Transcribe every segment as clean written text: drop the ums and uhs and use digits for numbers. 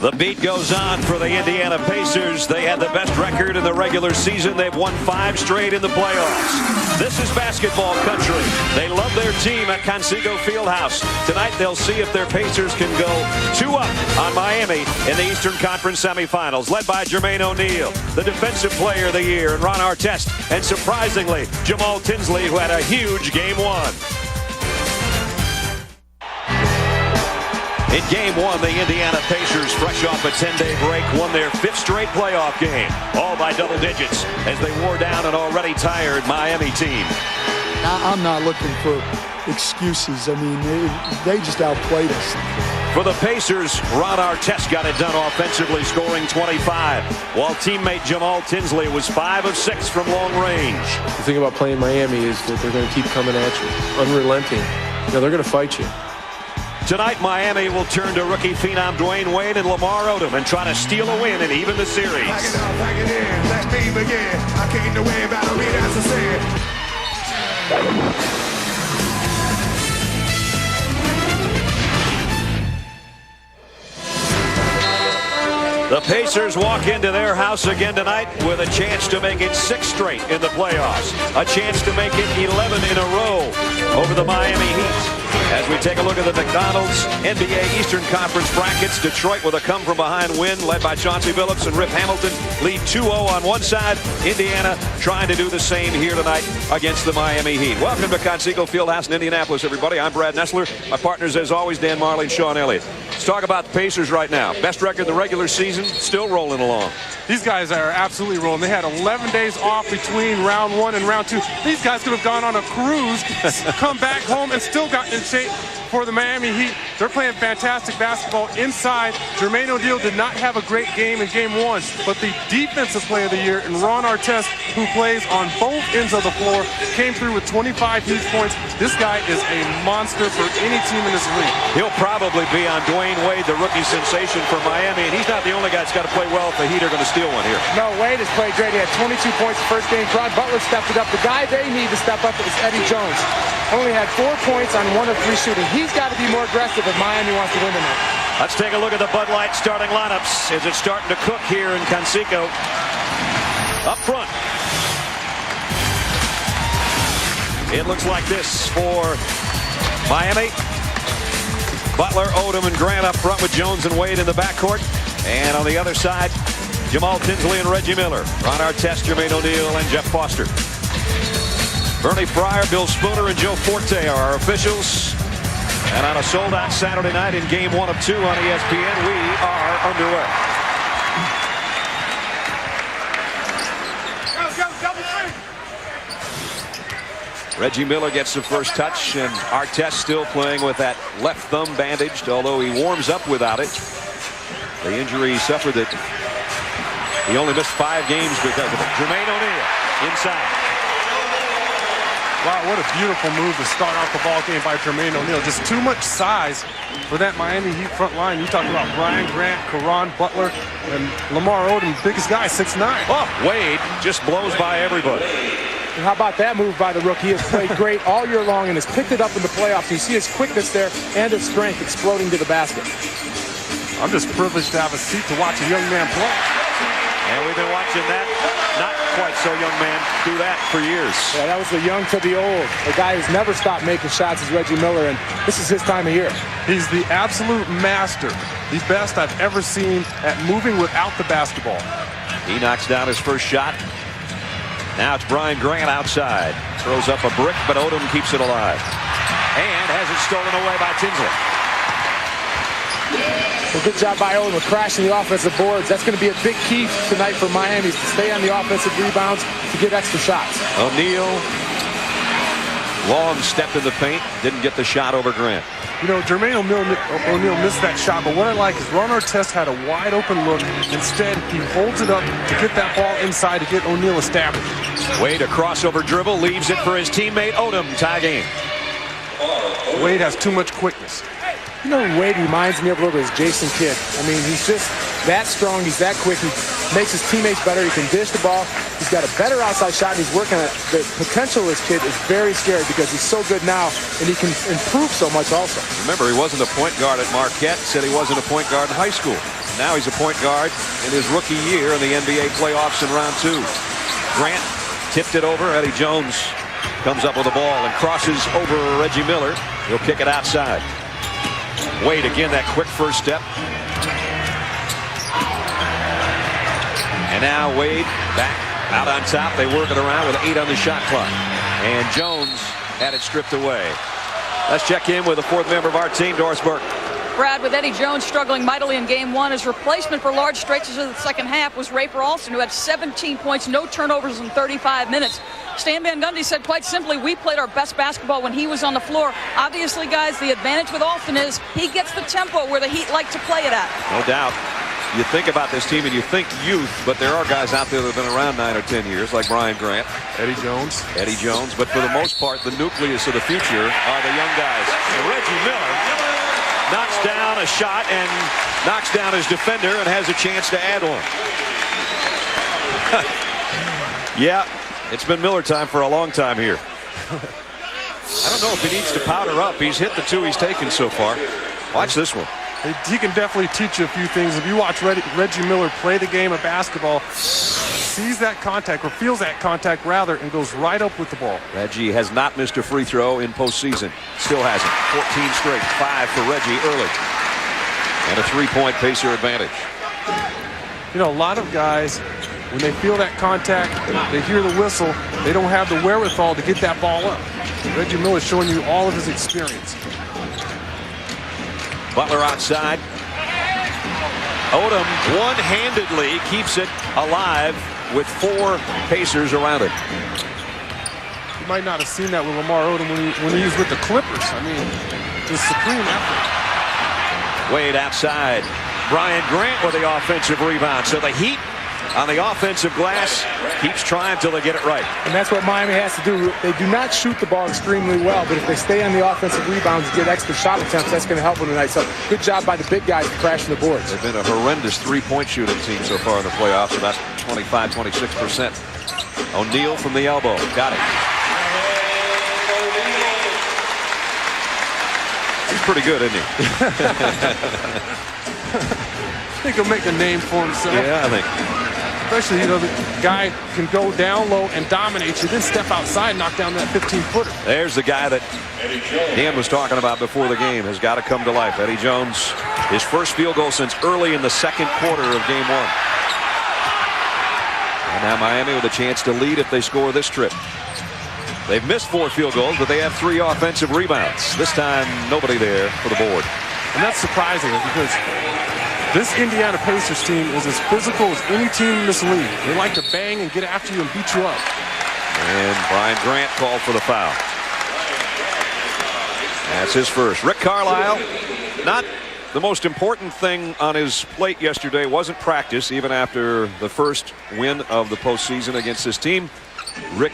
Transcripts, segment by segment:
The beat goes on for the Indiana Pacers. They had the best record in the regular season. They've won 5 straight in the playoffs. This is basketball country. They love their team at Conseco Fieldhouse. Tonight they'll see if their Pacers can go 2-up on Miami in the Eastern Conference semifinals, led by Jermaine O'Neal, the Defensive Player of the Year, and Ron Artest, and surprisingly, Jamal Tinsley, who had a huge Game 1. In Game 1, the Indiana Pacers, fresh off a 10-day break, won their 5th straight playoff game, all by double digits, as they wore down an already tired Miami team. I'm not looking for excuses. I mean, they just outplayed us. For the Pacers, Ron Artest got it done offensively, scoring 25, while teammate Jamal Tinsley was 5 of 6 from long range. The thing about playing Miami is that they're going to keep coming at you, unrelenting. You know, they're going to fight you. Tonight, Miami will turn to rookie phenom Dwayne Wade and Lamar Odom and try to steal a win and even the series. Pack it up, pack it in, let me begin. I came to win, battle me, that's the sin. The Pacers walk into their house again tonight with a chance to make it 6 straight in the playoffs. A chance to make it 11 in a row over the Miami Heat. As we take a look at the McDonald's NBA Eastern Conference brackets, Detroit with a come-from-behind win led by Chauncey Billups and Rip Hamilton lead 2-0 on one side. Indiana trying to do the same here tonight against the Miami Heat. Welcome to Conseco Fieldhouse in Indianapolis, everybody. I'm Brad Nessler. My partners, as always, Dan Marley and Sean Elliott. Let's talk about the Pacers right now. Best record in the regular season, still rolling along. These guys are absolutely rolling. They had 11 days off between round 1 and round 2. These guys could have gone on a cruise, come back home, and still gotten in shape for the Miami Heat. They're playing fantastic basketball inside. Jermaine O'Neal did not have a great game in Game 1, but the Defensive Player of the Year, and Ron Artest, who plays on both ends of the floor, came through with 25 huge points. This guy is a monster for any team in this league. He'll probably be on Dwayne Wade, the rookie sensation for Miami, and he's not the only guy that's got to play well if the Heat are going to steal one here. No, Wade has played great. He had 22 points the first game. Brad Butler stepped it up. The guy they need to step up is Eddie Jones. Only had 4 points on 1 of 3 shooting. He's got to be more aggressive if Miami wants to win tonight. Let's take a look at the Bud Light starting lineups. Is it starting to cook here in Conseco? Up front. It looks like this for Miami. Butler, Odom, and Grant up front with Jones and Wade in the backcourt. And on the other side, Jamal Tinsley and Reggie Miller. Ron Artest, Jermaine O'Neal, and Jeff Foster. Bernie Fryer, Bill Spooner, and Joe Forte are our officials. And on a sold-out Saturday night in Game 1 of 2 on ESPN, we are underway. Reggie Miller gets the first touch, and Artest still playing with that left thumb bandaged, although he warms up without it. The injury he suffered that he only missed 5 games because of it. Jermaine O'Neal inside. Wow, what a beautiful move to start off the ball game by Jermaine O'Neal. Just too much size for that Miami Heat front line. You talk about Brian Grant, Caron Butler, and Lamar Odom, biggest guy, 6'9". Oh, Wade just blows by everybody. And how about that move by the rookie? He has played great all year long and has picked it up in the playoffs. You see his quickness there and his strength exploding to the basket. I'm just privileged to have a seat to watch a young man play. And we've been watching that not quite so young man do that for years. Yeah, that was the young to the old. A guy who's never stopped making shots is Reggie Miller, and this is his time of year. He's the absolute master, the best I've ever seen at moving without the basketball. He knocks down his first shot. Now it's Brian Grant outside. Throws up a brick, but Odom keeps it alive. And has it stolen away by Tinsley. Well, good job by Odom with crashing the offensive boards. That's going to be a big key tonight for Miami, to stay on the offensive rebounds, to get extra shots. O'Neal, long stepped in the paint, didn't get the shot over Grant. You know, Jermaine O'Neal missed that shot, but what I like is Ron Artest had a wide open look. Instead, he holds it up to get that ball inside to get O'Neal established. Wade, a crossover dribble, leaves it for his teammate Odom. Tie game. Wade has too much quickness. You know, Wade reminds me of a little bit of Jason Kidd. I mean, he's just that strong. He's that quick. He makes his teammates better. He can dish the ball. He's got a better outside shot, and he's working on it. The potential of this kid is very scary because he's so good now, and he can improve so much also. Remember, he wasn't a point guard at Marquette. Said he wasn't a point guard in high school. Now he's a point guard in his rookie year in the NBA playoffs in round 2. Grant tipped it over. Eddie Jones comes up with the ball and crosses over Reggie Miller. He'll kick it outside. Wade again, that quick first step. And now Wade back out on top. They work it around with 8 on the shot clock. And Jones had it stripped away. Let's check in with the 4th member of our team, Doris Burke. Brad, with Eddie Jones struggling mightily in game 1, his replacement for large stretches of the second half was Rafer Alston, who had 17 points, no turnovers in 35 minutes. Stan Van Gundy said quite simply, we played our best basketball when he was on the floor. Obviously, guys, the advantage with Alston is he gets the tempo where the Heat like to play it at. No doubt. You think about this team and you think youth, but there are guys out there that have been around 9 or 10 years, like Brian Grant. Eddie Jones. But for the most part, the nucleus of the future are the young guys. And Reggie Miller knocks down a shot and knocks down his defender and has a chance to add one. Yeah, it's been Miller time for a long time here. I don't know if he needs to powder up. He's hit the 2 he's taken so far. Watch this one. He can definitely teach you a few things. If you watch Reggie Miller play the game of basketball, sees that contact, or feels that contact rather, and goes right up with the ball. Reggie has not missed a free throw in postseason. Still hasn't. 14 straight. 5 for Reggie early. And a 3-point Pacer advantage. You know, a lot of guys, when they feel that contact, they hear the whistle, they don't have the wherewithal to get that ball up. Reggie Miller's showing you all of his experience. Butler outside. Odom one-handedly keeps it alive with 4 Pacers around it. You might not have seen that with Lamar Odom when he was with the Clippers. I mean, just supreme effort. Wade outside. Brian Grant with the offensive rebound. So the Heat on the offensive glass keeps trying till they get it right. And that's what Miami has to do. They do not shoot the ball extremely well, but if they stay on the offensive rebounds and get extra shot attempts, that's going to help them tonight. So good job by the big guys crashing the boards. They've been a horrendous 3-point shooting team so far in the playoffs, about 25-26%. O'Neal from the elbow. Got it. He's pretty good, isn't he? I think he'll make a name for himself. Yeah, I think. Especially, you know, the guy can go down low and dominate you, then step outside and knock down that 15-footer. There's the guy that Dan was talking about before the game, has got to come to life. Eddie Jones, his first field goal since early in the second quarter of game 1. And now Miami with a chance to lead if they score this trip. They've missed 4 field goals, but they have 3 offensive rebounds. This time, nobody there for the board. And that's surprising because this Indiana Pacers team is as physical as any team in this league. They like to bang and get after you and beat you up. And Brian Grant called for the foul. That's his first. Rick Carlisle, not the most important thing on his plate yesterday wasn't practice, even after the first win of the postseason against this team. Rick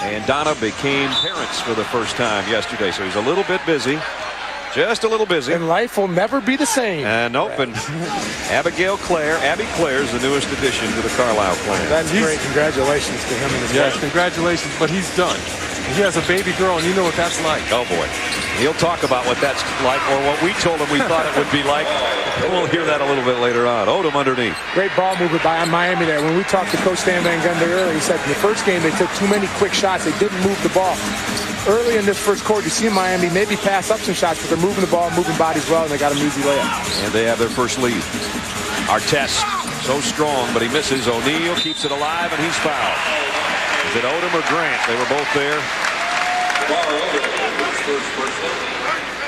and Donna became parents for the first time yesterday, so he's a little bit busy. Just a little busy. And life will never be the same. And open. Abby Claire is the newest addition to the Carlisle clan. That's great. Congratulations to him and his Yes, wife. congratulations, but he's done. He has a baby girl, and you know what that's like. Oh, boy. He'll talk about what that's like, or what we told him we thought it would be like. We'll hear that a little bit later on. Odom underneath. Great ball movement by Miami there. When we talked to Coach Stan Van Gundy earlier, he said in the first game they took too many quick shots. They didn't move the ball. Early in this first quarter, you see Miami maybe pass up some shots, but they're moving the ball, moving bodies well, and they got an easy layup. And they have their first lead. Artest, so strong, but he misses. O'Neal keeps it alive, and he's fouled. Is it Odom or Grant? They were both there.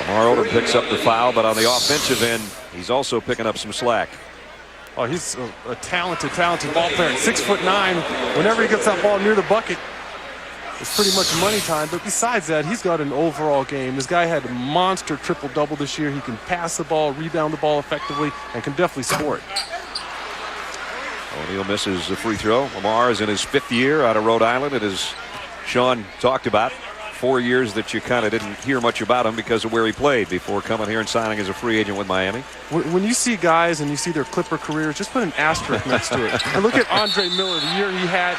Lamar Odom picks up the foul, but on the offensive end, he's also picking up some slack. Oh, he's a talented ball player. 6'9". Whenever he gets that ball near the bucket, it's pretty much money time. But besides that, he's got an overall game. This guy had a monster triple-double this year. He can pass the ball, rebound the ball effectively, and can definitely score it. O'Neal misses the free throw. Lamar is in his 5th year out of Rhode Island. It is Sean talked about 4 years that you kind of didn't hear much about him because of where he played before coming here and signing as a free agent with Miami. When you see guys and you see their Clipper careers, just put an asterisk next to it. And look at Andre Miller, the year he had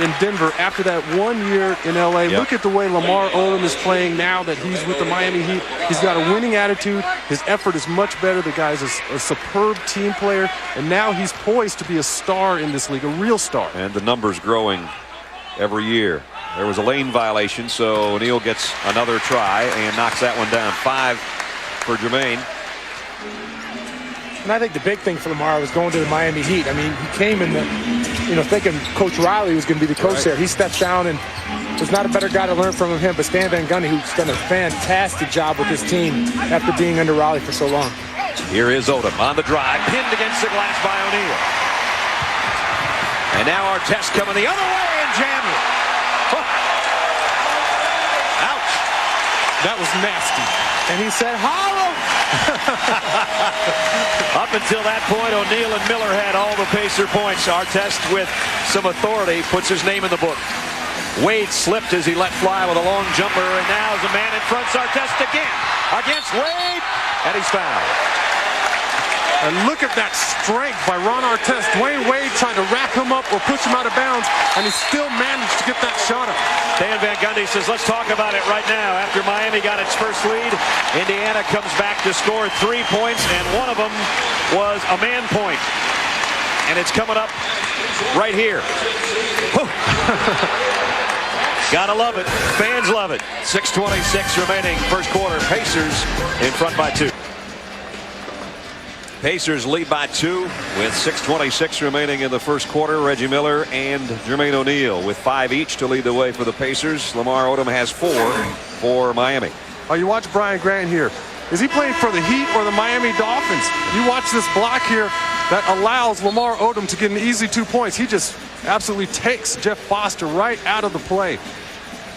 in Denver after that 1 year in LA. Yep. Look at the way Lamar Odom is playing now that he's with the Miami Heat. He's got a winning attitude. His effort is much better. The guy's a superb team player, and now he's poised to be a star in this league, a real star. And the numbers growing every year. There was a lane violation, so O'Neal gets another try and knocks that one down. 5 for Jermaine. And I think the big thing for Lamar was going to the Miami Heat. I mean, he came in thinking Coach Riley was going to be the coach there. He steps down, and there's not a better guy to learn from him but Stan Van Gundy, who's done a fantastic job with his team after being under Riley for so long. Here is Odom on the drive, pinned against the glass by O'Neal. And now Artest coming the other way and jammed it. Ouch. That was nasty. And he said, "Hollow." Up until that point, O'Neal and Miller had all the Pacer points. Artest, with some authority, puts his name in the book. Wade slipped as he let fly with a long jumper, and now the man in front, Artest again against Wade, and he's fouled. And look at that strength by Ron Artest. Dwayne Wade trying to wrap him up or push him out of bounds, and he still managed to get that shot up. Dan Van Gundy says, let's talk about it right now. After Miami got its first lead, Indiana comes back to score 3 points, and one of them was a man point. And it's coming up right here. Gotta love it. Fans love it. 6:26 remaining first quarter. Pacers in front by 2. Pacers lead by 2 with 6:26 remaining in the first quarter. Reggie Miller and Jermaine O'Neal with 5 each to lead the way for the Pacers. Lamar Odom has 4 for Miami. Oh, you watch Brian Grant here. Is he playing for the Heat or the Miami Dolphins? You watch this block here that allows Lamar Odom to get an easy 2 points. He just absolutely takes Jeff Foster right out of the play.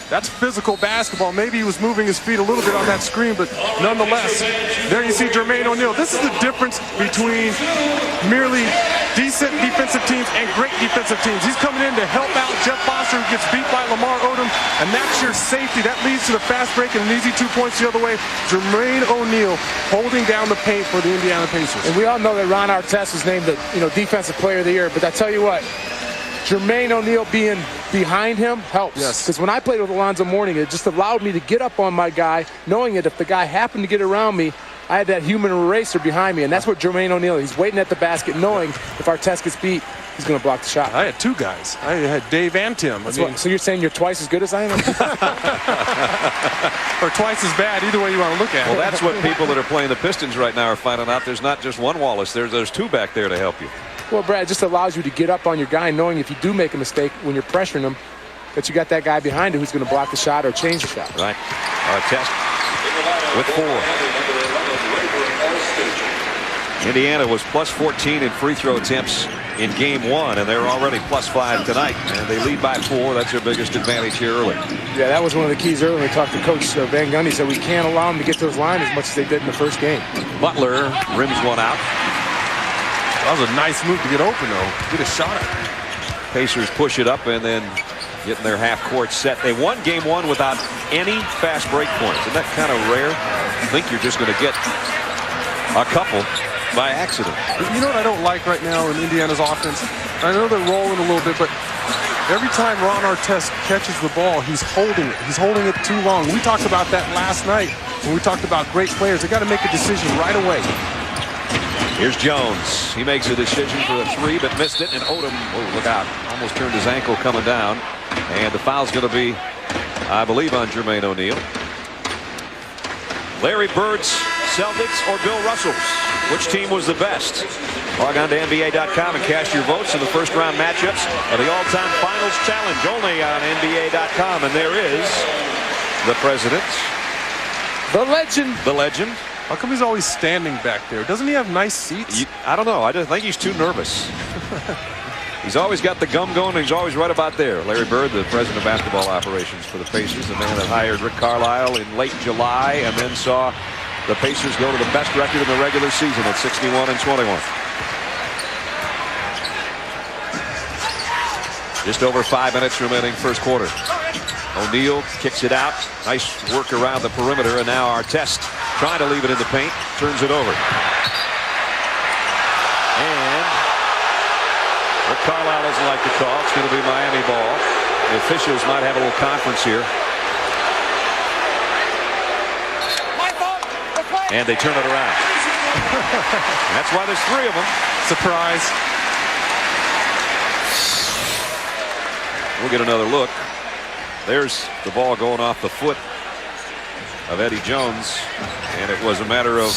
That's physical basketball. Maybe he was moving his feet a little bit on that screen, but nonetheless, there you see Jermaine O'Neal. This is the difference between merely decent defensive teams and great defensive teams. He's coming in to help out Jeff Foster, who gets beat by Lamar Odom, and that's your safety. That leads to the fast break and an easy 2 points the other way. Jermaine O'Neal holding down the paint for the Indiana Pacers. And we all know that Ron Artest was named the Defensive Player of the Year, but I tell you what, Jermaine O'Neal being behind him helps. Yes. Because when I played with Alonzo Mourning, it just allowed me to get up on my guy, knowing that if the guy happened to get around me, I had that human eraser behind me. And that's what Jermaine O'Neal, he's waiting at the basket, knowing if Artest gets beat, he's going to block the shot. I had 2 guys. I had Dave and Tim. So you're saying you're twice as good as I am? Or twice as bad, either way you want to look at it. Well, that's what people that are playing the Pistons right now are finding out. There's not just one Wallace. There's 2 back there to help you. Well, Brad, it just allows you to get up on your guy, knowing if you do make a mistake when you're pressuring him, that you got that guy behind you who's going to block the shot or change the shot. Right. Artest with 4. Indiana was plus 14 in free throw attempts in game 1, and they're already plus 5 tonight. And they lead by 4. That's their biggest advantage here early. Yeah, that was one of the keys early. We talked to Coach Van Gundy, said we can't allow them to get to those line as much as they did in the first game. Butler rims one out. That was a nice move to get open, though. Get a shot at it. Pacers push it up and then getting their half-court set. They won game 1 without any fast break points. Isn't that kind of rare? I think you're just going to get a couple by accident. You know what I don't like right now in Indiana's offense? I know they're rolling a little bit, but every time Ron Artest catches the ball, he's holding it. He's holding it too long. We talked about that last night when we talked about great players. They got to make a decision right away. Here's Jones. He makes a decision for a 3, but missed it. And Odom, oh, look out, almost turned his ankle coming down. And the foul's going to be, I believe, on Jermaine O'Neal. Larry Bird's Celtics or Bill Russell's? Which team was the best? Log on to NBA.com and cast your votes in the first round matchups of the all-time finals challenge only on NBA.com. And there is the president. The legend. The legend. How come he's always standing back there? Doesn't he have nice seats? I don't know. I just think he's too nervous. He's always got the gum going, and he's always right about there. Larry Bird, the president of basketball operations for the Pacers, the man that hired Rick Carlisle in late July and then saw the Pacers go to the best record in the regular season at 61-21. Just over 5 minutes remaining first quarter. O'Neal kicks it out. Nice work around the perimeter, and now Artest trying to leave it in the paint, turns it over. And Rick Carlisle doesn't like the call. It's going to be Miami ball. The officials might have a little conference here. And they turn it around. That's why there's 3 of them. Surprise. We'll get another look. There's the ball going off the foot of Eddie Jones. And it was a matter of,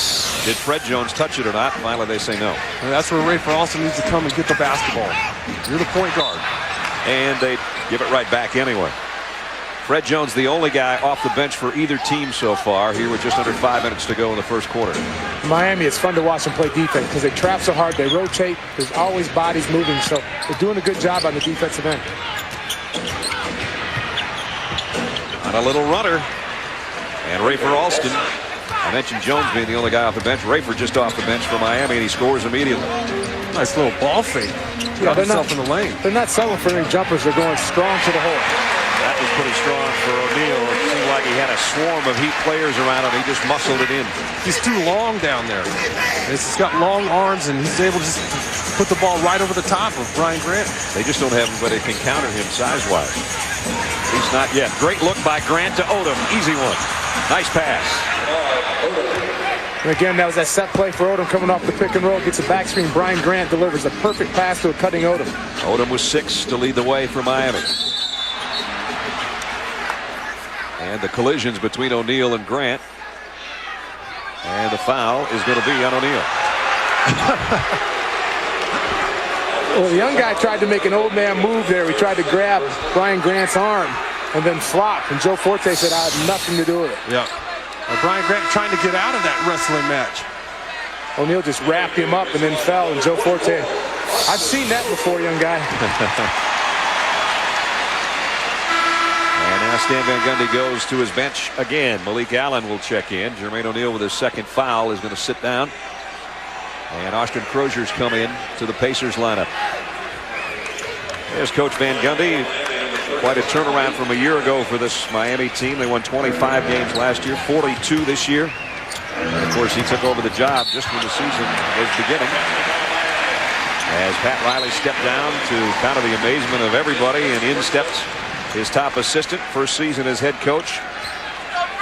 did Fred Jones touch it or not? Finally, they say no. And that's where Rafer also needs to come and get the basketball. You're the point guard. And they give it right back anyway. Fred Jones, the only guy off the bench for either team so far, here with just under 5 minutes to go in the first quarter. Miami, it's fun to watch them play defense because they trap so hard, they rotate, there's always bodies moving, so they're doing a good job on the defensive end. On a little runner. And Rafer Alston. I mentioned Jones being the only guy off the bench. Rafer just off the bench for Miami, and he scores immediately. Nice little ball fake. Got himself in the lane. They're not settling for any jumpers. They're going strong to the hole. That was pretty strong for O'Neal. It seemed like he had a swarm of Heat players around him. He just muscled it in. He's too long down there. He's got long arms, and he's able to just put the ball right over the top of Brian Grant. They just don't have anybody that can counter him size-wise. He's not yet. Great look by Grant to Odom. Easy one. Nice pass. And again, that was that set play for Odom coming off the pick and roll. Gets a back screen. Brian Grant delivers a perfect pass to a cutting Odom. Odom was 6 to lead the way for Miami. And the collisions between O'Neal and Grant. And the foul is going to be on O'Neal. Well, the young guy tried to make an old man move there. He tried to grab Brian Grant's arm and then flop. And Joe Forte said, I had nothing to do with it. Yeah. Brian Grant trying to get out of that wrestling match. O'Neal just wrapped him up and then fell. And Joe Forte, I've seen that before, young guy. And now Stan Van Gundy goes to his bench again. Malik Allen will check in. Jermaine O'Neal with his second foul is going to sit down. And Austin Crozier's come in to the Pacers lineup. There's Coach Van Gundy. Quite a turnaround from a year ago for this Miami team. They won 25 games last year, 42 this year. And of course, he took over the job just when the season was beginning. As Pat Riley stepped down to kind of the amazement of everybody, and in stepped his top assistant, first season as head coach.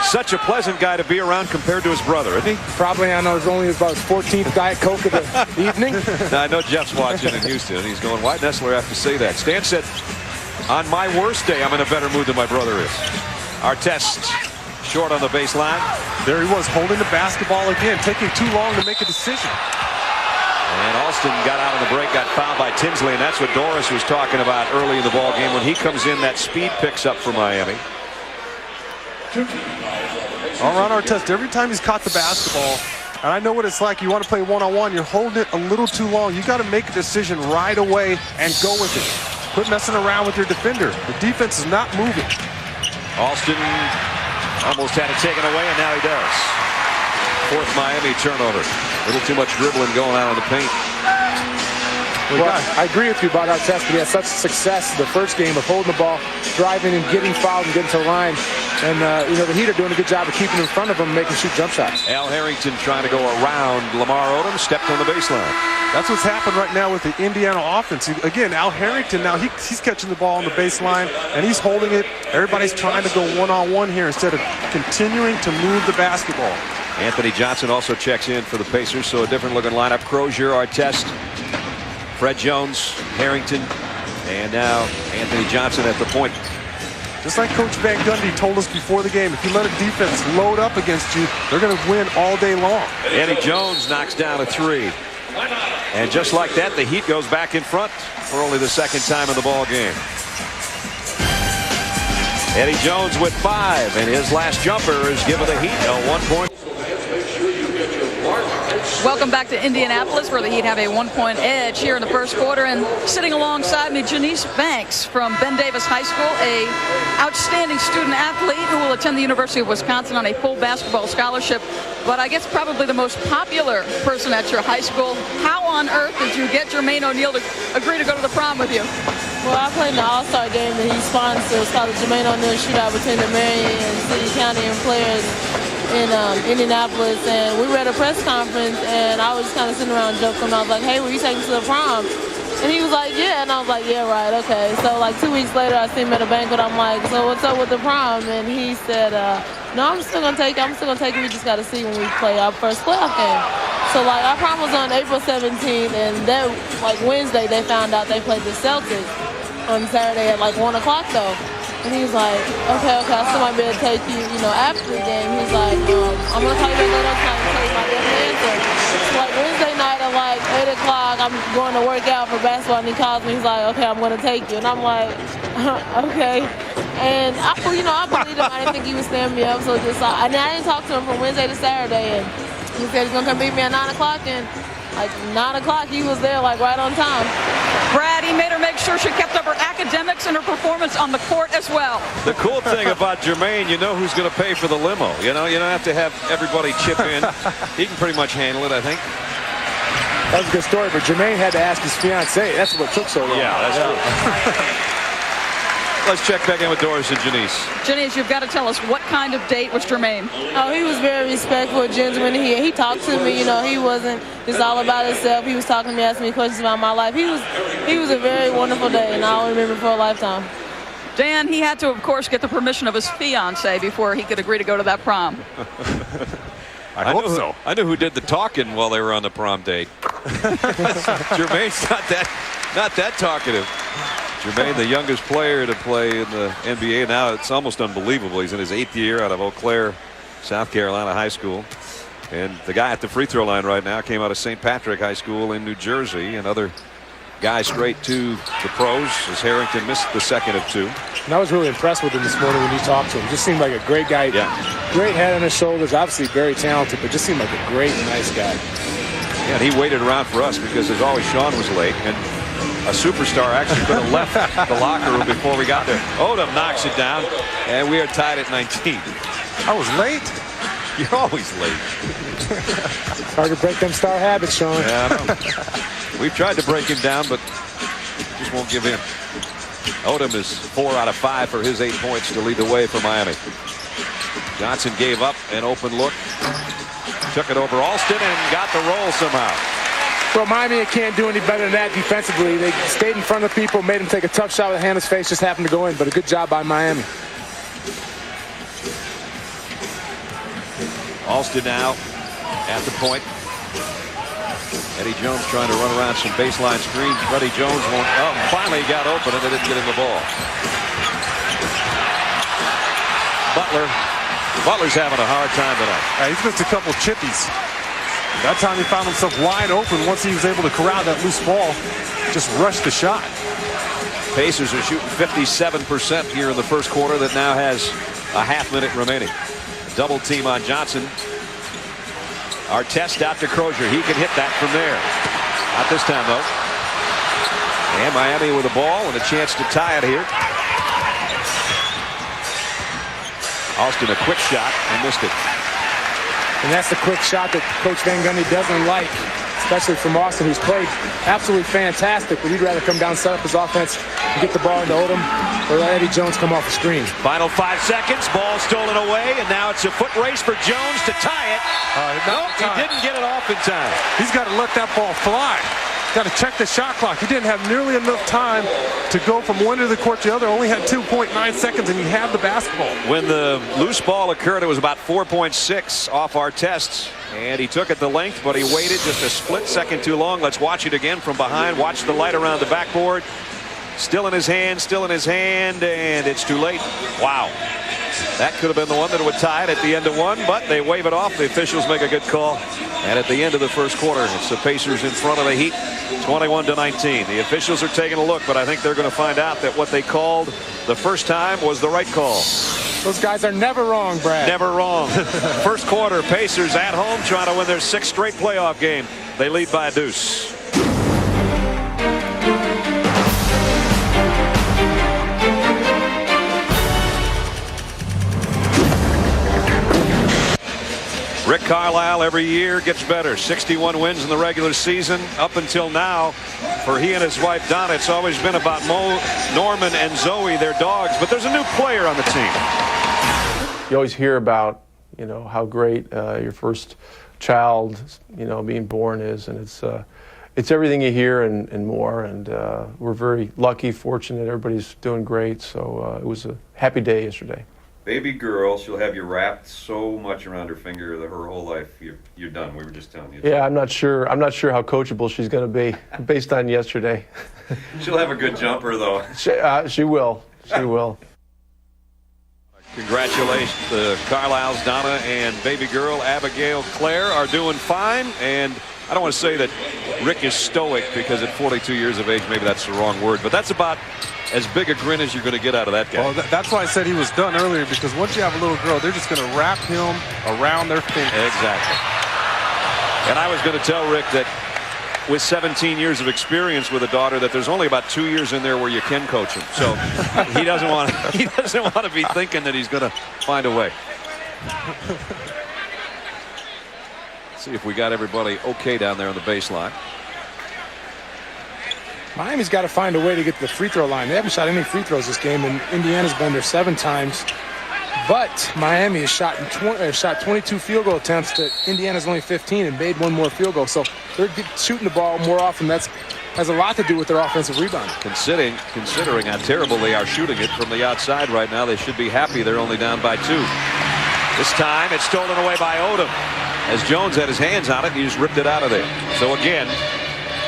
Such a pleasant guy to be around compared to his brother, isn't he? Probably, I know, it's only about his 14th Diet Coke of the evening. Now, I know Jeff's watching in Houston. He's going, why did Nessler have to say that? Stan said, on my worst day, I'm in a better mood than my brother is. Artest short on the baseline. There he was, holding the basketball again, taking too long to make a decision. And Alston got out on the break, got fouled by Tinsley, and that's what Doris was talking about early in the ball game. When he comes in, that speed picks up for Miami. Ron Artest, every time he's caught the basketball, and I know what it's like, you want to play one-on-one, you're holding it a little too long. You got to make a decision right away and go with it. Quit messing around with your defender. The defense is not moving. Alston almost had it taken away, and now he does. Fourth Miami turnover. A little too much dribbling going on in the paint. Well, I agree with you about Artest, but he had such success in the first game of holding the ball, driving and getting fouled and getting to the line. And, the Heat are doing a good job of keeping in front of him and making shoot jump shots. Al Harrington trying to go around Lamar Odom, stepped on the baseline. That's what's happened right now with the Indiana offense. Again, Al Harrington now, he's catching the ball on the baseline, and he's holding it. Everybody's trying to go one-on-one here instead of continuing to move the basketball. Anthony Johnson also checks in for the Pacers, so a different looking lineup. Crozier, Artest, Fred Jones, Harrington, and now Anthony Johnson at the point. Just like Coach Van Gundy told us before the game, if you let a defense load up against you, they're going to win all day long. Eddie Jones knocks down a three. And just like that, the Heat goes back in front for only the second time in the ball game. Eddie Jones with 5, and his last jumper is given the Heat a 1-point. Welcome back to Indianapolis, where the Heat have a 1-point edge here in the first quarter. And sitting alongside me, Janice Banks from Ben Davis High School, a outstanding student athlete who will attend the University of Wisconsin on a full basketball scholarship. But I guess probably the most popular person at your high school. How on earth did you get Jermaine O'Neal to agree to go to the prom with you? Well, I played in the All-Star game that he sponsored. It's called the Jermaine O'Neal Shootout between the Marion and City County and players in Indianapolis, and we were at a press conference, and I was just kind of sitting around joking. I was like, hey, were you taking to the prom? And he was like, yeah. And I was like, yeah, right, okay. So like 2 weeks later, I see him at a banquet. I'm like, so what's up with the prom? And he said, no, I'm still gonna take it. We just gotta see when we play our first playoff game. So like our prom was on April 17th, and then like Wednesday they found out they played the Celtics on Saturday at like 1 o'clock though. And he was like, okay, I still might be able to take you, after the game. He's like, I'm gonna call you back later time and tell you my definite answer. So like Wednesday night at like 8 o'clock, I'm going to work out for basketball, and he calls me. He's like, okay, I'm gonna take you, and I'm like, okay. And I believed him. I didn't think he would stand me up. So I didn't talk to him from Wednesday to Saturday, and he said he's gonna come meet me at 9 o'clock, and like 9 o'clock, he was there like right on time. Brad, he made her make sure she kept up her academics and her performance on the court as well. The cool thing about Jermaine, you know who's going to pay for the limo. You don't have to have everybody chip in. He can pretty much handle it, I think. That was a good story, but Jermaine had to ask his fiancée. That's what took so long. Yeah, that's true. Let's check back in with Doris and Janice. Janice, you've got to tell us, what kind of date was Jermaine? Oh, he was very respectful, gentleman. He talked to me. He wasn't just all about himself. He was talking to me, asking me questions about my life. He was a very wonderful day, and I'll remember for a lifetime. Dan, he had to, of course, get the permission of his fiancée before he could agree to go to that prom. I hope so. I knew who did the talking while they were on the prom date. Jermaine's not that talkative. Jermaine, the youngest player to play in the NBA now. It's almost unbelievable. He's in his 8th year out of Eau Claire, South Carolina High School. And the guy at the free throw line right now came out of St. Patrick High School in New Jersey. Another guy straight to the pros as Harrington missed the second of 2. And I was really impressed with him this morning when you talked to him. Just seemed like a great guy. Yeah. Great head on his shoulders. Obviously very talented, but just seemed like a great, nice guy. Yeah, and he waited around for us because, as always, Sean was late. And a superstar actually could have left the locker room before we got there. Odom knocks it down, and we are tied at 19. I was late. You're always late. It's hard to break them star habits, Sean. Yeah, I know. We've tried to break him down, but just won't give in. Odom is 4 out of 5 for his 8 points to lead the way for Miami. Johnson gave up an open look. Took it over Alston and got the roll somehow. Well, Miami can't do any better than that defensively. They stayed in front of people, made him take a tough shot with Hannah's face, just happened to go in, but a good job by Miami. Alston now at the point. Eddie Jones trying to run around some baseline screens. Freddie Jones won't. Oh, finally got open and they didn't get him the ball. Butler's having a hard time tonight. He's missed a couple chippies. That time he found himself wide open once he was able to corral that loose ball. Just rushed the shot. Pacers are shooting 57% here in the first quarter. That now has a half-minute remaining. Double team on Johnson. Artest out to Crozier. He can hit that from there. Not this time, though. And Miami with the ball and a chance to tie it here. Austin, a quick shot and missed it. And that's the quick shot that Coach Van Gundy doesn't like, especially from Austin, who's played absolutely fantastic, but he'd rather come down, set up his offense, and get the ball into Odom, or let Eddie Jones come off the screen. Final 5 seconds. Ball stolen away, and now it's a foot race for Jones to tie it. Nope, he didn't get it off in time. He's got to let that ball fly. Got to check the shot clock. He didn't have nearly enough time to go from one end of the court to the other. Only had 2.9 seconds, and he had the basketball. When the loose ball occurred, it was about 4.6 off our tests. And he took it the length, but he waited just a split second too long. Let's watch it again from behind. Watch the light around the backboard. Still in his hand, and it's too late. Wow. That could have been the one that would tie it at the end of one, but they wave it off. The officials make a good call. And at the end of the first quarter, it's the Pacers in front of the Heat, 21-19. The officials are taking a look, but I think they're going to find out that what they called the first time was the right call. Those guys are never wrong, Brad. Never wrong. First quarter, Pacers at home trying to win their 6th straight playoff game. They lead by a deuce. Rick Carlisle every year gets better. 61 wins in the regular season. Up until now, for he and his wife Donna, it's always been about Norman and Zoe, their dogs. But there's a new player on the team. You always hear about, how great your first child, being born is, and it's everything you hear and more. And we're very lucky, fortunate. Everybody's doing great. So it was a happy day yesterday. Baby girl, she'll have you wrapped so much around her finger that her whole life you're done. We were just telling you. Yeah, I'm not sure how coachable she's going to be based on yesterday. She'll have a good jumper though. She will. She will. Congratulations. Carlisle's Donna and baby girl Abigail Claire are doing fine. And I don't want to say that Rick is stoic, because at 42 years of age, maybe that's the wrong word, but that's about as big a grin as you're going to get out of that guy. Well, that's why I said he was done earlier, because once you have a little girl, they're just going to wrap him around their finger. Exactly. And I was going to tell Rick that with 17 years of experience with a daughter, that there's only about 2 years in there where you can coach him. So he doesn't want to be thinking that he's going to find a way. See if we got everybody okay down there on the baseline. Miami's got to find a way to get to the free throw line. They haven't shot any free throws this game, and Indiana's been there 7 times. But Miami has shot 22 field goal attempts to Indiana's only 15 and made 1 more field goal. So they're shooting the ball more often. That has a lot to do with their offensive rebound. Considering how terrible they are shooting it from the outside right now, they should be happy they're only down by 2. This time it's stolen away by Odom. As Jones had his hands on it, he just ripped it out of there. So again,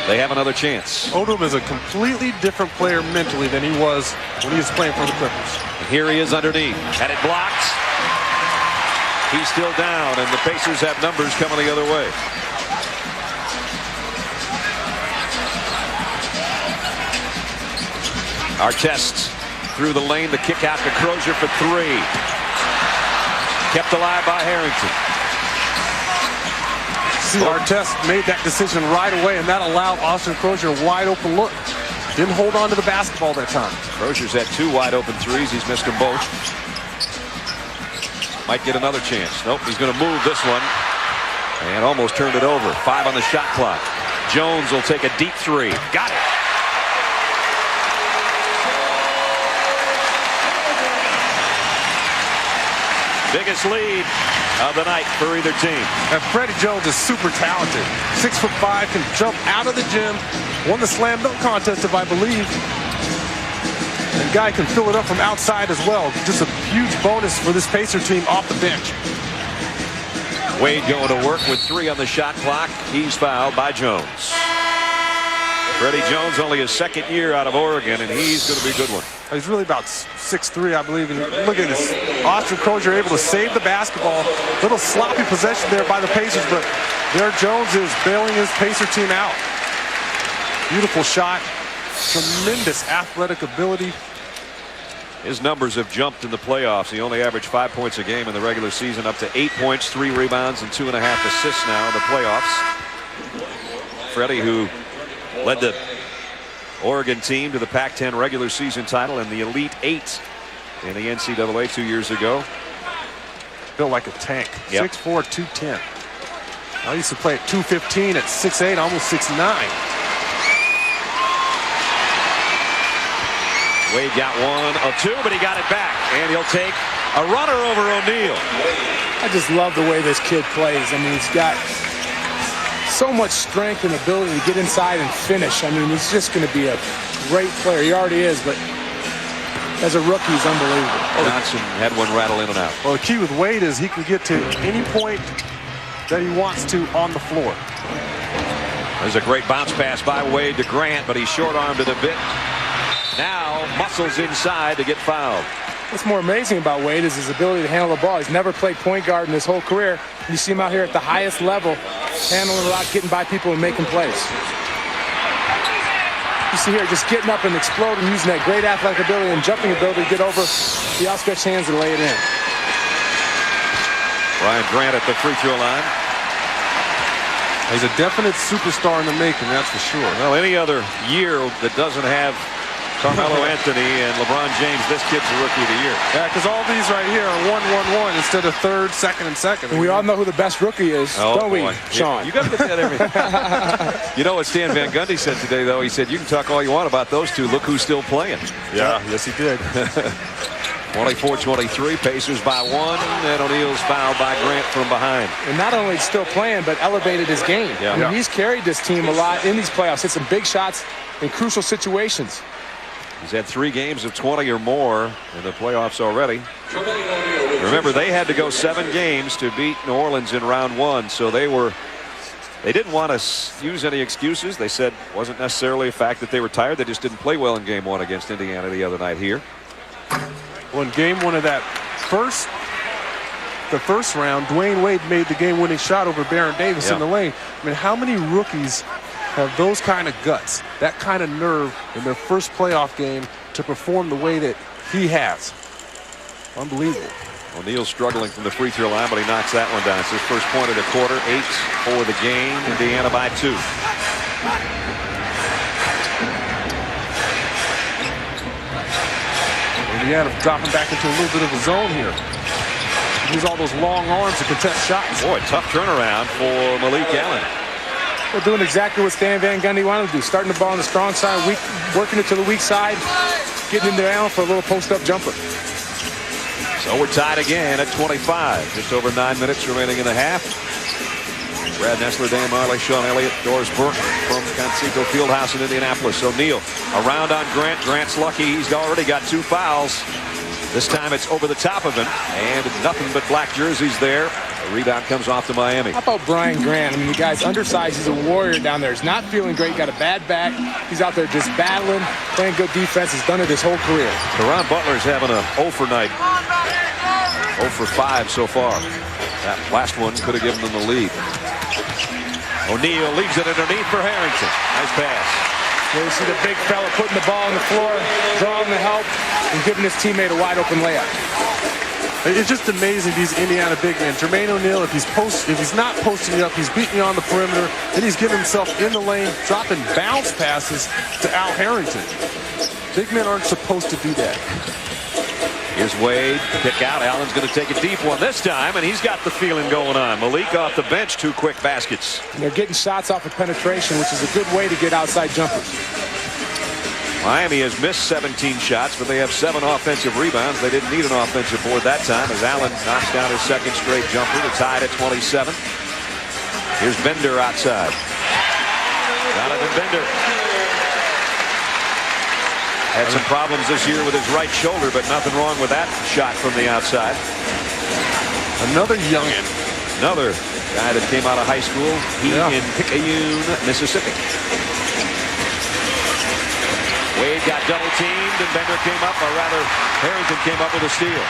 they have another chance. Odom is a completely different player mentally than he was when he was playing for the Clippers. And here he is underneath. Had it blocked. He's still down, and the Pacers have numbers coming the other way. Artest through the lane, the kick out to Crozier for 3. Kept alive by Harrington. See, Artest made that decision right away, and that allowed Austin Crozier a wide open look. Didn't hold on to the basketball that time. Crozier's had 2 wide open threes. He's missed them both. Might get another chance. Nope, he's going to move this one. And almost turned it over. 5 on the shot clock. Jones will take a deep 3. Got it. Biggest lead of the night for either team. And Freddie Jones is super talented. 6'5", can jump out of the gym. Won the slam dunk contest, if I believe. And guy can fill it up from outside as well. Just a huge bonus for this Pacer team off the bench. Wade going to work with 3 on the shot clock. He's fouled by Jones. Freddie Jones, only his 2nd year out of Oregon, and he's going to be a good one. He's really about 6'3", I believe. And look at this. Austin Crozier able to save the basketball. Little sloppy possession there by the Pacers, but there Jones is bailing his Pacer team out. Beautiful shot. Tremendous athletic ability. His numbers have jumped in the playoffs. He only averaged 5 points a game in the regular season, up to 8 points, 3 rebounds, and 2.5 assists now in the playoffs. Freddie, who led the Oregon team to the Pac-10 regular season title and the Elite 8 in the NCAA 2 years ago. Built like a tank. Yep. 6'4", 210. I used to play at 215, at 6'8", almost 6'9". Wade got 1 of 2, but he got it back, and he'll take a runner over O'Neal. I just love the way this kid plays. I mean, he's got so much strength and ability to get inside and finish. I mean, he's just going to be a great player. He already is, but as a rookie, he's unbelievable. Johnson had one rattle in and out. Well, the key with Wade is he can get to any point that he wants to on the floor. There's a great bounce pass by Wade to Grant, but he short-armed it a bit. Now muscles inside to get fouled. What's more amazing about Wade is his ability to handle the ball. He's never played point guard in his whole career. You see him out here at the highest level, handling a lot, getting by people and making plays. You see here just getting up and exploding, using that great athletic ability and jumping ability to get over the outstretched hands and lay it in. Ryan Grant at the free throw line. He's a definite superstar in the making, that's for sure. Well, any other year that doesn't have Carmelo Anthony and LeBron James, this kid's the rookie of the year. Yeah, because all these right here are 1-1-1 instead of 3rd, 2nd, and 2nd. And we all know who the best rookie is, don't we, Sean? You got to get that everything. You know what Stan Van Gundy said today, though? He said, you can talk all you want about those two. Look who's still playing. Yeah, yes, he did. 24-23, Pacers by 1, and O'Neal's fouled by Grant from behind. And not only still playing, but elevated his game. Yeah. I mean, he's carried this team a lot in these playoffs, hit some big shots in crucial situations. He's had 3 games of 20 or more in the playoffs already. Remember, they had to go 7 games to beat New Orleans in round 1, so they didn't want to use any excuses. They said it wasn't necessarily a fact that they were tired. They just didn't play well in game 1 against Indiana the other night here. Well, in game 1 of the first round, Dwayne Wade made the game-winning shot over Baron Davis in the lane. I mean, how many rookies have those kind of guts, that kind of nerve in their first playoff game to perform the way that he has? Unbelievable. O'Neal struggling from the free throw line, but he knocks that one down. It's his first point of the quarter, 8 for the game. Indiana by 2. Indiana dropping back into a little bit of a zone here. Use all those long arms to contest shots. Boy, tough turnaround for Malik Allen. They're doing exactly what Stan Van Gundy wanted to do. Starting the ball on the strong side, working it to the weak side, getting into Allen for a little post-up jumper. So we're tied again at 25. Just over 9 minutes remaining in the half. Brad Nessler, Dan Marley, Sean Elliott, Doris Burke from Conseco Fieldhouse in Indianapolis. O'Neal around on Grant. Grant's lucky. He's already got 2 fouls. This time it's over the top of him, and nothing but black jerseys there. The rebound comes off to Miami. How about Brian Grant? I mean, the guy's undersized. He's a warrior down there. He's not feeling great. Got a bad back. He's out there just battling, playing good defense. He's done it his whole career. Caron Butler's having a 0 for night. 0 for 5 so far. That last one could have given them the lead. O'Neal leaves it underneath for Harrington. Nice pass. There you see the big fella putting the ball on the floor, drawing the help, and giving his teammate a wide-open layup. It's just amazing, these Indiana big men. Jermaine O'Neal, if he's not posting you up, he's beating you on the perimeter, then he's getting himself in the lane, dropping bounce passes to Al Harrington. Big men aren't supposed to do that. Here's Wade, kick out. Allen's going to take a deep one this time, and he's got the feeling going on. Malik off the bench, 2 quick baskets. And they're getting shots off of penetration, which is a good way to get outside jumpers. Miami has missed 17 shots, but they have 7 offensive rebounds. They didn't need an offensive board that time as Allen knocks down his 2nd straight jumper. They're tied at 27. Here's Bender outside. Donovan Bender. Had some problems this year with his right shoulder, but nothing wrong with that shot from the outside. Another youngin. Another guy that came out of high school. In Picayune, Mississippi. Wade got double teamed, and Bender came up, or rather, Harrington came up with a steal.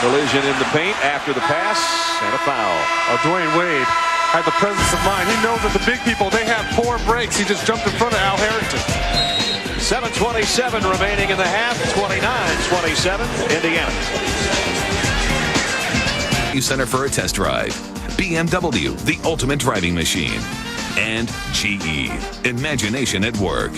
Collision in the paint after the pass, and a foul. Dwayne Wade had the presence of mind. He knows that the big people, they have poor breaks. He just jumped in front of Al Harrington. 7:27 remaining in the half. 29-27, Indiana. Center for a test drive. BMW, the ultimate driving machine. And GE, imagination at work.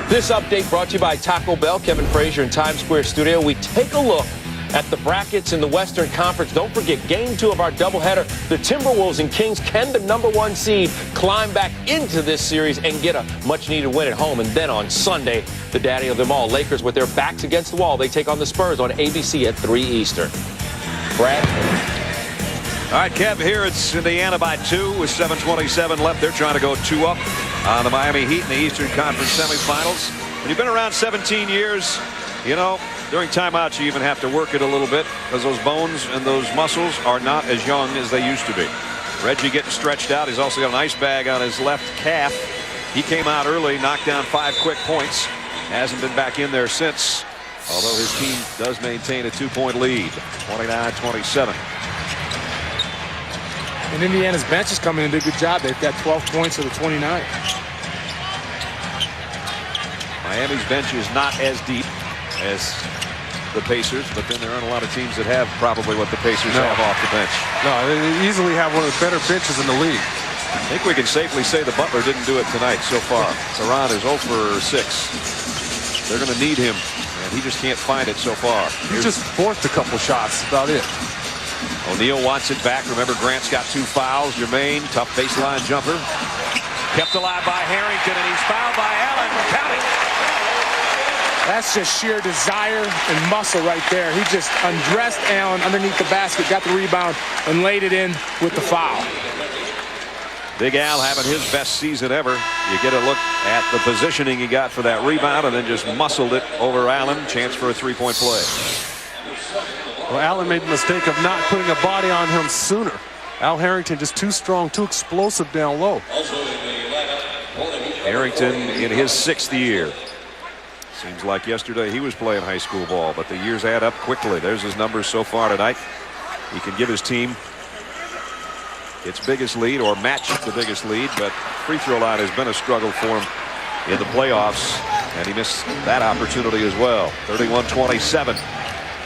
This update brought to you by Taco Bell. Kevin Frazier in Times Square studio. We take a look at the brackets in the Western Conference. Don't forget, game 2 of our doubleheader. The Timberwolves and Kings, can the #1 seed climb back into this series and get a much-needed win at home? And then on Sunday, the daddy of them all, Lakers with their backs against the wall. They take on the Spurs on ABC at 3 Eastern. Brad? All right, Kev, here it's Indiana by 2 with 7:27 left. They're trying to go 2 up on the Miami Heat in the Eastern Conference semifinals. When you've been around 17 years, you know, during timeouts, you even have to work it a little bit because those bones and those muscles are not as young as they used to be. Reggie getting stretched out. He's also got an ice bag on his left calf. He came out early, knocked down 5 quick points. Hasn't been back in there since, although his team does maintain a 2-point lead, 29-27. And Indiana's bench is coming in and did a good job. They've got 12 points of the 29. Miami's bench is not as deep as the Pacers, but then there aren't a lot of teams that have probably what the Pacers have off the bench. No, they easily have one of the better benches in the league. I think we can safely say the Butler didn't do it tonight so far. Caron is 0 for 6. They're going to need him, and he just can't find it so far. He just forced a couple shots, about it. O'Neal wants it back. Remember, Grant's got 2 fouls. Jermaine, tough baseline jumper. Kept alive by Harrington, and he's fouled by Allen. Count it. That's just sheer desire and muscle right there. He just undressed Allen underneath the basket, got the rebound, and laid it in with the foul. Big Al having his best season ever. You get a look at the positioning he got for that rebound and then just muscled it over Allen. Chance for a three-point play. Well, Allen made the mistake of not putting a body on him sooner. Al Harrington just too strong, too explosive down low. Harrington in his 6th year. Seems like yesterday he was playing high school ball, but the years add up quickly. There's his numbers so far tonight. He can give his team its biggest lead or match the biggest lead, but free throw line has been a struggle for him in the playoffs, and he missed that opportunity as well. 31-27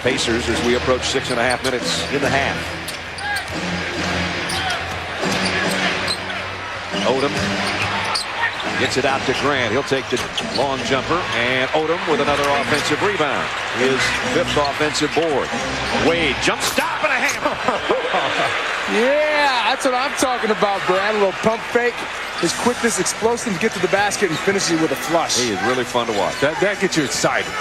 Pacers as we approach 6.5 minutes in the half. Odom gets it out to Grant. He'll take the long jumper, and Odom with another offensive rebound. His 5th offensive board. Wade jump stop and a hammer. Yeah, that's what I'm talking about, Brad. A little pump fake. His quickness, explosive, get to the basket and finishes with a flush. He is really fun to watch. That gets you excited.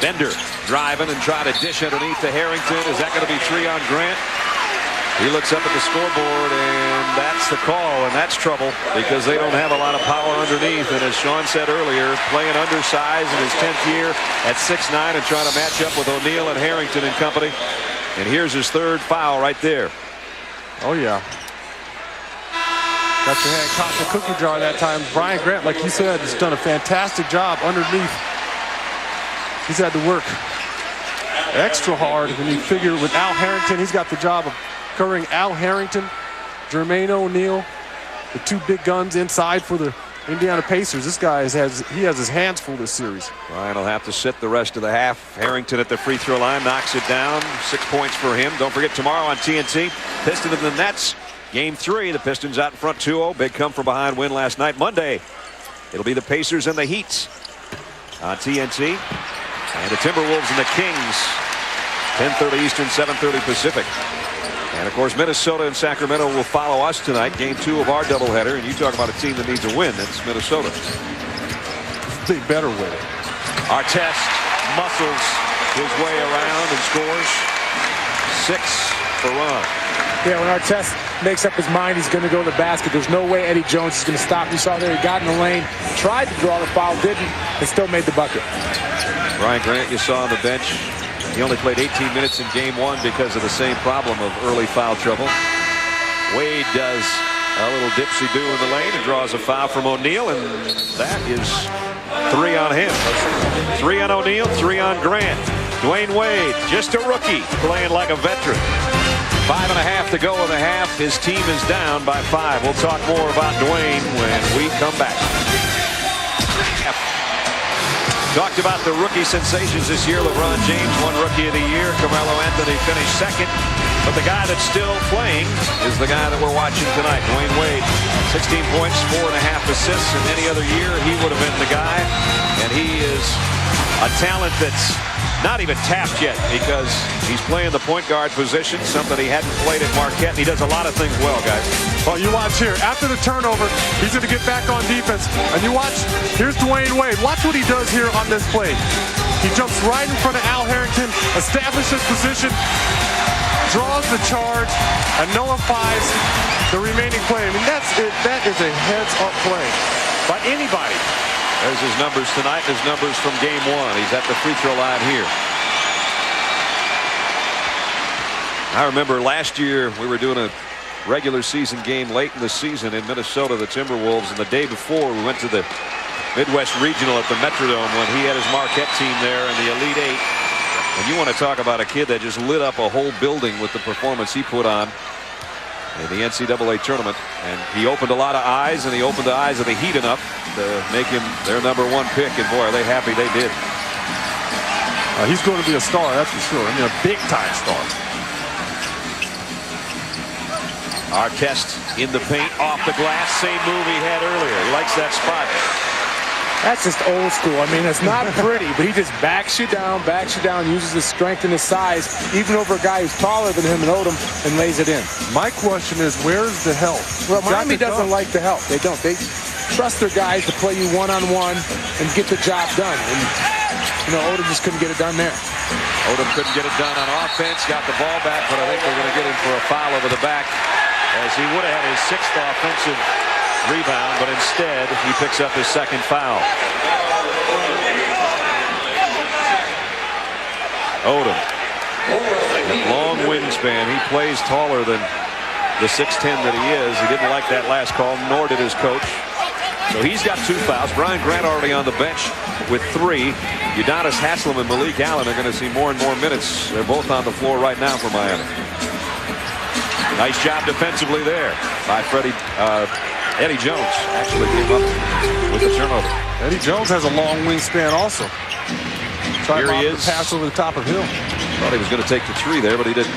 Bender driving and trying to dish underneath to Harrington. Is that going to be 3 on Grant? He looks up at the scoreboard, and that's the call, and that's trouble because they don't have a lot of power underneath. And as Sean said earlier, playing undersized in his 10th year at 6'9" and trying to match up with O'Neal and Harrington and company. And here's his 3rd foul right there. Oh, yeah. Got your hand caught in the cookie jar that time. Brian Grant, like you said, has done a fantastic job underneath. He's had to work extra hard when you figure with Al Harrington, he's got the job of covering Al Harrington, Jermaine O'Neal, the 2 big guns inside for the Indiana Pacers. This guy has his hands full this series. Ryan will have to sit the rest of the half. Harrington at the free throw line knocks it down. 6 points for him. Don't forget tomorrow on TNT, Pistons and the Nets. Game 3, the Pistons out in front 2-0. Big come from behind win last night. Monday, it'll be the Pacers and the Heat on TNT. And the Timberwolves and the Kings, 10:30 Eastern, 7:30 Pacific. And of course, Minnesota and Sacramento will follow us tonight. Game 2 of our doubleheader. And you talk about a team that needs a win. That's Minnesota. They better win. Artest muscles his way around and scores 6 for Ron. Yeah, when Artest makes up his mind he's going to go to the basket, there's no way Eddie Jones is going to stop. You saw there, he got in the lane, tried to draw the foul, didn't, and still made the bucket. Brian Grant, you saw on the bench. He only played 18 minutes in game 1 because of the same problem of early foul trouble. Wade does a little dipsy-do in the lane and draws a foul from O'Neal, and that is 3 on him. 3 on O'Neal, 3 on Grant. Dwayne Wade, just a rookie, playing like a veteran. 5.5 to go in the half. His team is down by 5. We'll talk more about Dwayne when we come back. Talked about the rookie sensations this year. LeBron James won Rookie of the Year. Carmelo Anthony finished 2nd. But the guy that's still playing is the guy that we're watching tonight, Dwayne Wade. 16 points, 4.5 assists. In any other year, he would have been the guy. And he is a talent that's not even tapped yet because he's playing the point guard position, something he hadn't played at Marquette. And he does a lot of things well, guys. Well, you watch here. After the turnover, he's going to get back on defense. And you watch, here's Dwayne Wade. Watch what he does here on this play. He jumps right in front of Al Harrington, establishes position, draws the charge, and nullifies the remaining play. I mean, that's it. That is a heads-up play by anybody. There's his numbers tonight, his numbers from game 1. He's at the free throw line here. I remember last year we were doing a regular season game late in the season in Minnesota, the Timberwolves, and the day before we went to the Midwest Regional at the Metrodome when he had his Marquette team there in the Elite 8. And you want to talk about a kid that just lit up a whole building with the performance he put on in the NCAA tournament. And he opened a lot of eyes, and he opened the eyes of the Heat enough to make him their #1 pick. And boy, are they happy they did. He's going to be a star, that's for sure. I mean, a big-time star. Artest in the paint, off the glass, same move he had earlier. He likes that spot. That's just old school. I mean, it's not pretty, but he just backs you down, uses his strength and his size, even over a guy who's taller than him and Odom, and lays it in. My question is, where's the help? Well, Miami doesn't like the help. They don't. They trust their guys to play you one-on-one and get the job done. And, you know, Odom just couldn't get it done there. Odom couldn't get it done on offense, got the ball back, but I think they're going to get him for a foul over the back, as he would have had his 6th offensive rebound, but instead he picks up his 2nd foul. Odom, that long wingspan. He plays taller than the 6'10" that he is. He didn't like that last call, nor did his coach. So he's got 2 fouls. Brian Grant already on the bench with 3. Udonis Haslem and Malik Allen are going to see more and more minutes. They're both on the floor right now for Miami. Nice job defensively there by Eddie Jones actually came up with the turnover. Eddie Jones has a long wingspan also. Here he is. Pass over the top of Hill. Thought he was going to take the 3 there, but he didn't.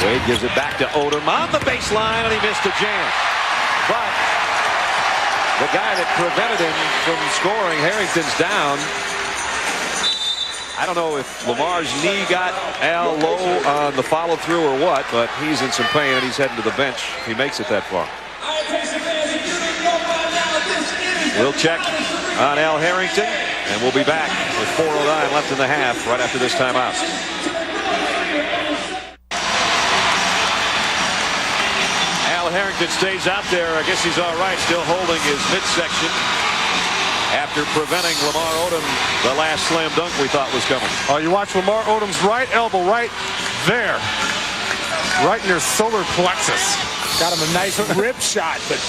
Wade gives it back to Odom on the baseline, and he missed a jam. But the guy that prevented him from scoring, Harrington's down. I don't know if Lamar's knee got Al low on the follow-through or what, but he's in some pain, and he's heading to the bench if he makes it that far. We'll check on Al Harrington, and we'll be back with 4:09 left in the half right after this timeout. Al Harrington stays out there. I guess he's all right, still holding his midsection after preventing Lamar Odom the last slam dunk we thought was coming. Oh, you watch Lamar Odom's right elbow right there, right near solar plexus. Got him a nice rib shot, but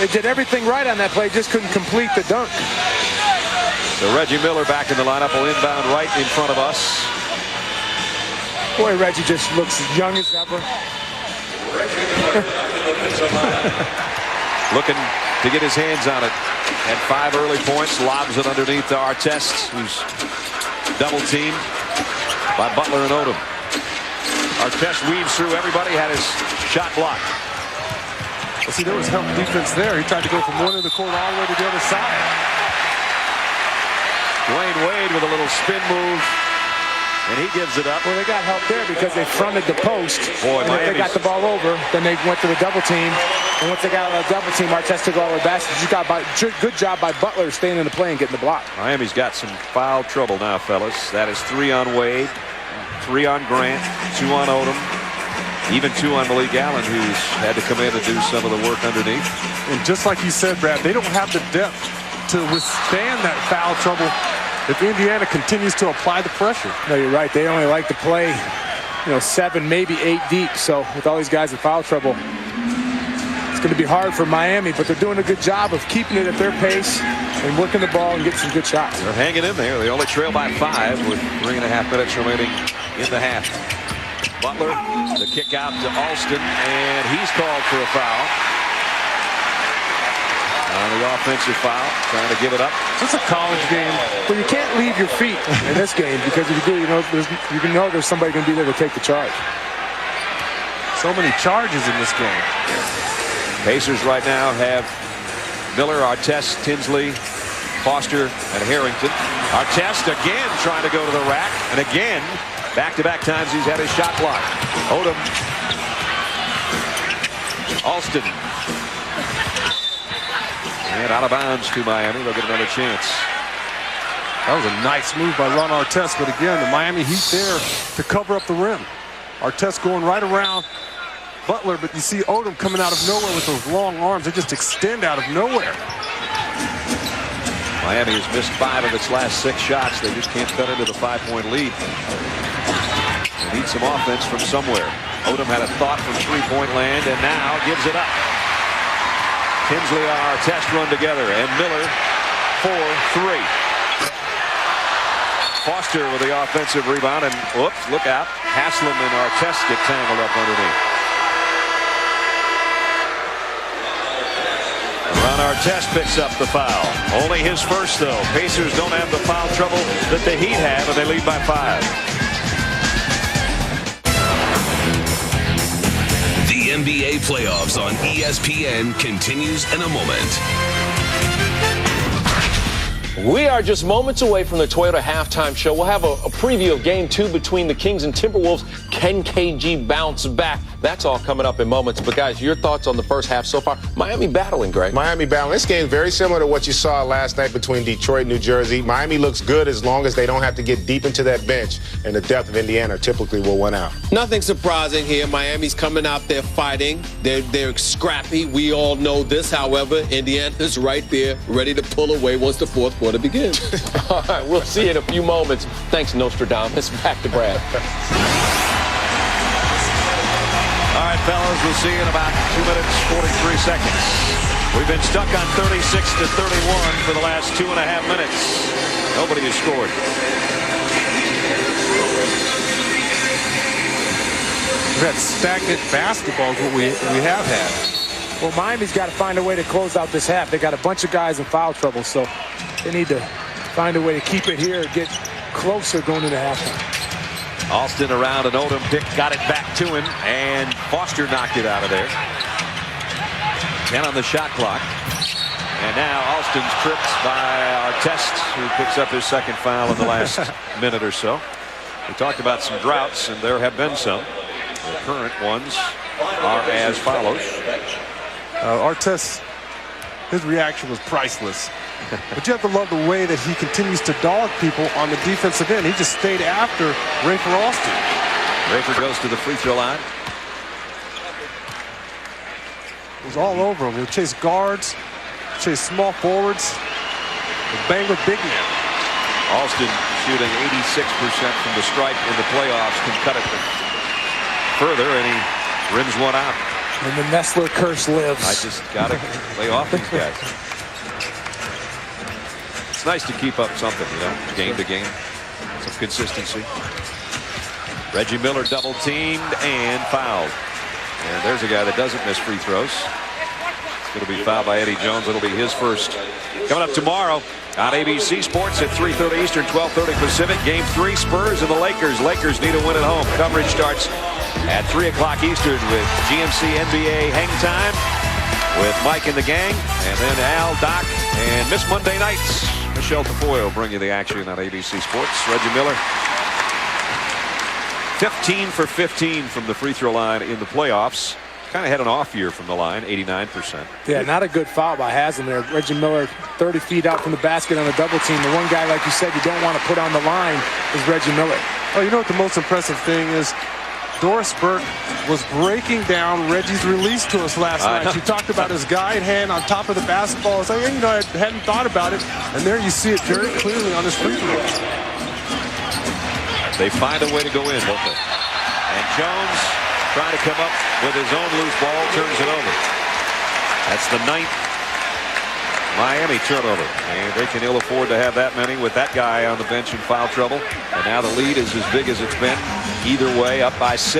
they did everything right on that play, just couldn't complete the dunk. So Reggie Miller back in the lineup, will inbound right in front of us. Boy, Reggie just looks as young as ever. Looking to get his hands on it. Had 5 early points, lobs it underneath to Artest, who's double teamed by Butler and Odom. Artest weaves through everybody, had his shot blocked. Well, see, there was help defense there. He tried to go from one end of the court all the way to the other side. Dwayne Wade with a little spin move, and he gives it up. Well, they got help there because they fronted the post. Boy, and if they got the ball over, then they went to the double team. And once they got out of the double team, Artest took all the baskets. Good job by Butler staying in the play and getting the block. Miami's got some foul trouble now, fellas. That is 3 on Wade, 3 on Grant, 2 on Odom, even 2 on Malik Allen, who's had to come in and do some of the work underneath. And just like you said, Brad, they don't have the depth to withstand that foul trouble if Indiana continues to apply the pressure. No, you're right. They only like to play, 7, maybe 8 deep. So with all these guys in foul trouble, it's going to be hard for Miami, but they're doing a good job of keeping it at their pace and working the ball and getting some good shots. They're hanging in there. They only trail by 5 with 3.5 minutes remaining in the half. Butler, the kick out to Alston, and he's called for a foul. On the offensive foul, trying to give it up. It's a college game. Well, you can't leave your feet in this game because if you do, you know there's somebody going to be there to take the charge. So many charges in this game. Pacers right now have Miller, Artest, Tinsley, Foster, and Harrington. Artest again trying to go to the rack, and again, back-to-back times he's had his shot blocked. Odom. Alston. And out of bounds to Miami. They'll get another chance. That was a nice move by Ron Artest, but again, the Miami Heat there to cover up the rim. Artest going right around Butler, but you see Odom coming out of nowhere with those long arms. They just extend out of nowhere. Miami has missed 5 of its last 6 shots. They just can't cut into the 5-point lead. They need some offense from somewhere. Odom had a thought from 3-point land and now gives it up. Tinsley and Artest run together, and Miller for 3. Foster with the offensive rebound, and whoops, look out. Haslem and Artest get tangled up underneath. Ron Artest picks up the foul. Only his first, though. Pacers don't have the foul trouble that the Heat have, and they lead by 5. The NBA playoffs on ESPN continues in a moment. We are just moments away from the Toyota halftime show. We'll have a preview of Game 2 between the Kings and Timberwolves. Can KG bounce back? That's all coming up in moments. But, guys, your thoughts on the first half so far? Miami battling, Greg. Miami battling. This game is very similar to what you saw last night between Detroit and New Jersey. Miami looks good as long as they don't have to get deep into that bench, and the depth of Indiana typically will win out. Nothing surprising here. Miami's coming out there fighting. They're scrappy. We all know this. However, Indiana's right there, ready to pull away once the fourth quarter begins. All right, we'll see you in a few moments. Thanks, Nostradamus. Back to Brad. All right, fellas, we'll see you in about 2 minutes, 43 seconds. We've been stuck on 36-31 for the last 2.5 minutes. Nobody has scored. We've had stagnant basketball is what we have had. Well, Miami's got to find a way to close out this half. They got a bunch of guys in foul trouble, so they need to find a way to keep it here, get closer going into halftime. Alston around, an Odom pick, got it back to him, and Foster knocked it out of there. 10 on the shot clock. And now Alston's tripped by Artest, who picks up his second foul in the last minute or so. We talked about some droughts, and there have been some. The current ones are as follows. Artest, his reaction was priceless. But you have to love the way that he continues to dog people on the defensive end. He just stayed after Rafer Alston. Rafer goes to the free throw line. It was all over him. He'll chase guards, chase small forwards, he'll bang with big men. Alston shooting 86% from the stripe in the playoffs, can cut it further, and he rims one out. And the Nestler curse lives. I just got to lay off these guys. It's nice to keep up something, you know, game to game. Some consistency. Reggie Miller double teamed and fouled. And there's a guy that doesn't miss free throws. It's going to be fouled by Eddie Jones. It'll be his first. Coming up tomorrow on ABC Sports at 3:30 Eastern, 12:30 Pacific. Game 3, Spurs and the Lakers. Lakers need a win at home. Coverage starts at 3 o'clock Eastern with GMC NBA Hang Time with Mike and the gang. And then Al, Doc, and Miss Monday Nights. Michelle Tafoya will bring you the action on ABC Sports. Reggie Miller, 15 for 15 from the free throw line in the playoffs. Kind of had an off year from the line, 89%. Yeah, not a good foul by Haslam there. Reggie Miller 30 feet out from the basket on a double team. The one guy, like you said, you don't want to put on the line is Reggie Miller. Oh, you know what the most impressive thing is? Doris Burke was breaking down Reggie's release to us last night. She talked about his guide hand on top of the basketball. It's like, hey, you know, I hadn't thought about it. And there you see it very clearly on his free throw. They find a way to go in, don't they? And Jones trying to come up with his own loose ball, turns it over. That's the 9th Miami turnover. And they can ill afford to have that many with that guy on the bench in foul trouble. And now the lead is as big as it's been. Either way, up by 6.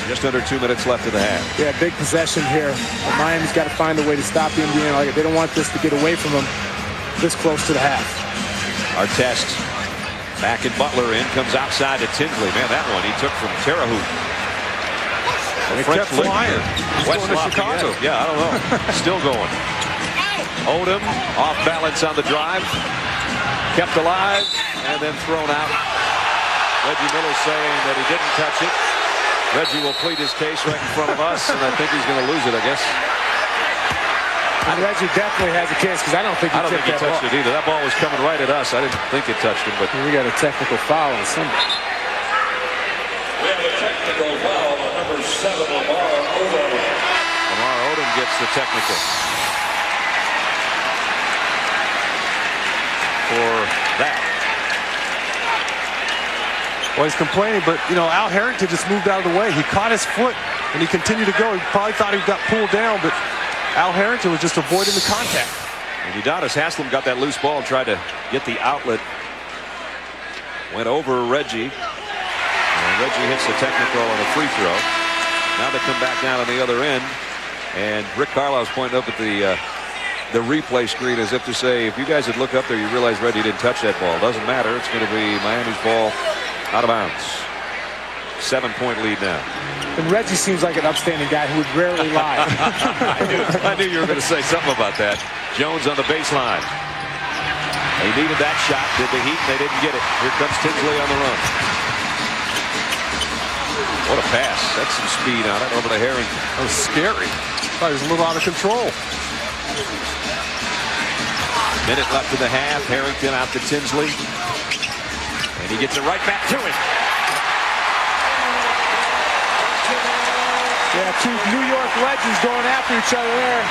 Just under 2 minutes left of the half. Yeah, big possession here. But Miami's got to find a way to stop Indiana. They don't want this to get away from them this close to the half. Artest back in Butler. In comes outside to Tinsley. Man, that one he took from Terre Haute. They kept flying. West going to Chicago. Yeah, I don't know. Still going. Odom off balance on the drive. Kept alive and then thrown out. Reggie Miller saying that he didn't touch it. Reggie will plead his case right in front of us, and I think he's going to lose it, I guess. And Reggie definitely has a case because I don't think he touched it either. That ball was coming right at us. I didn't think it touched him, but we got a technical foul on somebody. We have a technical foul on number 7, Lamar Odom. Lamar Odom gets the technical for that. Well, he's complaining, but, you know, Al Harrington just moved out of the way. He caught his foot, and he continued to go. He probably thought he got pulled down, but Al Harrington was just avoiding the contact. And Udonis Haslam got that loose ball and tried to get the outlet. Went over Reggie. And Reggie hits the technical on a free throw. Now they come back down on the other end. And Rick Carlisle's pointing up at the replay screen as if to say, if you guys had looked up there, you realize Reggie didn't touch that ball. Doesn't matter. It's going to be Miami's ball out of bounds. 7-point lead now. And Reggie seems like an upstanding guy who would rarely lie. I knew you were going to say something about that. Jones on the baseline. They needed that shot, did the Heat, and they didn't get it. Here comes Tinsley on the run. What a pass. That's some speed on it over to Harrington. That was scary. Thought he was a little out of control. Minute left in the half. Harrington out to Tinsley. And he gets it right back to him. Yeah, two New York legends going after each other there.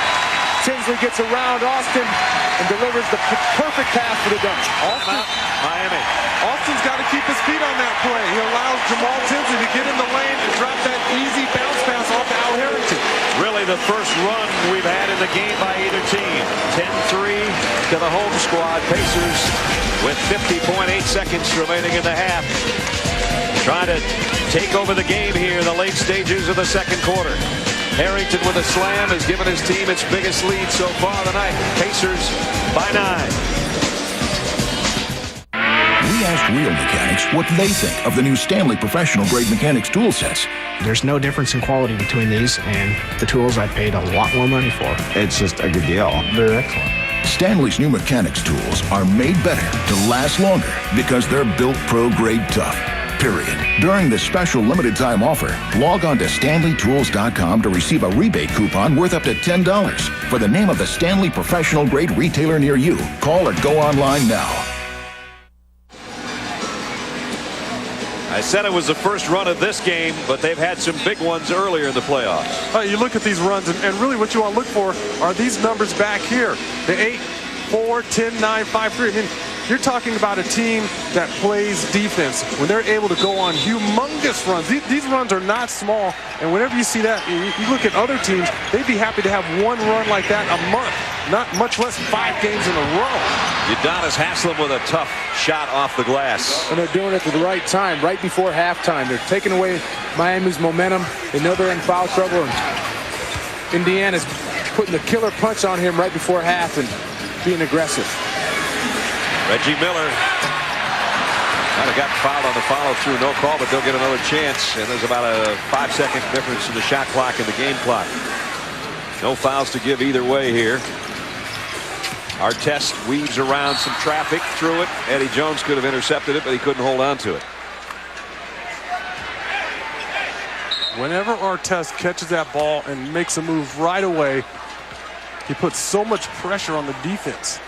Tinsley gets around Austin and delivers the perfect pass for the dunk. Miami. Austin's got to keep his feet on that play. He allows Jamal Tinsley to get in the lane and drop that easy bounce pass off to Al Harrington. Really the first run we've had in the game by either team. 10-3 to the home squad. Pacers with 50.8 seconds remaining in the half. Trying to take over the game here in the late stages of the second quarter. Harrington with a slam has given his team its biggest lead so far tonight. Pacers by 9. We asked real mechanics what they think of the new Stanley Professional Grade Mechanics tool sets. There's no difference in quality between these and the tools I paid a lot more money for. It's just a good deal. They're excellent. Stanley's new mechanics tools are made better to last longer because they're built pro grade tough. Period. During this special limited time offer, log on to StanleyTools.com to receive a rebate coupon worth up to $10 for the name of the Stanley Professional Grade retailer near you. Call or go online now. I said it was the first run of this game, but they've had some big ones earlier in the playoffs. You look at these runs, and really what you want to look for are these numbers back here. The 8, 4, 10, 9, 5, 3. I mean, you're talking about a team that plays defense when they're able to go on humongous runs. These runs are not small, and whenever you see that, you look at other teams, they'd be happy to have one run like that a month, not much less 5 games in a row. Udonis Haslem with a tough shot off the glass. And they're doing it at the right time, right before halftime. They're taking away Miami's momentum. They know they're in foul trouble, and Indiana's putting the killer punch on him right before half and being aggressive. Reggie Miller might have gotten fouled on the follow-through, no call, but they'll get another chance. And there's about a 5-second difference in the shot clock and the game clock. No fouls to give either way here. Artest weaves around some traffic through it. Eddie Jones could have intercepted it, but he couldn't hold on to it. Whenever Artest catches that ball and makes a move right away, he puts so much pressure on the defense.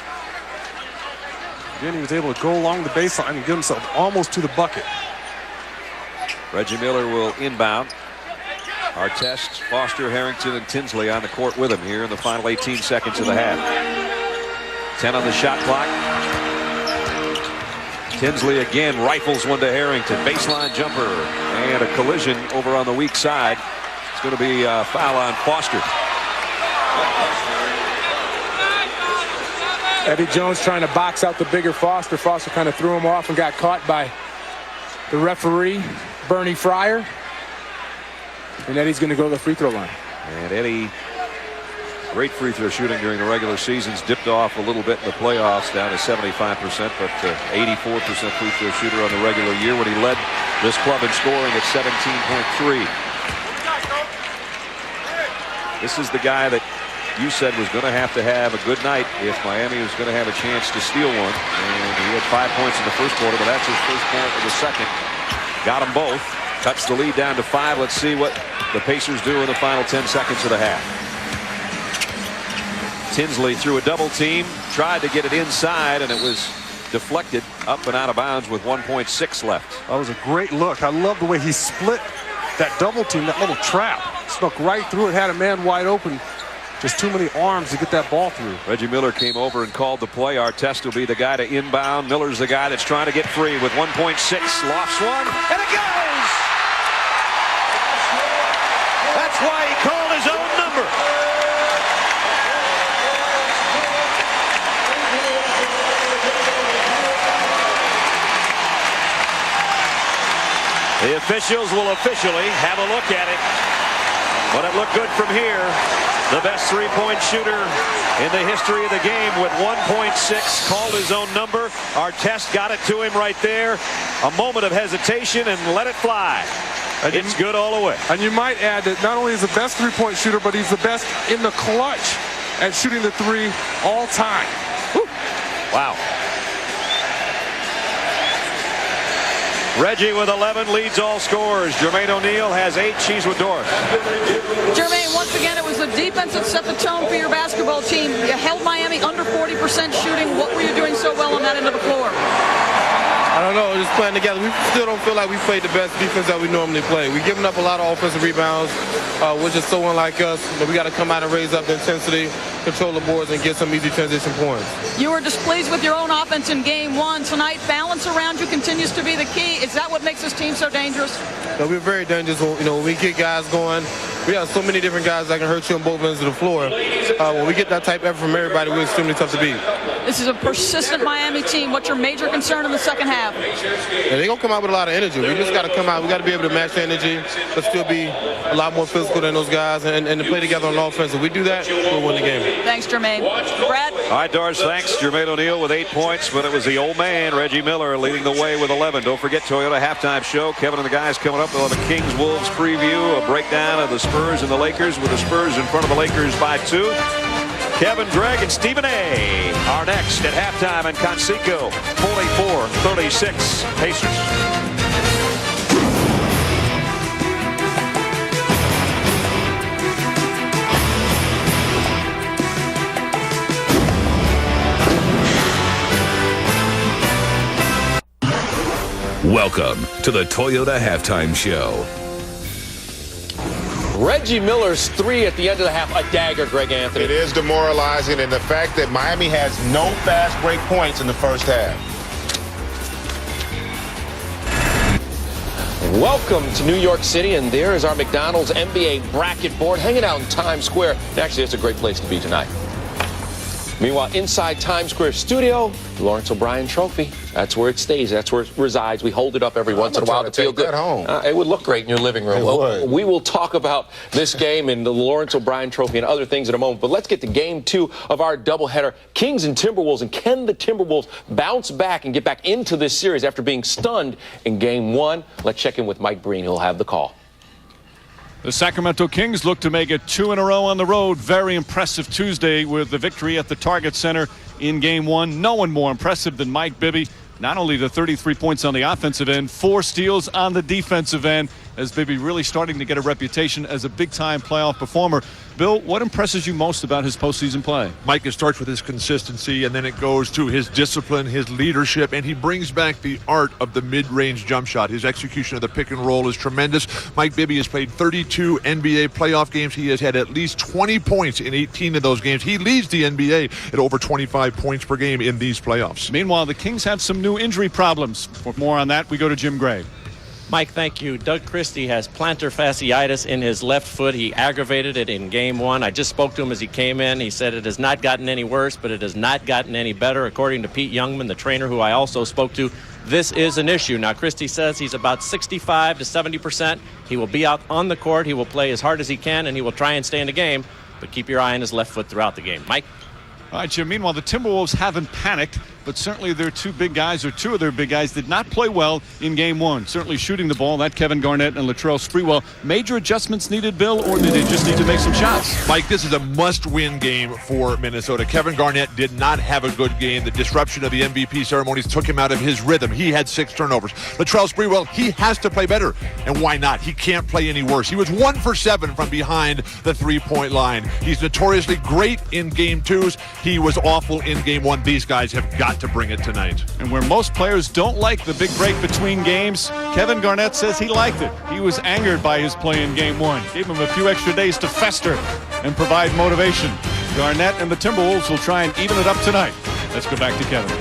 Again, he was able to go along the baseline and get himself almost to the bucket. Reggie Miller will inbound. Artest, Foster, Harrington, and Tinsley on the court with him here in the final 18 seconds of the half. 10 on the shot clock. Tinsley again rifles one to Harrington. Baseline jumper and a collision over on the weak side. It's going to be a foul on Foster. Eddie Jones trying to box out the bigger Foster. Foster kind of threw him off and got caught by the referee, Bernie Fryer. And Eddie's going to go to the free throw line. And Eddie, great free throw shooting during the regular seasons, dipped off a little bit in the playoffs, down to 75%, but 84% free throw shooter on the regular year when he led this club in scoring at 17.3. This is the guy that you said was going to have a good night if Miami was going to have a chance to steal one. And he had 5 points in the first quarter, but that's his first point of the second. Got them both. Cuts the lead down to 5. Let's see what the Pacers do in the final 10 seconds of the half. Tinsley threw a double team, tried to get it inside, and it was deflected up and out of bounds with 1.6 left. That was a great look. I love the way he split that double team, that little trap. Snuck right through it, had a man wide open. Just too many arms to get that ball through. Reggie Miller came over and called the play. Artest will be the guy to inbound. Miller's the guy that's trying to get free with 1.6. Lofts one, and it goes! That's why he called his own number. The officials will officially have a look at it. But it looked good from here. The best three-point shooter in the history of the game with 1.6, called his own number. Artest got it to him right there. A moment of hesitation and let it fly. And it's good all the way. And you might add that not only is the best three-point shooter, but he's the best in the clutch at shooting the three all time. Woo. Wow. Reggie with 11 leads all scorers. Jermaine O'Neal has 8. She's with Doris. Jermaine, once again, it was the defense that set the tone for your basketball team. You held Miami under 40% shooting. What were you doing so well on that end of the floor? I don't know, just playing together. We still don't feel like we played the best defense that we normally play. We're giving up a lot of offensive rebounds, which is so unlike us. But we got to come out and raise up the intensity, control the boards, and get some easy transition points. You were displeased with your own offense in game 1. Tonight, balance around you continues to be the key. Is that what makes this team so dangerous? No, we're very dangerous. When we get guys going, we have so many different guys that can hurt you on both ends of the floor. When we get that type of effort from everybody, we're extremely tough to beat. This is a persistent Miami team. What's your major concern in the second half? Yeah, they're going to come out with a lot of energy. We just got to come out. We got to be able to match the energy, but still be a lot more physical than those guys and to play together on offense. If we do that, we'll win the game. Thanks, Jermaine. Brad? All right, Doris, thanks. Jermaine O'Neal with 8 points, but it was the old man, Reggie Miller, leading the way with 11. Don't forget Toyota halftime show. Kevin and the guys coming up. They'll have a Kings-Wolves preview, a breakdown of the Spurs and the Lakers with the Spurs in front of the Lakers by 2. Kevin, Greg, and Stephen A. are next at halftime in Conseco. 44-36 Pacers. Welcome to the Toyota Halftime Show. Reggie Miller's 3 at the end of the half, a dagger, Greg Anthony. It is demoralizing, and the fact that Miami has no fast break points in the first half. Welcome to New York City, and there is our McDonald's NBA bracket board hanging out in Times Square. And actually, it's a great place to be tonight. Meanwhile, inside Times Square studio, the Lawrence O'Brien Trophy. That's where it stays. That's where it resides. We hold it up every once in a while to feel good. Home. It would look great in your living room. Well, we will talk about this game and the Lawrence O'Brien Trophy and other things in a moment. But let's get to game 2 of our doubleheader. Kings and Timberwolves. And can the Timberwolves bounce back and get back into this series after being stunned in game 1? Let's check in with Mike Breen. He'll have the call. The Sacramento Kings look to make it 2 in a row on the road. Very impressive Tuesday with the victory at the Target Center in Game 1. No one more impressive than Mike Bibby. Not only the 33 points on the offensive end, 4 steals on the defensive end, as Bibby really starting to get a reputation as a big-time playoff performer. Bill, what impresses you most about his postseason play? Mike, it starts with his consistency, and then it goes to his discipline, his leadership, and he brings back the art of the mid-range jump shot. His execution of the pick and roll is tremendous. Mike Bibby has played 32 NBA playoff games. He has had at least 20 points in 18 of those games. He leads the NBA at over 25 points per game in these playoffs. Meanwhile, the Kings have some new injury problems. For more on that, we go to Jim Gray. Mike, thank you. Doug Christie has plantar fasciitis in his left foot. He aggravated it in game 1. I just spoke to him as he came in. He said it has not gotten any worse, but it has not gotten any better. According to Pete Youngman, the trainer who I also spoke to, this is an issue. Now, Christie says he's about 65 to 70%. He will be out on the court. He will play as hard as he can, and he will try and stay in the game, but keep your eye on his left foot throughout the game. Mike? All right, Jim. Meanwhile, the Timberwolves haven't panicked, but certainly their 2 big guys, or 2 of their big guys, did not play well in game 1. Certainly shooting the ball, that Kevin Garnett and Latrell Sprewell. Major adjustments needed, Bill, or did they just need to make some shots? Mike, this is a must-win game for Minnesota. Kevin Garnett did not have a good game. The disruption of the MVP ceremonies took him out of his rhythm. He had 6 turnovers. Latrell Sprewell, he has to play better. And why not? He can't play any worse. He was 1 for 7 from behind the 3-point line. He's notoriously great in game 2s. He was awful in game 1. These guys have got to bring it tonight. And where most players don't like the big break between games, Kevin Garnett says he liked it. He was angered by his play in game 1. Gave him a few extra days to fester and provide motivation. Garnett and the Timberwolves will try and even it up tonight. Let's go back to Kevin.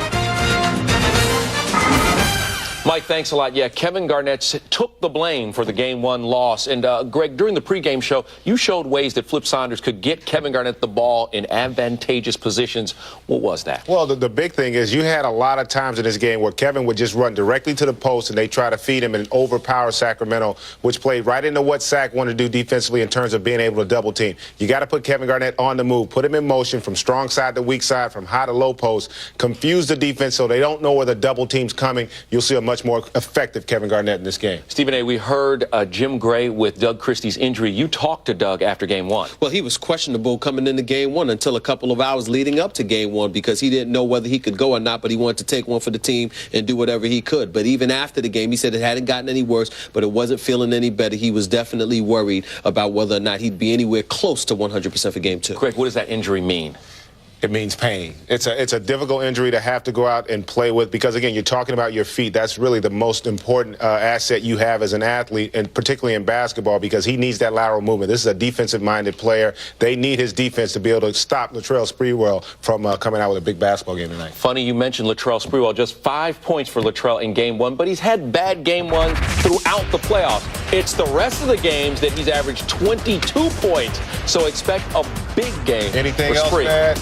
Mike, thanks a lot. Yeah, Kevin Garnett took the blame for the Game 1 loss. And, Greg, during the pregame show, you showed ways that Flip Saunders could get Kevin Garnett the ball in advantageous positions. What was that? Well, the big thing is you had a lot of times in this game where Kevin would just run directly to the post and they try to feed him and overpower Sacramento, which played right into what Sac wanted to do defensively in terms of being able to double team. You got to put Kevin Garnett on the move, put him in motion from strong side to weak side, from high to low post, confuse the defense so they don't know where the double team's coming. You'll see a much much more effective Kevin Garnett in this game. Stephen A., we heard Jim Gray with Doug Christie's injury. You talked to Doug after Game 1. Well, he was questionable coming into Game 1 until a couple of hours leading up to Game 1 because he didn't know whether he could go or not, but he wanted to take one for the team and do whatever he could. But even after the game, he said it hadn't gotten any worse, but it wasn't feeling any better. He was definitely worried about whether or not he'd be anywhere close to 100% for Game 2. Craig, what does that injury mean? It means pain. It's a difficult injury to have to go out and play with because, again, you're talking about your feet. That's really the most important asset you have as an athlete, and particularly in basketball, because he needs that lateral movement. This is a defensive-minded player. They need his defense to be able to stop Latrell Sprewell from coming out with a big basketball game tonight. Funny you mentioned Latrell Sprewell. Just 5 points for Latrell in Game 1, but he's had bad Game 1 throughout the playoffs. It's the rest of the games that he's averaged 22 points, so expect a big game. Anything for else Spree. bad?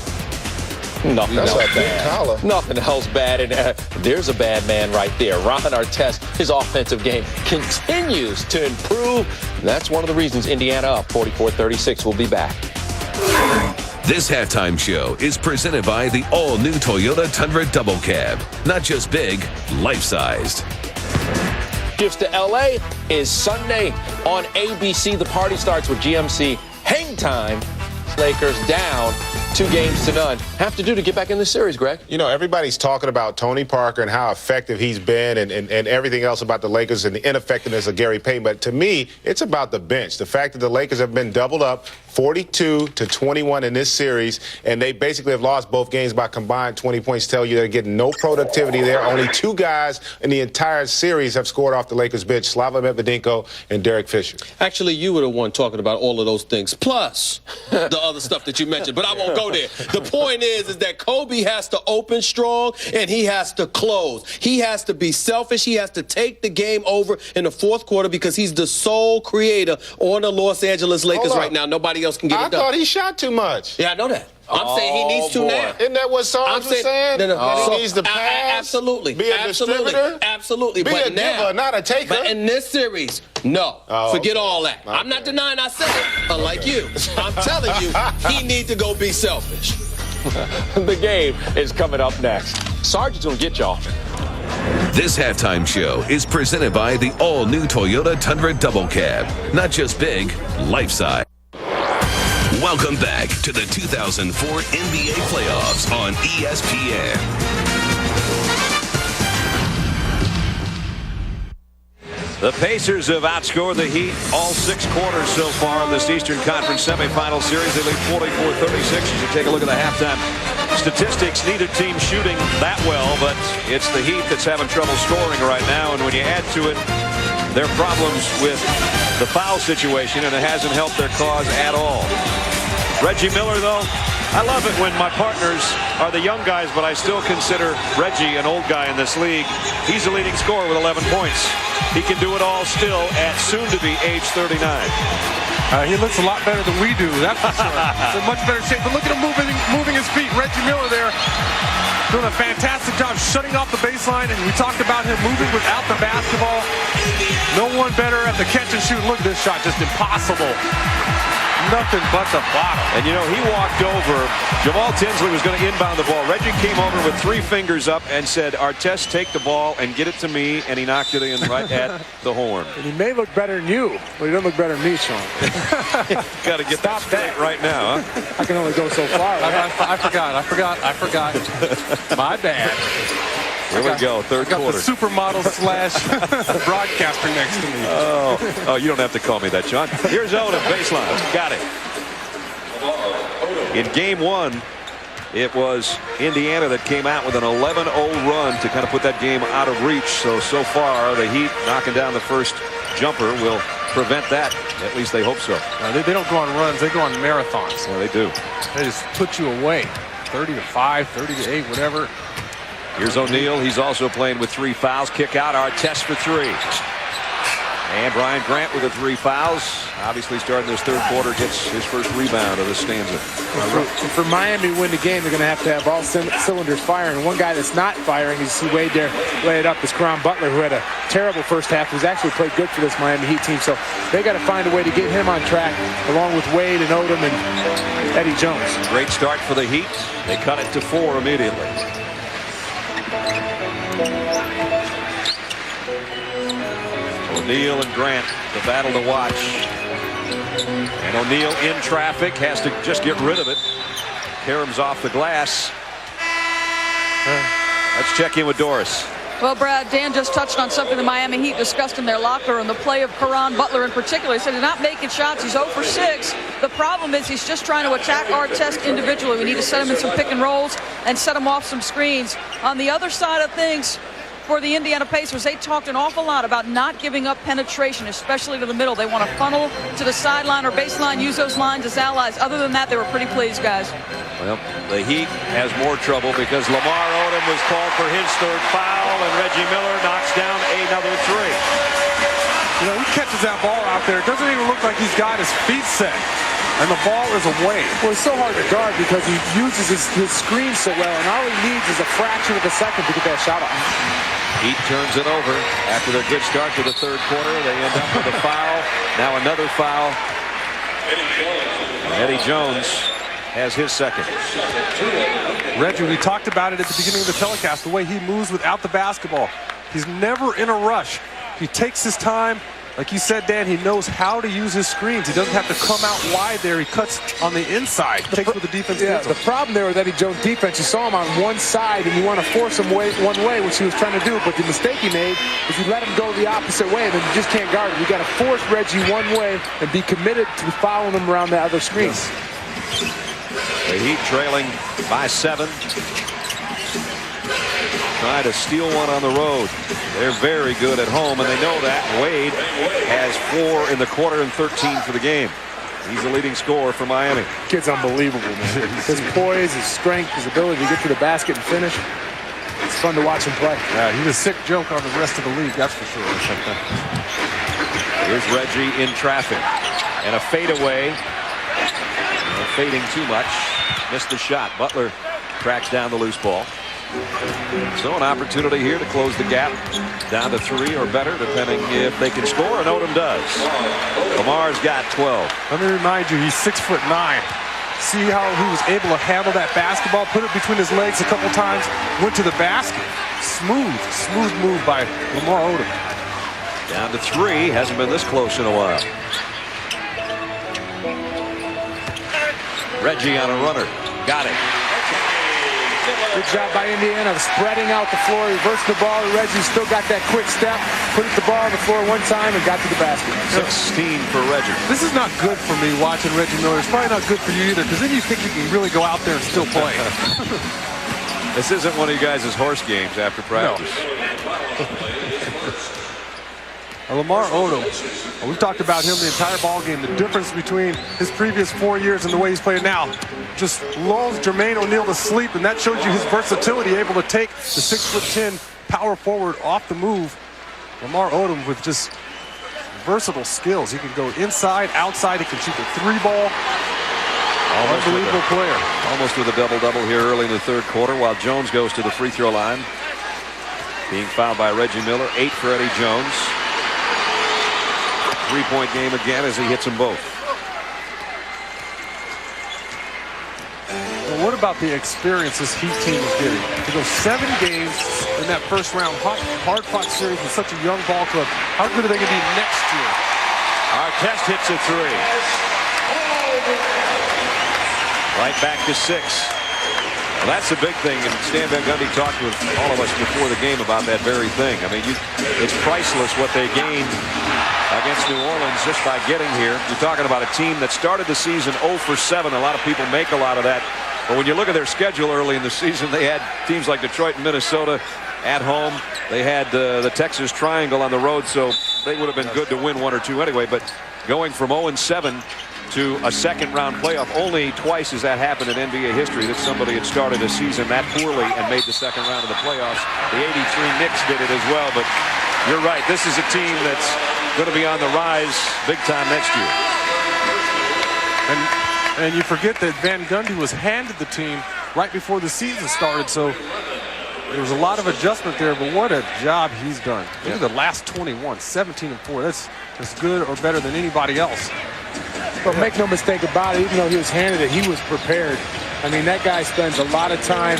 Nothing That's else a big collar. Nothing else bad. And there's a bad man right there. Ron Artest, his offensive game continues to improve. That's one of the reasons Indiana up 44-36. We'll be back. This halftime show is presented by the all-new Toyota Tundra Double Cab. Not just big, life-sized. Gifts to L.A. is Sunday on ABC. The party starts with GMC Hang Time. Lakers down 2-0. Have to do to get back in the series, Greg. You know, everybody's talking about Tony Parker and how effective he's been and everything else about the Lakers and the ineffectiveness of Gary Payton. But to me, it's about the bench. The fact that the Lakers have been doubled up 42-21 in this series, and they basically have lost both games by combined 20 points, tell you they're getting no productivity there. Only 2 guys in the entire series have scored off the Lakers bench, Slava Medvedenko and Derek Fisher. Actually, you were the one talking about all of those things, plus the other stuff that you mentioned, but I won't go there. The point is that Kobe has to open strong, and he has to close. He has to be selfish. He has to take the game over in the fourth quarter because he's the sole creator on the Los Angeles Lakers right now. Nobody else can get it done. I thought he shot too much. Yeah, I know that. I'm saying he needs to now. Isn't that what Sarge was saying? No. That he needs to pass? Absolutely. Be a distributor? Absolutely. Be a giver, not a taker. But in this series, no. Forget all that. Okay. I'm not denying I said it, unlike you. I'm telling you, he needs to go be selfish. The game is coming up next. Sarge is going to get y'all. This halftime show is presented by the all-new Toyota Tundra Double Cab. Not just big, life-size. Welcome back to the 2004 NBA playoffs on ESPN. The Pacers have outscored the Heat all 6 quarters so far in this Eastern Conference semifinal series. They lead 44-36 as you take a look at the halftime statistics. Neither team shooting that well, but it's the Heat that's having trouble scoring right now. And when you add to it their problems with the foul situation, and it hasn't helped their cause at all. Reggie Miller, though, I love it when my partners are the young guys, but I still consider Reggie an old guy in this league. He's the leading scorer with 11 points. He can do it all still at soon-to-be age 39. He looks a lot better than we do, that's for sure. He's in much better shape. But look at him moving his feet. Reggie Miller there doing a fantastic job shutting off the baseline. And we talked about him moving without the basketball. No one better at the catch and shoot. Look at this shot, just impossible. Nothing but the bottom. And, you know, he walked over. Jamal Tinsley was going to inbound the ball. Reggie came over with 3 fingers up and said, Artest, take the ball and get it to me. And he knocked it in right at the horn. And he may look better than you, but he doesn't look better than me, Sean. Got to get that straight right now, huh? I can only go so far. Right? I forgot. My bad. Here we go, third quarter. The supermodel / broadcaster next to me. Oh, you don't have to call me that, John. Here's Odom, baseline. Got it. In game 1, it was Indiana that came out with an 11-0 run to kind of put that game out of reach. So far, the Heat knocking down the first jumper will prevent that. At least they hope so. They don't go on runs. They go on marathons. Yeah, they do. They just put you away. 30-5, 30-8, whatever. Here's O'Neal. He's also playing with 3 fouls. Kick out. Artest for 3. And Brian Grant with the 3 fouls. Obviously starting this third quarter gets his first rebound of the stanza. For Miami to win the game, they're going to have all cylinders firing. One guy that's not firing, you see Wade there lay it up, is Caron Butler, who had a terrible first half. He's actually played good for this Miami Heat team. So they got to find a way to get him on track, along with Wade and Odom and Eddie Jones. Great start for the Heat. They cut it to 4 immediately. O'Neal and Grant, the battle to watch. And O'Neal in traffic, has to just get rid of it. Karam's off the glass. Let's check in with Doris. Well, Brad, Dan just touched on something the Miami Heat discussed in their locker room, the play of Caron Butler in particular. He said he's not making shots. He's 0 for 6. The problem is he's just trying to attack Artest individually. We need to set him in some pick and rolls and set him off some screens. On the other side of things, for the Indiana Pacers, they talked an awful lot about not giving up penetration, especially to the middle. They want to funnel to the sideline or baseline, use those lines as allies. Other than that, they were pretty pleased, guys. Well, the Heat has more trouble because Lamar Odom was called for his 3rd foul, and Reggie Miller knocks down another 3. You know, he catches that ball out there. It doesn't even look like he's got his feet set. And the ball is away. Well, it's so hard to guard because he uses his screen so well, and all he needs is a fraction of a second to get that shot off. Heat turns it over after their good start to the 3rd quarter. They end up with a foul. Now another foul. Eddie Jones has his 2nd. Reggie, we talked about it at the beginning of the telecast, the way he moves without the basketball. He's never in a rush. He takes his time. Like you said, Dan, he knows how to use his screens. He doesn't have to come out wide there. He cuts on the inside. Takes what the defense gives him. The problem there with Eddie Jones' defense, you saw him on one side, and you want to force him one way, which he was trying to do. But the mistake he made is you let him go the opposite way, and then you just can't guard him. You got to force Reggie one way and be committed to following him around the other screens. The Heat trailing by 7. Try to steal one on the road. They're very good at home, and they know that. Wade has 4 in the quarter and 13 for the game. He's the leading scorer for Miami. Kid's unbelievable, man. His poise, his strength, his ability to get to the basket and finish. It's fun to watch him play. Yeah, he's a sick joke on the rest of the league, that's for sure. Here's Reggie in traffic. And a fadeaway. Fading too much. Missed the shot. Butler tracks down the loose ball. So an opportunity here to close the gap down to 3 or better, depending if they can score, and Odom does. Lamar's got 12. Let me remind you, he's 6'9". See how he was able to handle that basketball, put it between his legs a couple times, went to the basket. Smooth move by Lamar Odom. Down to 3, hasn't been this close in a while. Reggie on a runner, got it. Good job by Indiana of spreading out the floor, reversing the ball. Reggie still got that quick step, put the ball on the floor one time and got to the basket. 16 for Reggie. This is not good for me watching Reggie Miller. It's probably not good for you either, because then you think you can really go out there and still play. This isn't one of you guys' horse games after practice. Lamar Odom, we've talked about him the entire ball game. The difference between his previous 4 years and the way he's playing now just lulls Jermaine O'Neal to sleep, and that shows you his versatility, able to take the 6'10" power forward off the move. Lamar Odom with just versatile skills. He can go inside, outside. He can shoot the 3-ball. Unbelievable player. Almost with a double-double here early in the 3rd quarter, while Jones goes to the free throw line. Being fouled by Reggie Miller. 8 for Eddie Jones. 3-point game again as he hits them both. Well, what about the experience this Heat team is getting? To go 7 games in that first round, hard-fought series with such a young ball club, how good are they going to be next year? Artest hits a 3. Right back to 6. Well, that's the big thing, and Stan Van Gundy talked with all of us before the game about that very thing. I mean, it's priceless what they gained against New Orleans just by getting here. You're talking about a team that started the season 0 for 7. A lot of people make a lot of that. But when you look at their schedule early in the season, they had teams like Detroit and Minnesota at home. They had the Texas Triangle on the road, so they would have been good to win 1 or 2 anyway. But going from 0-7 to a second-round playoff, only twice has that happened in NBA history that somebody had started a season that poorly and made the second round of the playoffs. The '83 Knicks did it as well, but you're right. This is a team that's going to be on the rise big time next year. And you forget that Van Gundy was handed the team right before the season started, so there was a lot of adjustment there, but what a job he's done. Look at the last 21, 17-4. That's as good or better than anybody else. But make no mistake about it, even though he was handed it, he was prepared. I mean, that guy spends a lot of time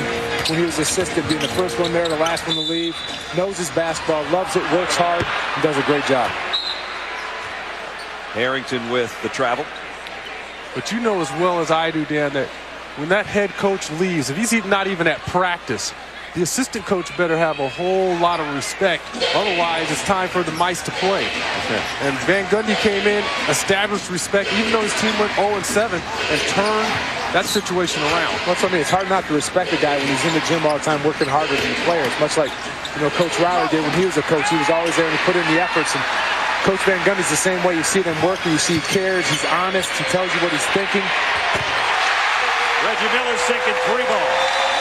when he was assistant, being the first one there, the last one to leave, knows his basketball, loves it, works hard, and does a great job. Harrington with the travel. But you know as well as I do, Dan, that when that head coach leaves, if he's not even at practice, the assistant coach better have a whole lot of respect. Otherwise, it's time for the mice to play. Okay. And Van Gundy came in, established respect, even though his team went 0-7, and turned that situation around. That's what I mean. It's hard not to respect a guy when he's in the gym all the time working harder than the players, much like Coach Riley did when he was a coach. He was always there and he put in the efforts. And Coach Van Gundy's the same way. You see them working, you see he cares, he's honest, he tells you what he's thinking. Reggie Miller's sinking 3 ball.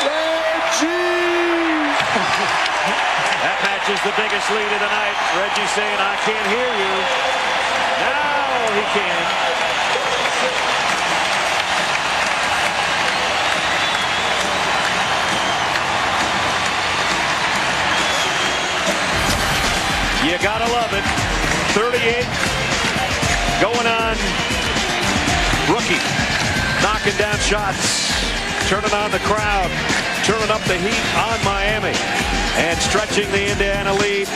Reggie! That matches the biggest lead of the night. Reggie saying, I can't hear you. Now he can. You gotta love it. 38 going on. Rookie knocking down shots, turning on the crowd, turning up the heat on Miami, and stretching the Indiana lead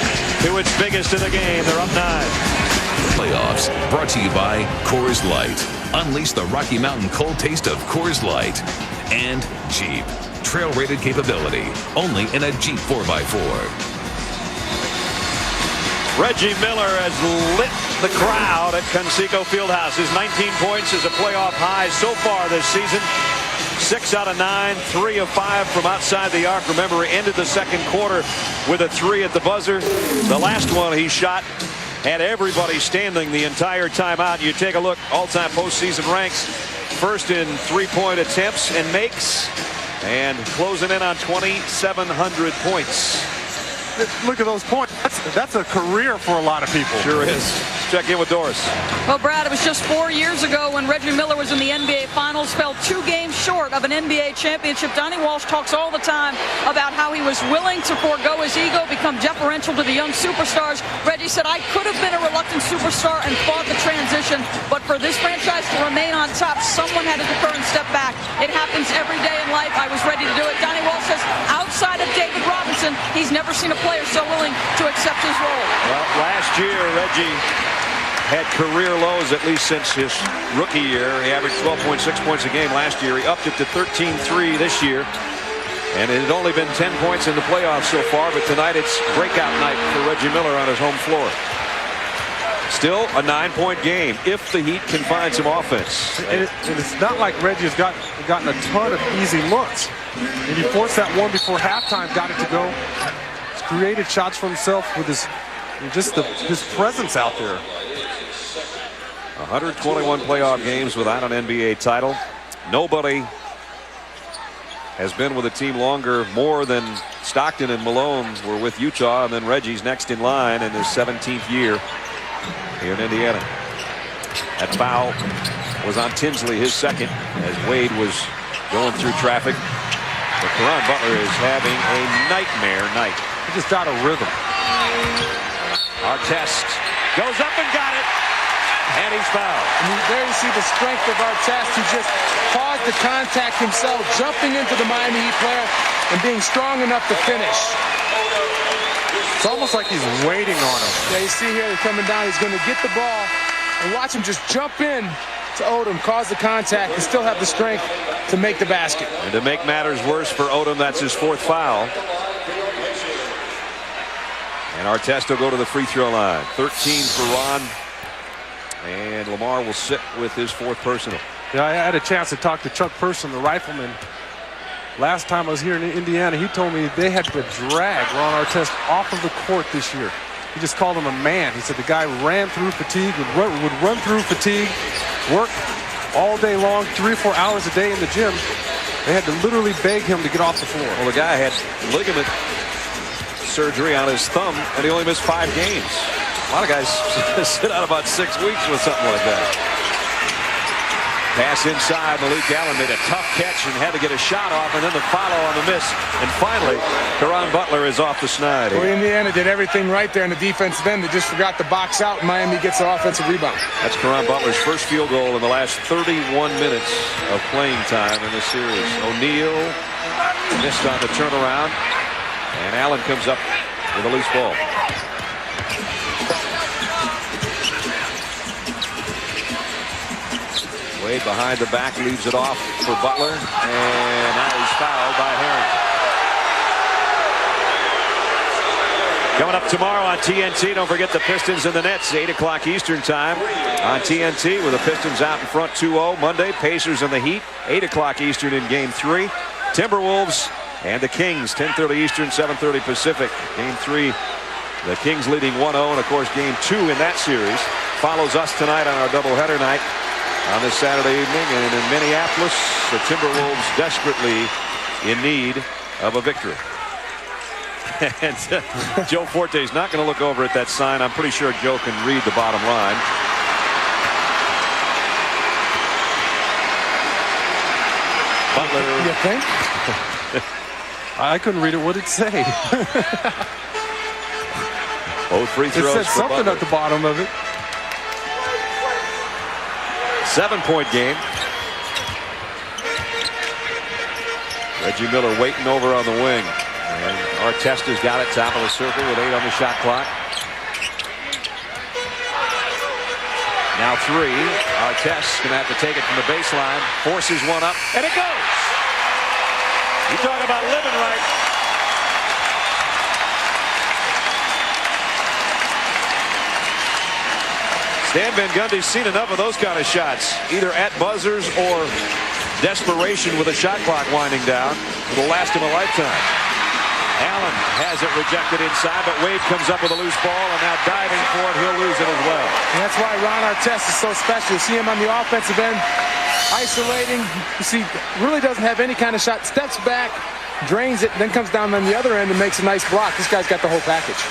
to its biggest of the game. They're up 9. Playoffs brought to you by Coors Light. Unleash the Rocky Mountain cold taste of Coors Light. And Jeep. Trail rated capability. Only in a Jeep 4x4. Reggie Miller has lit the crowd at Conseco Fieldhouse. His 19 points is a playoff high so far this season. 6 out of 9, 3 of 5 from outside the arc. Remember, he ended the second quarter with a 3 at the buzzer. The last one he shot had everybody standing the entire time out. You take a look, all-time postseason ranks. First in 3-point attempts and makes, and closing in on 2,700 points. Look at those points. That's a career for a lot of people. Sure is. Check in with Doris. Well, Brad, it was just 4 years ago when Reggie Miller was in the NBA Finals, fell 2 games short of an NBA championship. Donnie Walsh talks all the time about how he was willing to forego his ego, become deferential to the young superstars. Reggie said, I could have been a reluctant superstar and fought the transition, but for this franchise to remain on top, someone had to defer and step back. It happens every day in life. I was ready to do it. Donnie Walsh says, outside of David Robinson, he's never seen a player so willing to accept his role. Well, last year, Reggie had career lows, at least since his rookie year. He averaged 12.6 points a game last year. He upped it to 13.3 this year. And it had only been 10 points in the playoffs so far, but tonight it's breakout night for Reggie Miller on his home floor. Still a 9-point game if the Heat can find some offense. And it's not like Reggie's gotten a ton of easy looks. And he forced that one before halftime, got it to go. He's created shots for himself with his presence out there. 121 playoff games without an NBA title. Nobody has been with a team more than Stockton and Malone were with Utah, and then Reggie's next in line in his 17th year here in Indiana. That foul was on Tinsley, his second, as Wade was going through traffic. But Caron Butler is having a nightmare night. He just got a rhythm. Artest goes up and got it. And he's fouled. And there you see the strength of Artest. He just caused the contact himself, jumping into the Miami Heat player and being strong enough to finish. It's almost like he's waiting on him. Yeah, you see here, they're coming down. He's going to get the ball and watch him just jump in to Odom, cause the contact, and still have the strength to make the basket. And to make matters worse for Odom, that's his 4th foul. And Artest will go to the free throw line. 13 for Ron. And Lamar will sit with his 4th personal. Yeah, I had a chance to talk to Chuck Person, the rifleman. Last time I was here in Indiana, he told me they had to drag Ron Artest off of the court this year. He just called him a man. He said the guy ran through fatigue, would run through fatigue, work all day long, 3 or 4 hours a day in the gym. They had to literally beg him to get off the floor. Well, the guy had ligament surgery on his thumb, and he only missed 5 games. A lot of guys sit out about 6 weeks with something like that. Pass inside. Malik Allen made a tough catch and had to get a shot off, and then the follow on the miss. And finally, Caron Butler is off the snide. Well, Indiana did everything right there in the defensive end. They just forgot to box out, and Miami gets the offensive rebound. That's Caron Butler's first field goal in the last 31 minutes of playing time in this series. O'Neal missed on the turnaround, and Allen comes up with a loose ball. Wade behind the back, leaves it off for Butler, and now he's fouled by Harrington. Coming up tomorrow on TNT, don't forget the Pistons and the Nets, 8 o'clock Eastern time on TNT, with the Pistons out in front 2-0. Monday, Pacers and the Heat, 8 o'clock Eastern in Game 3. Timberwolves and the Kings, 10:30 Eastern, 7:30 Pacific. Game 3, the Kings leading 1-0, and of course Game 2 in that series follows us tonight on our doubleheader night on this Saturday evening. And in Minneapolis, the Timberwolves desperately in need of a victory. And Joe Forte is not going to look over at that sign. I'm pretty sure Joe can read the bottom line. Butler. You think? I couldn't read it. What did it say? Both free throws. It said something Butler. at the bottom of it. 7-point game. Reggie Miller waiting over on the wing. And Artesta's got it, top of the circle with 8 on the shot clock. Now 3. Artest going to have to take it from the baseline. Forces one up, and it goes. You talk about living right. Stan Van Gundy's seen enough of those kind of shots, either at buzzers or desperation with a shot clock winding down. It'll last him a lifetime. Allen has it rejected inside, but Wade comes up with a loose ball, and now diving for it, he'll lose it as well. And that's why Ron Artest is so special. You see him on the offensive end, isolating. You see, really doesn't have any kind of shot. Steps back, drains it, then comes down on the other end and makes a nice block. This guy's got the whole package.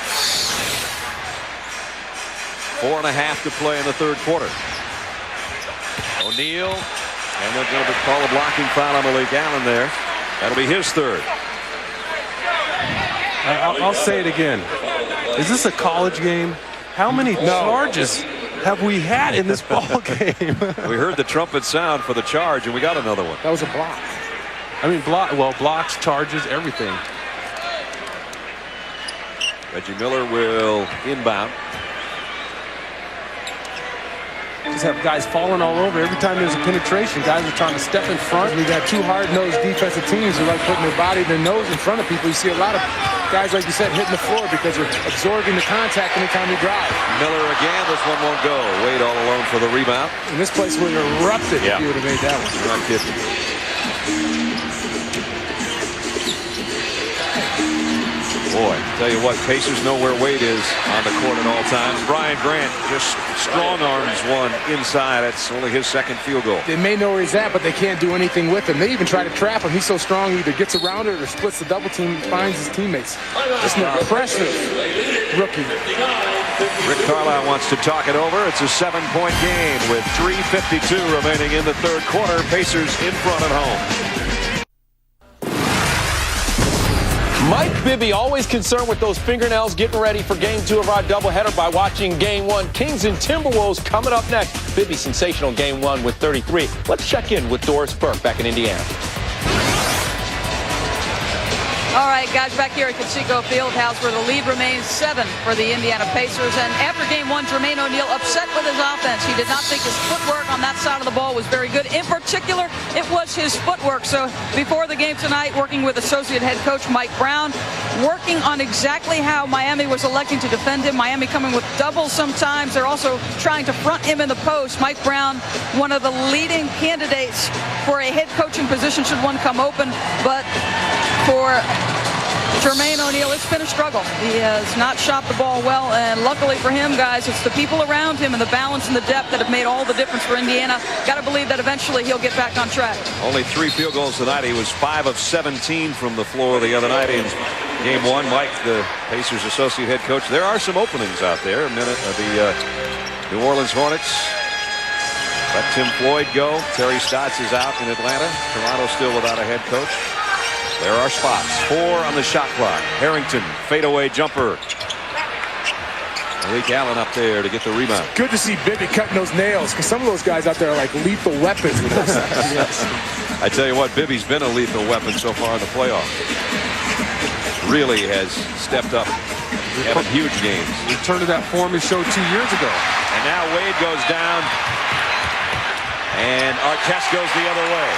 4.5 to play in the third quarter. O'Neal, and they're going to call a blocking foul on Malik Allen there. That'll be his third. I'll say it again. Is this a college game? How many charges have we had in this ball game? We heard the trumpet sound for the charge, and we got another one. That was a block. I mean, blocks, charges, everything. Reggie Miller will inbound. Just have guys falling all over. Every time there's a penetration, guys are trying to step in front. We got two hard-nosed defensive teams who like putting their body, their nose in front of people. You see a lot of guys, like you said, hitting the floor because they're absorbing the contact anytime you drive. Miller again. This one won't go. Wade all alone for the rebound. And this place would have erupted if you would have made that one. Not kidding. Boy, tell you what, Pacers know where Wade is on the court at all times. Brian Grant just strong arms one inside. That's only his second field goal. They may know where he's at, but they can't do anything with him. They even try to trap him. He's so strong, he either gets around it or splits the double team and finds his teammates. Just an impressive rookie. Rick Carlisle wants to talk it over. It's a 7-point game with 3:52 remaining in the third quarter. Pacers in front at home. Mike Bibby always concerned with those fingernails, getting ready for Game 2 of our doubleheader by watching Game 1. Kings and Timberwolves coming up next. Bibby sensational Game 1 with 33. Let's check in with Doris Burke back in Indiana. All right, guys, back here at Conseco Fieldhouse where the lead remains 7 for the Indiana Pacers. And after Game 1, Jermaine O'Neal upset with his offense. He did not think his footwork on that side of the ball was very good. In particular, it was his footwork. So before the game tonight, working with associate head coach Mike Brown, working on exactly how Miami was electing to defend him. Miami coming with doubles sometimes. They're also trying to front him in the post. Mike Brown, one of the leading candidates for a head coaching position should one come open. But for Jermaine O'Neal, it's been a struggle. He has not shot the ball well, and luckily for him, guys, it's the people around him and the balance and the depth that have made all the difference for Indiana. Got to believe that eventually he'll get back on track. Only 3 field goals tonight. He was 5 of 17 from the floor the other night in Game 1. Mike, the Pacers associate head coach, there are some openings out there. A minute of the New Orleans Hornets let Tim Floyd go. Terry Stotts is out in Atlanta. Toronto still without a head coach. There are spots. 4 on the shot clock. Harrington, fadeaway jumper. Malik Allen up there to get the rebound. Good to see Bibby cutting those nails, because some of those guys out there are like lethal weapons with those. Yes. I tell you what, Bibby's been a lethal weapon so far in the playoffs. Really has stepped up, having huge games. Return to that form he showed 2 years ago. And now Wade goes down. And Artest goes the other way.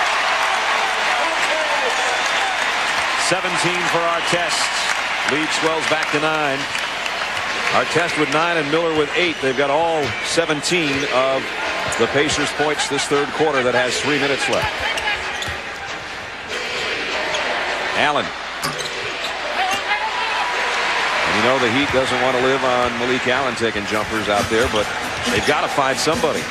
17 for Artest. Lead swells back to 9. Artest with 9 and Miller with 8. They've got all 17 of the Pacers' points this third quarter that has 3 minutes left. Allen. And you know the Heat doesn't want to live on Malik Allen taking jumpers out there, but they've got to find somebody.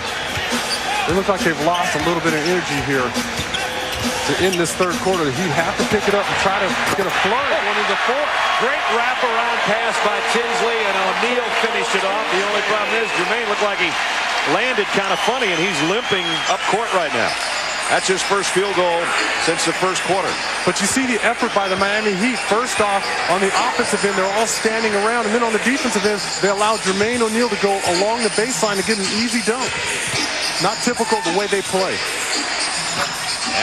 They look like they've lost a little bit of energy here to end this third quarter. The Heat have to pick it up and try to get a flurry going into fourth. Great wraparound pass by Tinsley, and O'Neal finished it off. The only problem is Jermaine looked like he landed kind of funny, and he's limping up court right now. That's his first field goal since the first quarter. But you see the effort by the Miami Heat. First off, on the offensive end, they're all standing around. And then on the defensive end, they allow Jermaine O'Neal to go along the baseline to get an easy dunk. Not typical the way they play.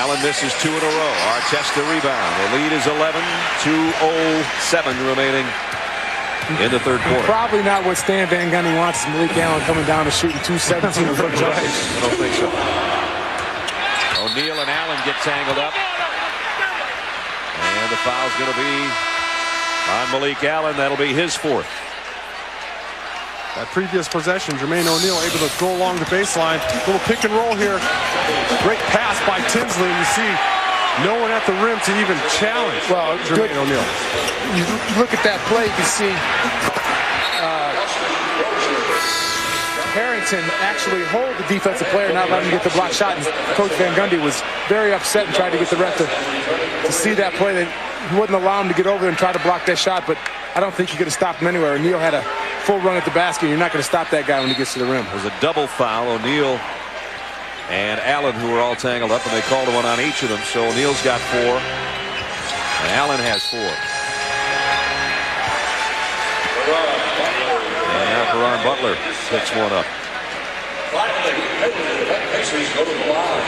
Allen misses 2 in a row. Artest the rebound. The lead is 11. 2:07 remaining in the third quarter. Probably not what Stan Van Gundy wants is Malik Allen coming down and shooting 217 from the I don't think so. O'Neal and Allen get tangled up. And the foul's going to be on Malik Allen. That'll be his 4th. That previous possession, Jermaine O'Neal able to go along the baseline. Little pick and roll here. Great pass by Tinsley. You see no one at the rim to even challenge Jermaine O'Neal. You look at that play, you can see Harrington actually hold the defensive player, not letting him get the block shot. And Coach Van Gundy was very upset and tried to get the ref to see that play. That he wouldn't allow him to get over there and try to block that shot, but I don't think you could have stopped him anywhere. O'Neal had a full run at the basket. You're not going to stop that guy when he gets to the rim. It was a double foul. O'Neal and Allen, who were all tangled up, and they called one on each of them. So O'Neal's got 4, and Allen has 4. And now Caron Butler picks one up.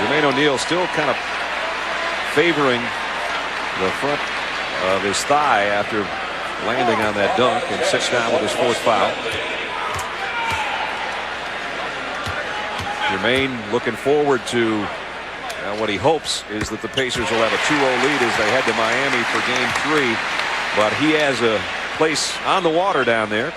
Jermaine O'Neal still kind of favoring the front of his thigh after landing on that dunk, and sits down with his 4th foul. Jermaine looking forward to what he hopes is that the Pacers will have a 2-0 lead as they head to Miami for Game 3. But he has a place on the water down there,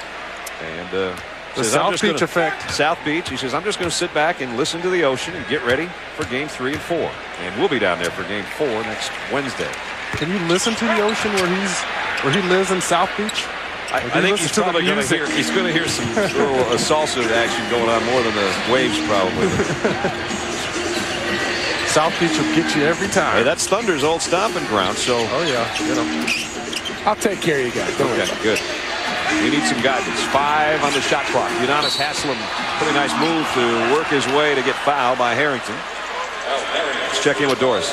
and the South Beach effect. South Beach. He says, I'm just going to sit back and listen to the ocean and get ready for Game 3 and 4. And we'll be down there for Game 4 next Wednesday. Can you listen to the ocean where he lives in South Beach? I think he's probably going to hear some little salsa action going on more than the waves probably. South Beach will get you every time. Hey, that's Thunder's old stomping ground. So, you know, I'll take care of you guys. Don't worry. Good. We need some guidance. 5 on the shot clock. Udonis Haslem, pretty nice move to work his way to get fouled by Harrington. Let's check in with Doris.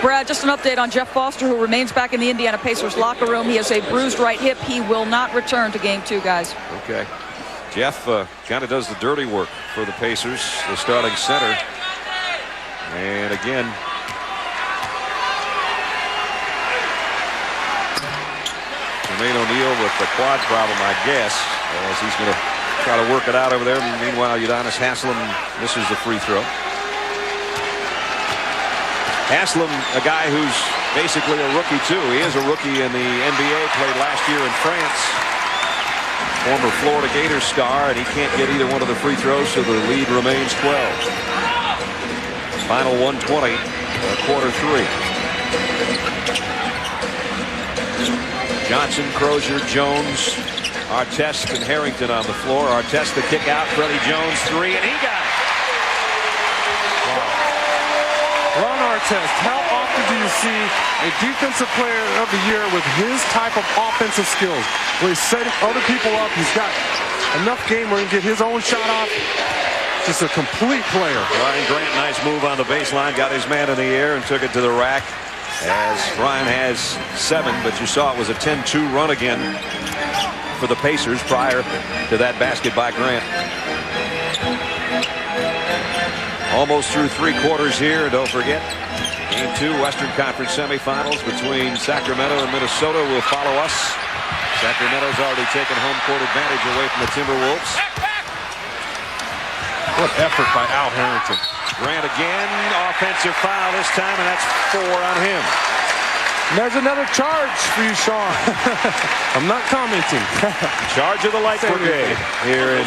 Brad, just an update on Jeff Foster, who remains back in the Indiana Pacers locker room. He has a bruised right hip. He will not return to Game 2, guys. Okay. Jeff kind of does the dirty work for the Pacers, the starting center. And again, Jermaine O'Neal with the quad problem, I guess, as he's going to try to work it out over there. Meanwhile, Udonis Haslem misses the free throw. Haslem, a guy who's basically a rookie, too. He is a rookie in the NBA, played last year in France. Former Florida Gators star, and he can't get either one of the free throws, so the lead remains 12. Final 1:20, quarter 3. Johnson, Crozier, Jones, Artest, and Harrington on the floor. Artest the kick out, Freddie Jones 3, and he got it. Ron Artest, how often do you see a defensive player of the year with his type of offensive skills, where he's setting other people up, he's got enough game where he can get his own shot off? Just a complete player. Ryan Grant, nice move on the baseline, got his man in the air and took it to the rack, as Ryan has 7, but you saw it was a 10-2 run again for the Pacers prior to that basket by Grant. Almost through 3 quarters here. Don't forget, Game 2 Western Conference semifinals between Sacramento and Minnesota will follow us. Sacramento's already taken home court advantage away from the Timberwolves. What effort by Al Harrington. Grant again, offensive foul this time, and that's 4 on him. And there's another charge for you, Sean. I'm not commenting. Charge of the Light Brigade here in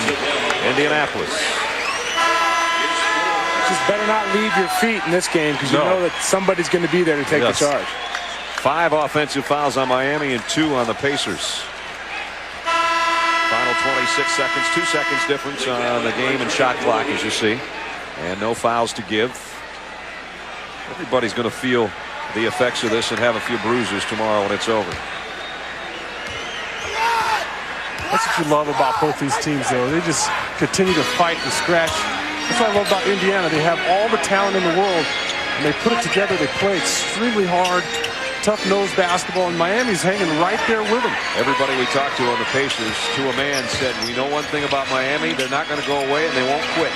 Indianapolis. Just better not leave your feet in this game because you know that somebody's going to be there to take the charge. 5 offensive fouls on Miami and 2 on the Pacers. Final 26 seconds, 2 seconds difference on the game and shot clock, as you see. And no fouls to give. Everybody's going to feel the effects of this and have a few bruises tomorrow when it's over. That's what you love about both these teams, though. They just continue to fight and scratch. That's what I love about Indiana. They have all the talent in the world, and they put it together. They play extremely hard, tough-nosed basketball, and Miami's hanging right there with them. Everybody we talked to on the Pacers, to a man, said, we know one thing about Miami. They're not going to go away, and they won't quit.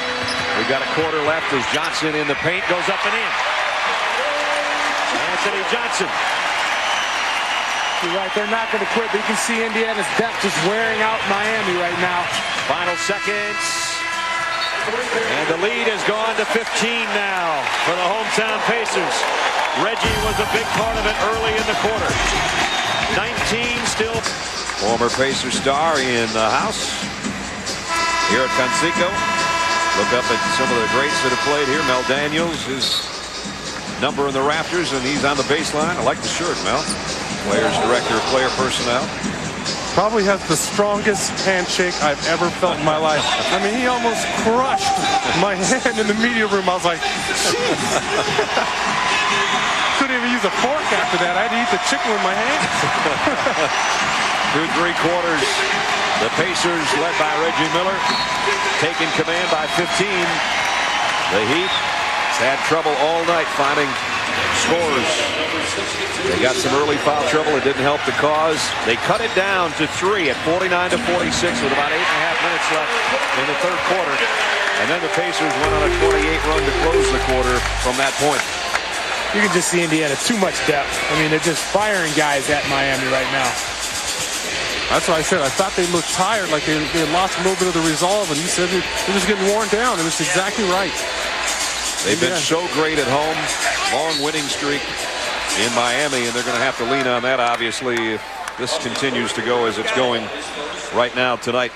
We've got a quarter left as Johnson in the paint goes up and in. Anthony Johnson. You're right, they're not going to quit, but you can see Indiana's depth is wearing out Miami right now. Final seconds. And the lead has gone to 15 now for the hometown Pacers. Reggie was a big part of it early in the quarter. 19 still. Former Pacer star in the house here at Conseco. Look up at some of the greats that have played here. Mel Daniels, his number in the rafters, and he's on the baseline. I like the shirt, Mel. Players director of player personnel. Probably has the strongest handshake I've ever felt in my life. I mean, he almost crushed my hand in the media room. I was like, jeez. Couldn't even use a fork after that. I had to eat the chicken with my hands. Through 3 quarters, the Pacers, led by Reggie Miller, taking command by 15. The Heat had trouble all night finding scores. They got some early foul trouble. It didn't help the cause. They cut it down to 3 at 49-46 with about 8.5 minutes left in the third quarter. And then the Pacers went on a 28 run to close the quarter from that point. You can just see Indiana, too much depth. I mean, they're just firing guys at Miami right now. That's what I said. I thought they looked tired, like they lost a little bit of the resolve, and you said they're just getting worn down, and it's exactly right. They've been so great at home, long winning streak in Miami, and they're going to have to lean on that, obviously, if this continues to go as it's going right now tonight.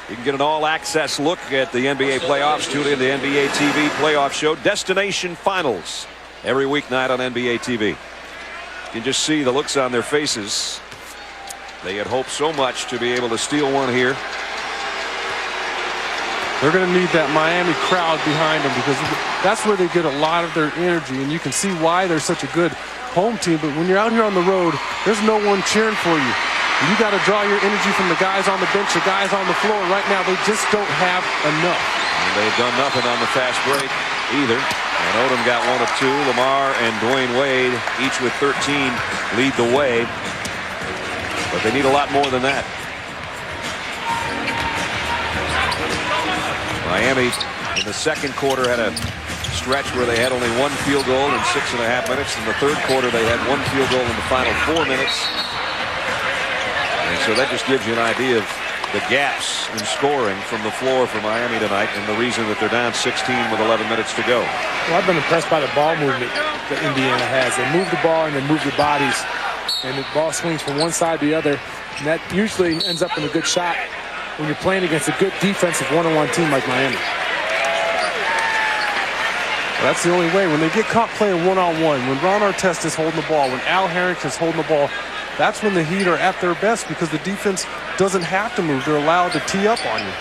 You can get an all-access look at the NBA playoffs. Tune in to NBA TV playoff show, Destination Finals, every weeknight on NBA TV. You can just see the looks on their faces. They had hoped so much to be able to steal one here. They're going to need that Miami crowd behind them because that's where they get a lot of their energy, and you can see why they're such a good home team. But when you're out here on the road, there's no one cheering for you. You got to draw your energy from the guys on the bench, the guys on the floor. Right now, they just don't have enough. And they've done nothing on the fast break either. And Odom got 1 of 2. Lamar and Dwayne Wade, each with 13, lead the way. But they need a lot more than that. Miami in the second quarter had a stretch where they had only 1 field goal in 6.5 minutes. In the third quarter, they had 1 field goal in the final 4 minutes. And so that just gives you an idea of the gaps in scoring from the floor for Miami tonight, and the reason that they're down 16 with 11 minutes to go. Well, I've been impressed by the ball movement that Indiana has. They move the ball and they move the bodies, and the ball swings from one side to the other, and that usually ends up in a good shot when you're playing against a good defensive one-on-one team like Miami. Well, that's the only way. When they get caught playing one-on-one, when Ron Artest is holding the ball, when Al Harrington is holding the ball, that's when the Heat are at their best because the defense doesn't have to move. They're allowed to tee up on you.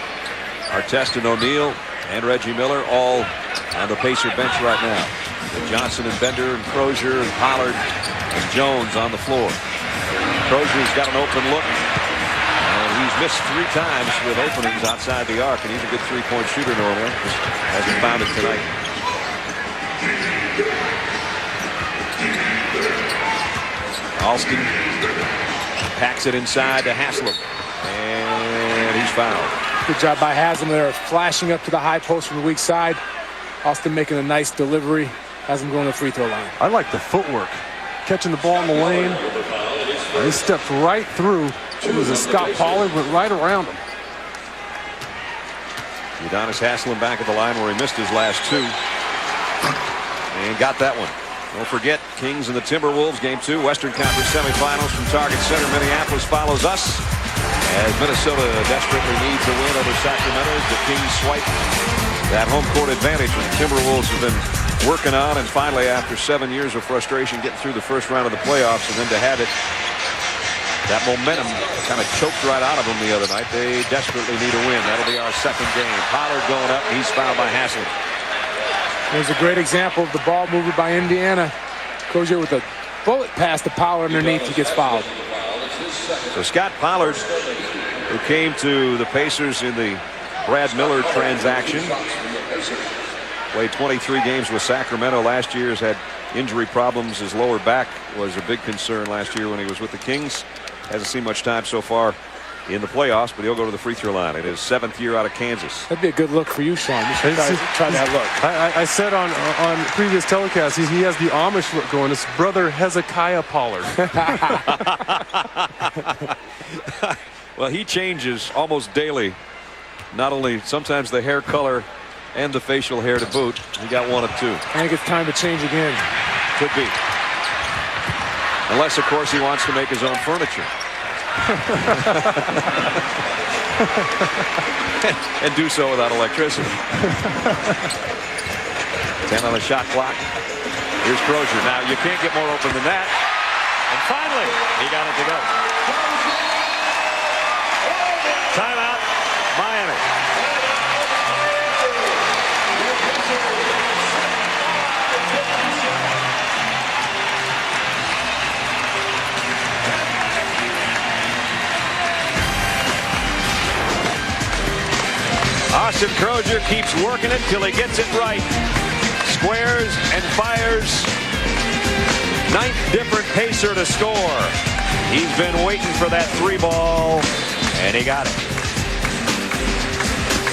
Artest and O'Neal and Reggie Miller all on the Pacer bench right now. With Johnson and Bender and Crozier and Pollard and Jones on the floor. Crozier's got an open look. And he's missed 3 times with openings outside the arc, and he's a good 3-point shooter normally. Just hasn't found it tonight. Alston packs it inside to Haslam, and he's fouled. Good job by Haslam there, flashing up to the high post from the weak side. Alston making a nice delivery. Haslam going to the free throw line. I like the footwork. Catching the ball in the lane. He stepped right through. It was a Scott Pollard, went right around him. Udonis Haslam back at the line where he missed his last 2. And got that one. Don't forget, Kings and the Timberwolves, Game 2, Western Conference semifinals from Target Center. Minneapolis follows us as Minnesota desperately needs a win over Sacramento. The Kings swipe that home court advantage that the Timberwolves have been working on, and finally, after 7 years of frustration, getting through the first round of the playoffs, and then to have it, that momentum kind of choked right out of them the other night. They desperately need a win. That'll be our second game. Pollard going up. He's fouled by Haslem. There's a great example of the ball movement by Indiana. Crozier with a bullet pass to Pollard underneath. He gets fouled. So Scott Pollard, who came to the Pacers in the Brad Miller transaction, played 23 games with Sacramento last year, has had injury problems. His lower back was a big concern last year when he was with the Kings. Hasn't seen much time so far in the playoffs, but he'll go to the free throw line in his 7th year out of Kansas. That'd be a good look for you, Sean. You should try that look. I said on previous telecasts, he has the Amish look going. His brother Hezekiah Pollard. Well, he changes almost daily. Not only sometimes the hair color and the facial hair to boot. He got one of two. I think it's time to change again. Could be. Unless, of course, he wants to make his own furniture. And do so without electricity. 10 on the shot clock. Here's Crozier. Now, you can't get more open than that. And finally, he got it to go. Timeout, Miami. Austin Crozier keeps working it till he gets it right. Squares and fires. 9th different Pacer to score. He's been waiting for that 3-ball, and he got it.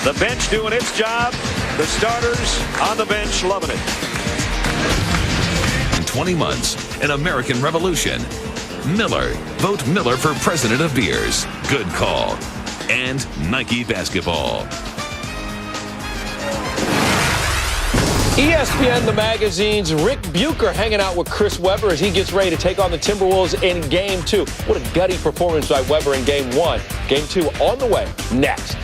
The bench doing its job. The starters on the bench loving it. 20 months, an American revolution. Miller. Vote Miller for president of beers. Good call. And Nike basketball. ESPN, the magazine's Rick Bucher hanging out with Chris Webber as he gets ready to take on the Timberwolves in Game 2. What a gutty performance by Webber in Game 1. Game 2 on the way next.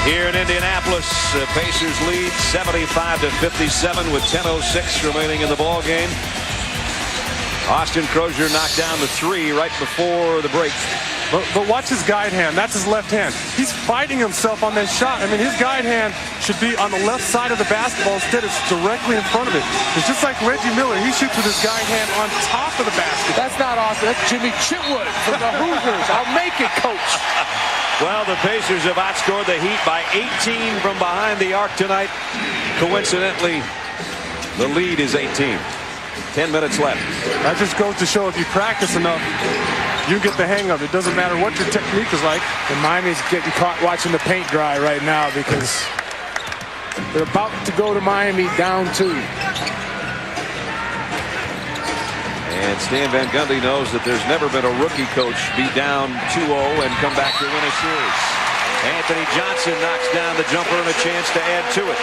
Here in Indianapolis, the Pacers lead 75-57 with 10:06 remaining in the ball game. Austin Crozier knocked down the 3 right before the break. But watch his guide hand. That's his left hand. He's fighting himself on that shot. I mean, his guide hand should be on the left side of the basketball. Instead, it's directly in front of it. It's just like Reggie Miller. He shoots with his guide hand on top of the basket. That's not Austin. That's Jimmy Chitwood from the Hoosiers. I'll make it, coach. Well, the Pacers have outscored the Heat by 18 from behind the arc tonight. Coincidentally, the lead is 18. 10 minutes left. That just goes to show if you practice enough, you get the hang of it. It doesn't matter what your technique is like. And Miami's getting caught watching the paint dry right now because they're about to go to Miami down 2. And Stan Van Gundy knows that there's never been a rookie coach be down 2-0 and come back to win a series. Anthony Johnson knocks down the jumper and a chance to add to it.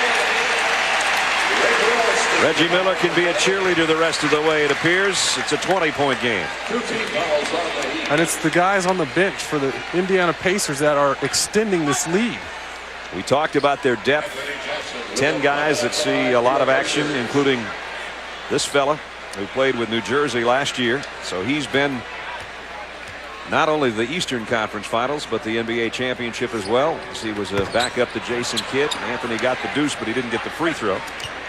Reggie Miller can be a cheerleader the rest of the way, it appears. It's a 20-point game. And it's the guys on the bench for the Indiana Pacers that are extending this lead. We talked about their depth. 10 guys that see a lot of action, including this fella who played with New Jersey last year. So he's been not only the Eastern Conference Finals, but the NBA championship as well. He was a backup to Jason Kidd. Anthony got the deuce, but he didn't get the free throw.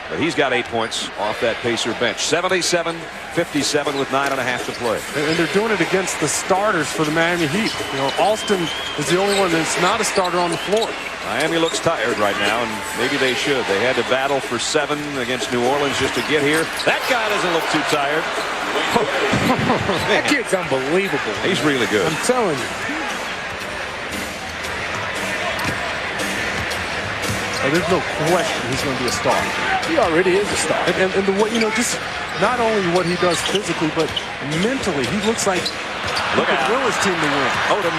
But he's got 8 points off that Pacer bench. 77-57 with 9.5 to play. And they're doing it against the starters for the Miami Heat. You know, Alston is the only one that's not a starter on the floor. Miami looks tired right now, and maybe they should. They had to battle for 7 against New Orleans just to get here. That guy doesn't look too tired. That kid's unbelievable. He's really good. I'm telling you. There's no question he's going to be a star. He already is a star. And the way, you know, just not only what he does physically, but mentally, he looks like he could will his team to win. Odom.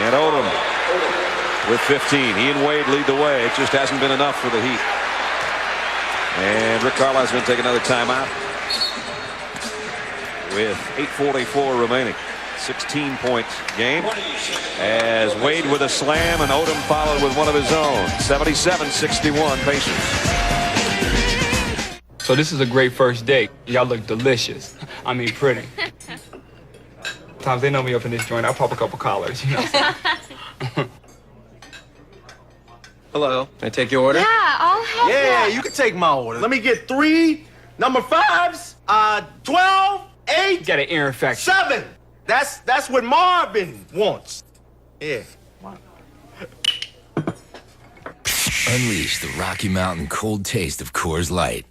And Odom with 15. He and Wade lead the way. It just hasn't been enough for the Heat. And Rick Carlisle's going to take another timeout with 8:44 remaining. 16-point game as Wade with a slam and Odom followed with one of his own. 77-61 Pacers. So this is a great first date. Y'all look delicious. I mean, pretty. Sometimes they know me up in this joint. I pop a couple collars, you know. Hello. Can I take your order? Yeah, I'll have Yeah, you can take my order. Let me get 3 number 5s, 12, 8. You got an ear infection. 7. That's what Marvin wants. Yeah. Unleash the Rocky Mountain cold taste of Coors Light.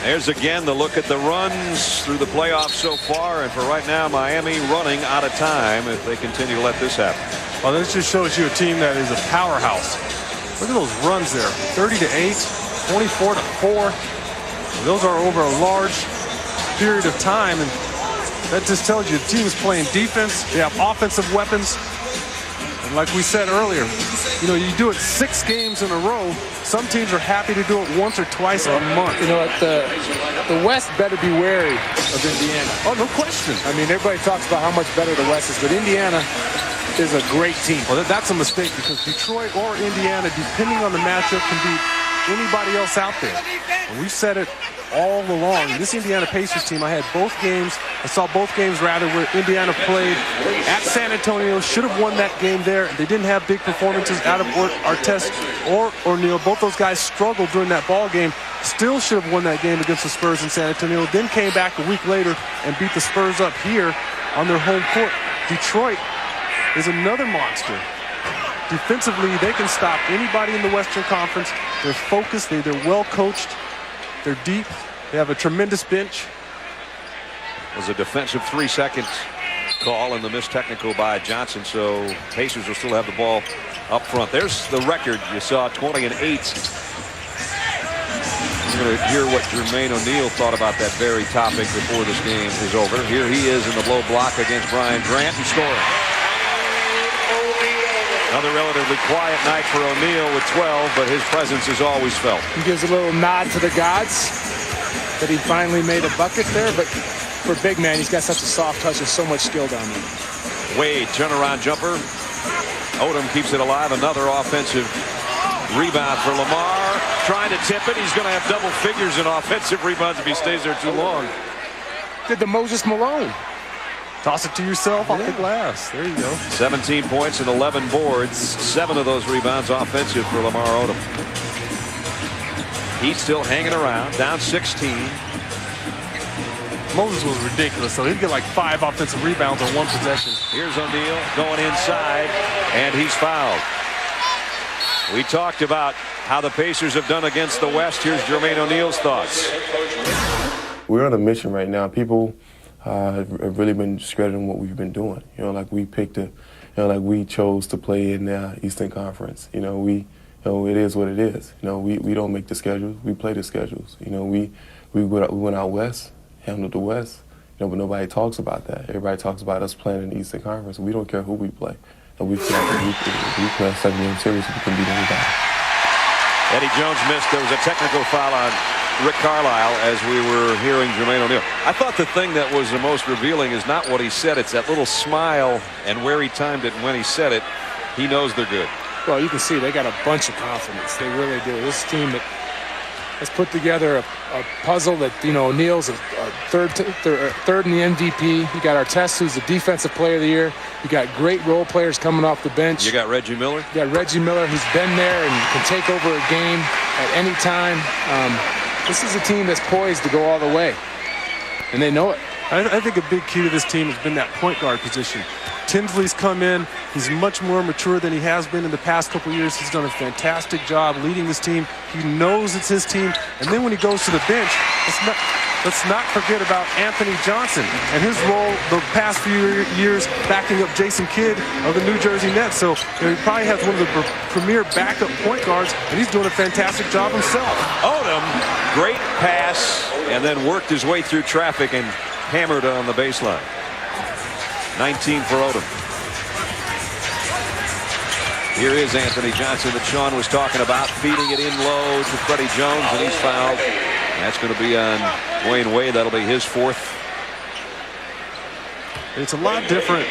There's again the look at the runs through the playoffs so far, and for right now, Miami running out of time if they continue to let this happen. Well, this just shows you a team that is a powerhouse. Look at those runs there, 30-8, 24-4. Those are over a large period of time, and that just tells you the team is playing defense. They have offensive weapons. And like we said earlier, you know, you do it 6 games in a row. Some teams are happy to do it once or twice a month. You know what, the West better be wary of Indiana. Oh, no question. I mean, everybody talks about how much better the West is, but Indiana is a great team. Well, that's a mistake because Detroit or Indiana, depending on the matchup, can beat anybody else out there. And we've said it all along. This Indiana Pacers team, I saw both games rather, where Indiana played at San Antonio, should have won that game there. They didn't have big performances out of Artest or O'Neal. Both those guys struggled during that ball game. Still should have won that game against the Spurs in San Antonio. Then came back a week later and beat the Spurs up here on their home court. Detroit is another monster. Defensively, they can stop anybody in the Western Conference. They're focused, they're well coached, they're deep, they have a tremendous bench. It was a defensive 3 seconds call and the missed technical by Johnson, so Pacers will still have the ball up front. There's the record you saw, 20-8. We're going to hear what Jermaine O'Neal thought about that very topic before this game is over. Here he is in the low block against Brian Grant and scoring. Another relatively quiet night for O'Neal with 12, but his presence is always felt. He gives a little nod to the gods that he finally made a bucket there, but for a big man, he's got such a soft touch and so much skill down there. Wade, turnaround jumper. Odom keeps it alive. Another offensive rebound for Lamar. Trying to tip it. He's going to have double figures in offensive rebounds if he stays there too long. Did the Moses Malone. Toss it to yourself off the glass. There you go. 17 points and 11 boards. 7 of those rebounds offensive for Lamar Odom. He's still hanging around, down 16. Moses was ridiculous, so he'd get like 5 offensive rebounds on 1 possession. Here's O'Neal going inside, and he's fouled. We talked about how the Pacers have done against the West. Here's Jermaine O'Neal's thoughts. We're on a mission right now. People have really been discrediting what we've been doing. You know, like we we chose to play in the Eastern Conference. You know, it is what it is. You know, we don't make the schedules. We play the schedules. You know, we went out west, handled the West. You know, but nobody talks about that. Everybody talks about us playing in the Eastern Conference. We don't care who we play. And we play a 7-game series. We can beat anybody. Eddie Jones missed. There was a technical foul on Rick Carlisle as we were hearing Jermaine O'Neal. I thought the thing that was the most revealing is not what he said. It's that little smile and where he timed it and when he said it. He knows they're good. Well, you can see they got a bunch of confidence. They really do. This team that has put together a puzzle that, you know, O'Neal's a third in the MVP. You got Artest, who's the defensive player of the year. You got great role players coming off the bench. You got Reggie Miller. You got Reggie Miller, who's been there and can take over a game at any time. This is a team that's poised to go all the way, and they know it. I think a big key to this team has been that point guard position. Tinsley's come in. He's much more mature than he has been in the past couple years. He's done a fantastic job leading this team. He knows it's his team. And then when he goes to the bench, let's not forget about Anthony Johnson and his role the past few years backing up Jason Kidd of the New Jersey Nets. So he probably has one of the premier backup point guards, and he's doing a fantastic job himself. Odom, great pass, and then worked his way through traffic and hammered on the baseline. 19 for Odom. Here is Anthony Johnson that Sean was talking about, feeding it in low to Freddie Jones, and he's fouled. That's going to be on Dwayne Wade. That'll be his fourth. It's a lot different.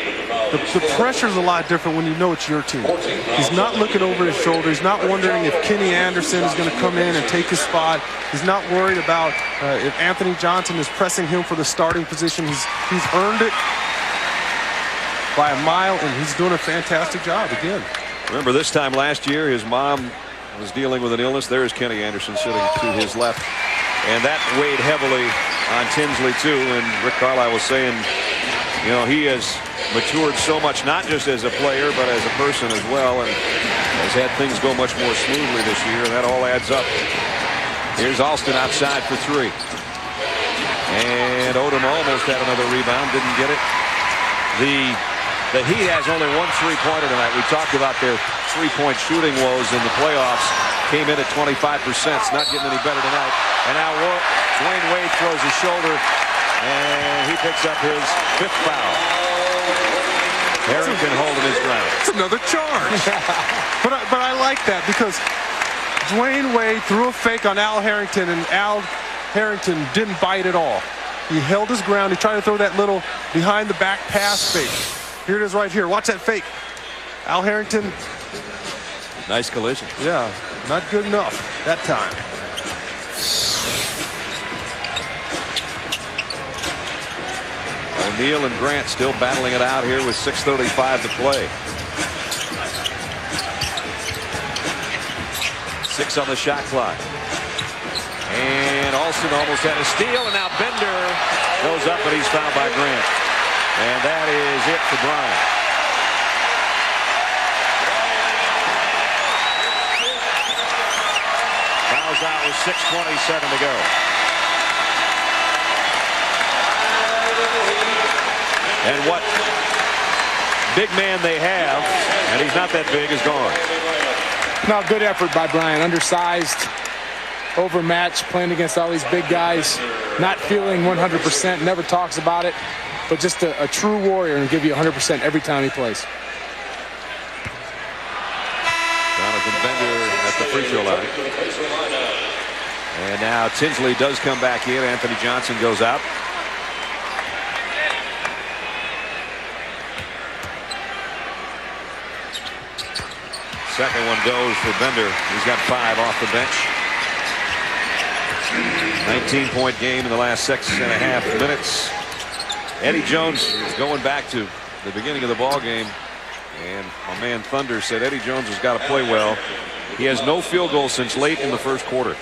The pressure's a lot different when you know it's your team. He's not looking over his shoulder. He's not wondering if Kenny Anderson is going to come in and take his spot. He's not worried about if Anthony Johnson is pressing him for the starting position. He's earned it by a mile, and he's doing a fantastic job again. Remember this time last year, his mom was dealing with an illness. There's Kenny Anderson sitting to his left. And that weighed heavily on Tinsley, too. And Rick Carlisle was saying, you know, he has matured so much, not just as a player, but as a person as well, and has had things go much more smoothly this year, and that all adds up. Here's Alston outside for three. And Odom almost had another rebound, didn't get it. The Heat has only one three-pointer tonight. We talked about their three-point shooting woes in the playoffs. Came in at 25%. It's not getting any better tonight. And now Dwayne Wade throws his shoulder, and he picks up his fifth foul. Harrington holding his ground. It's another charge. but I like that because Dwayne Wade threw a fake on Al Harrington, and Al Harrington didn't bite at all. He held his ground. He tried to throw that little behind-the-back pass fake. Here it is right here. Watch that fake. Al Harrington. Nice collision. Yeah, not good enough that time. O'Neal and Grant still battling it out here with 6:35 to play. 6 on the shot clock. And Alston almost had a steal, and now Bender goes up, but he's fouled by Grant. And that is it for Bryant. Fouls out with 6:27 to go. And what big man they have, and he's not that big, is gone. No, good effort by Bryant. Undersized, overmatched, playing against all these big guys. Not feeling 100%, never talks about it, but just a true warrior and give you 100% every time he plays. Jonathan Bender at the free throw line. And now Tinsley does come back in. Anthony Johnson goes out. Second one goes for Bender. He's got 5 off the bench. 19-point game in the last 6.5 minutes. Eddie Jones is going back to the beginning of the ball game, and my man Thunder said Eddie Jones has got to play well. He has no field goal since late in the first quarter.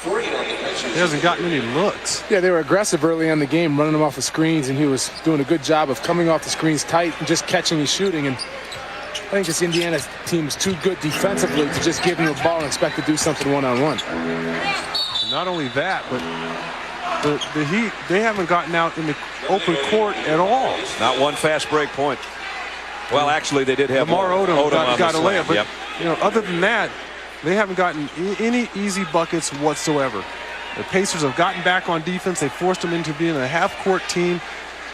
He hasn't gotten any looks. Yeah, they were aggressive early in the game, running him off the screens, and he was doing a good job of coming off the screens tight and just catching and shooting. And I think this Indiana team is too good defensively to just give him the ball and expect to do something one-on-one. Not only that, but the Heat, they haven't gotten out in the open court at all. Not one fast break point. Well, actually, they did have Lamar Odom got a layup, but yep. You know, other than that, they haven't gotten any easy buckets whatsoever. The Pacers have gotten back on defense. They forced them into being a half-court team.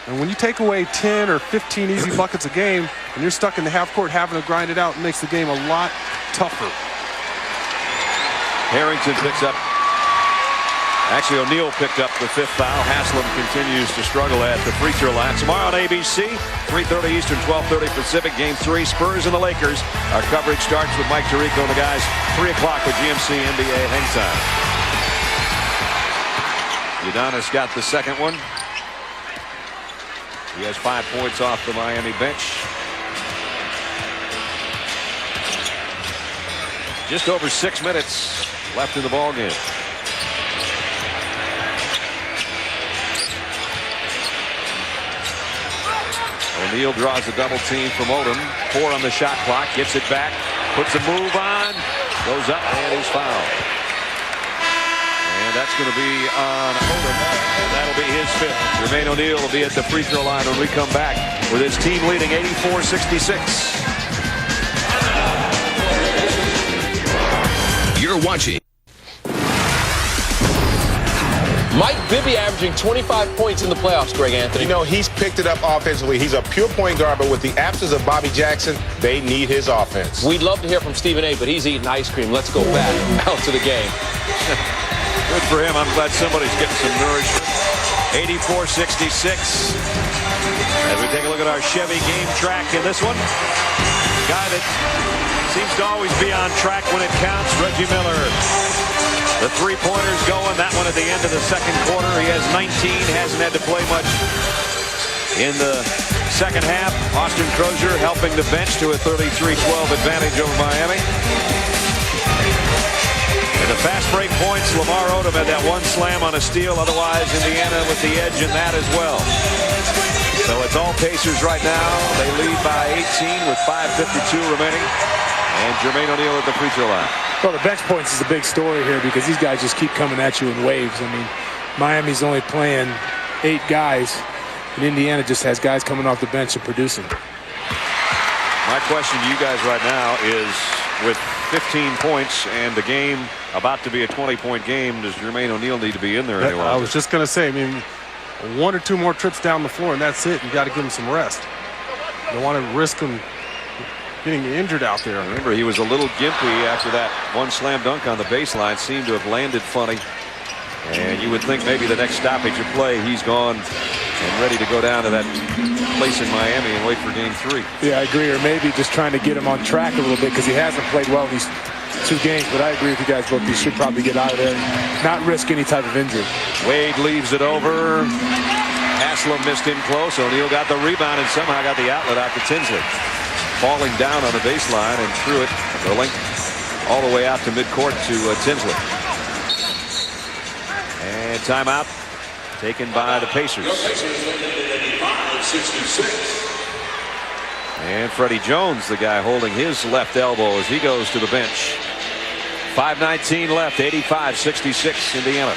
And when you take away 10 or 15 easy buckets a game, and you're stuck in the half court having to grind it out, it makes the game a lot tougher. Harrington picks up. Actually, O'Neal picked up the 5th foul. Haslam continues to struggle at the free throw line. Tomorrow on ABC, 3:30 Eastern, 12:30 Pacific, Game 3, Spurs and the Lakers. Our coverage starts with Mike Tirico and the guys, 3 o'clock with GMC NBA Hang Time. Udonis got the second one. He has 5 points off the Miami bench. Just over 6 minutes left in the ball game. O'Neal draws a double team from Odom. 4 on the shot clock. Gets it back. Puts a move on. Goes up and he's fouled. And that's going to be on Odom. And that'll be his 5th. Jermaine O'Neal will be at the free throw line when we come back with his team leading 84-66. You're watching Mike Bibby averaging 25 points in the playoffs, Greg Anthony. You know, he's picked it up offensively. He's a pure point guard, but with the absence of Bobby Jackson, they need his offense. We'd love to hear from Stephen A., but he's eating ice cream. Let's go back out to the game. Good for him. I'm glad somebody's getting some nourishment. 84-66. As we take a look at our Chevy game track in this one. Guy that seems to always be on track when it counts, Reggie Miller. The three-pointers going. That one at the end of the second quarter. He has 19. Hasn't had to play much in the second half. Austin Crozier helping the bench to a 33-12 advantage over Miami. And the fast break points, Lamar Odom had that one slam on a steal. Otherwise, Indiana with the edge in that as well. So it's all Pacers right now. They lead by 18 with 5:52 remaining. And Jermaine O'Neal at the free throw line. Well, the bench points is a big story here because these guys just keep coming at you in waves. I mean, Miami's only playing 8 guys, and Indiana just has guys coming off the bench and producing. My question to you guys right now is, with 15 points and the game about to be a 20-point game, does Jermaine O'Neal need to be in there anymore? I was just going to say, I mean, 1 or 2 more trips down the floor, and that's it. You got to give him some rest. You don't want to risk him getting injured out there. Remember, he was a little gimpy after that one slam dunk on the baseline. Seemed to have landed funny. And you would think maybe the next stoppage of play, he's gone and ready to go down to that place in Miami and wait for game 3. Yeah, I agree. Or maybe just trying to get him on track a little bit because he hasn't played well in these 2 games. But I agree with you guys both. He should probably get out of there, not risk any type of injury. Wade leaves it over. Haslam missed in close. O'Neal got the rebound and somehow got the outlet out to Tinsley. Falling down on the baseline and threw it the length all the way out to midcourt to Tinsley. And timeout taken by the Pacers. And Freddie Jones, the guy holding his left elbow as he goes to the bench. 5:19 left, 85-66 Indiana.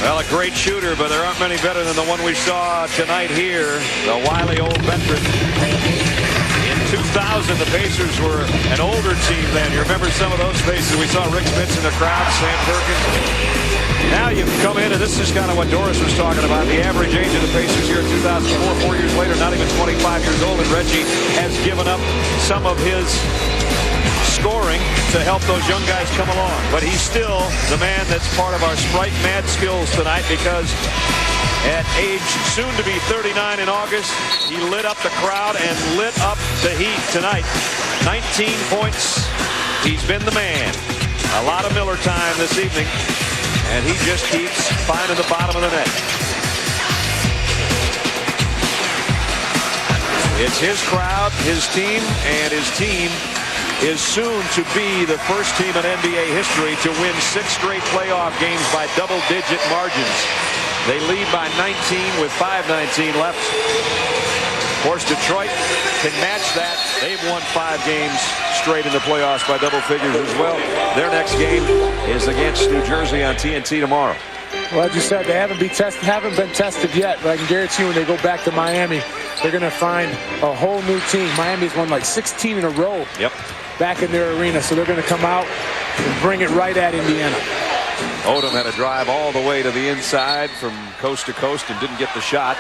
Well, a great shooter, but there aren't many better than the one we saw tonight here. The wily old veteran. In 2000, the Pacers were an older team then. You remember some of those faces? We saw Rick Spitz in the crowd, Sam Perkins. Now you come in, and this is kind of what Doris was talking about. The average age of the Pacers here in 2004, 4 years later, not even 25 years old, and Reggie has given up some of his scoring to help those young guys come along. But he's still the man that's part of our Sprite Mad skills tonight, because at age soon to be 39 in August, he lit up the crowd and lit up the Heat tonight. 19 points. He's been the man. A lot of Miller time this evening, and he just keeps finding the bottom of the net. It's his crowd, his team, and his team is soon to be the first team in NBA history to win 6 straight playoff games by double-digit margins. They lead by 19 with 5:19 left. Of course, Detroit can match that. They've won 5 games straight in the playoffs by double figures as well. Their next game is against New Jersey on TNT tomorrow. Well, as you said, they haven't been tested yet, but I can guarantee you when they go back to Miami, they're going to find a whole new team. Miami's won like 16 in a row. Yep. Back in their arena, so they're going to come out and bring it right at Indiana. Odom had a drive all the way to the inside from coast to coast and didn't get the shot.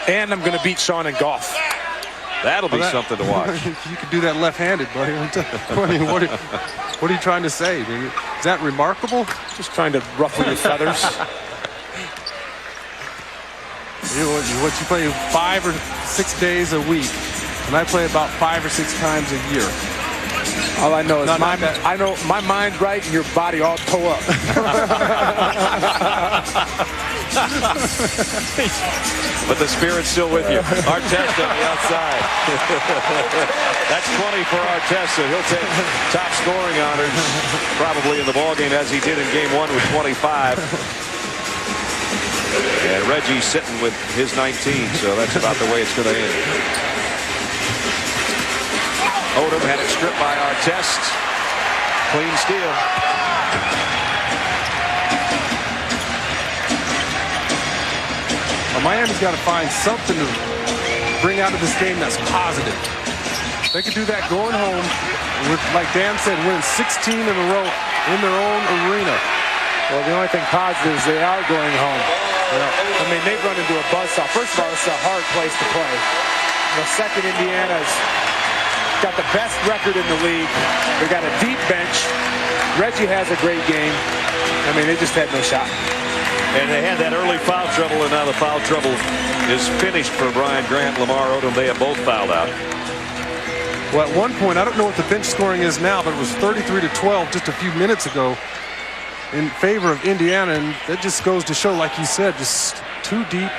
And I'm going to beat Sean in golf. That'll be something to watch. You could do that left-handed, buddy. I mean, what are you trying to say? Is that remarkable? Just trying to ruffle your feathers. What you play 5 or 6 days a week, and I play about 5 or 6 times a year. All I know is I know my mind's right and your body all toe up. But the spirit's still with you. Artest on the outside. That's 20 for Artest, so he'll take top scoring honors probably in the ballgame, as he did in game 1 with 25. And Reggie's sitting with his 19, so that's about the way it's going to end. Odom had it stripped by Artest. Clean steal. Well, Miami's got to find something to bring out of this game that's positive. They could do that going home with, like Dan said, winning 16 in a row in their own arena. Well, the only thing positive is they are going home. I mean, they've run into a buzzsaw. First of all, it's a hard place to play. Second, Indiana's got the best record in the league. They got a deep bench. Reggie has a great game. I mean, they just had no shot. And they had that early foul trouble, and now the foul trouble is finished for Brian Grant, Lamar Odom. They have both fouled out. Well, at one point, I don't know what the bench scoring is now, but it was 33-12 just a few minutes ago in favor of Indiana, and that just goes to show, like you said, just too deep,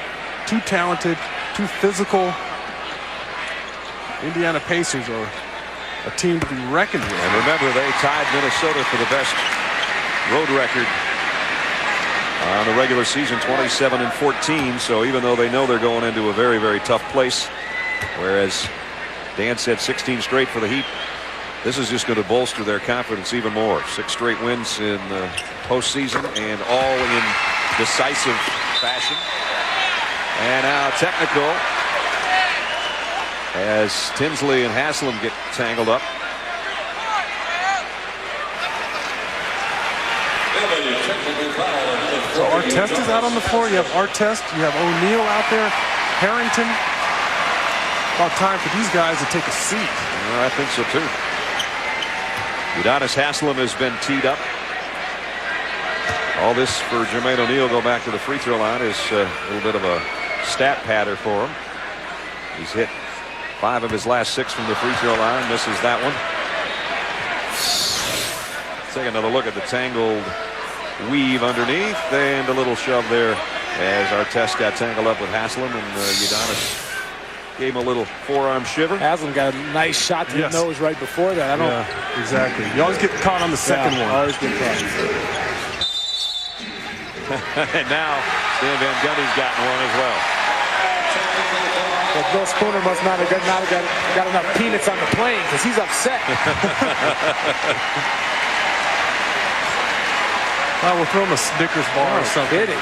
too talented, too physical. Indiana Pacers are a team to be reckoned with. And remember, they tied Minnesota for the best road record on the regular season, 27-14. So even though they know they're going into a very, very tough place, whereas Dan said 16 straight for the Heat, this is just going to bolster their confidence even more. 6 straight wins in the postseason, and all in decisive fashion. And now technical, as Tinsley and Haslam get tangled up. So Artest is out on the floor. You have Artest, you have O'Neal out there, Harrington. About time for these guys to take a seat. I think so too. Udonis Haslam has been teed up. All this for Jermaine O'Neal. Go back to the free throw line is a little bit of a stat patter for him. He's hit 5 of his last 6 from the free throw line. Misses that one. Take another look at the tangled weave underneath, and a little shove there as Artest got tangled up with Haslam, and Udonis gave him a little forearm shiver. Haslam got a nice shot to the nose right before that. I don't. Yeah, exactly. You always get caught on the second one. Always get caught. And now Stan Van Gundy's gotten one as well. But Bill Spooner must not have got enough peanuts on the plane, because he's upset. We'll throw him a Snickers bar or something. Kidding.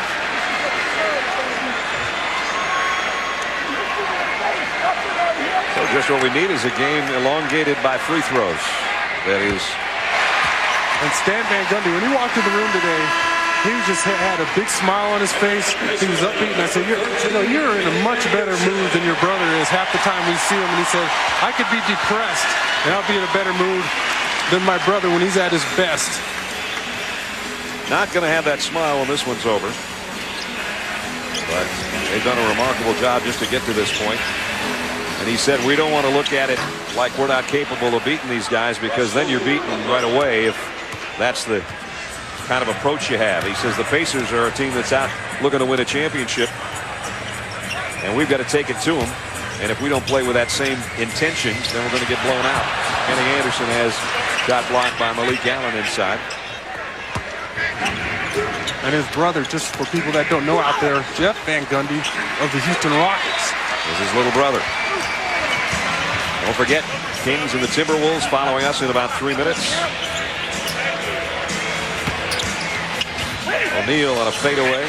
So just what we need is a game elongated by free throws. That is. And Stan Van Gundy, when he walked in the room today, he just had a big smile on his face. He was upbeat, and I said, you're in a much better mood than your brother is half the time we see him. And he said, I could be depressed, and I'll be in a better mood than my brother when he's at his best. Not going to have that smile when this one's over. But they've done a remarkable job just to get to this point. And he said, we don't want to look at it like we're not capable of beating these guys, because then you're beaten right away if that's the kind of approach you have. He says the Pacers are a team that's out looking to win a championship, and we've got to take it to them. And if we don't play with that same intention, then we're going to get blown out. Kenny Anderson has got blocked by Malik Allen inside. And his brother, just for people that don't know out there, Jeff Van Gundy of the Houston Rockets. Is his little brother. Don't forget, Kings and the Timberwolves following us in about 3 minutes. O'Neal on a fadeaway.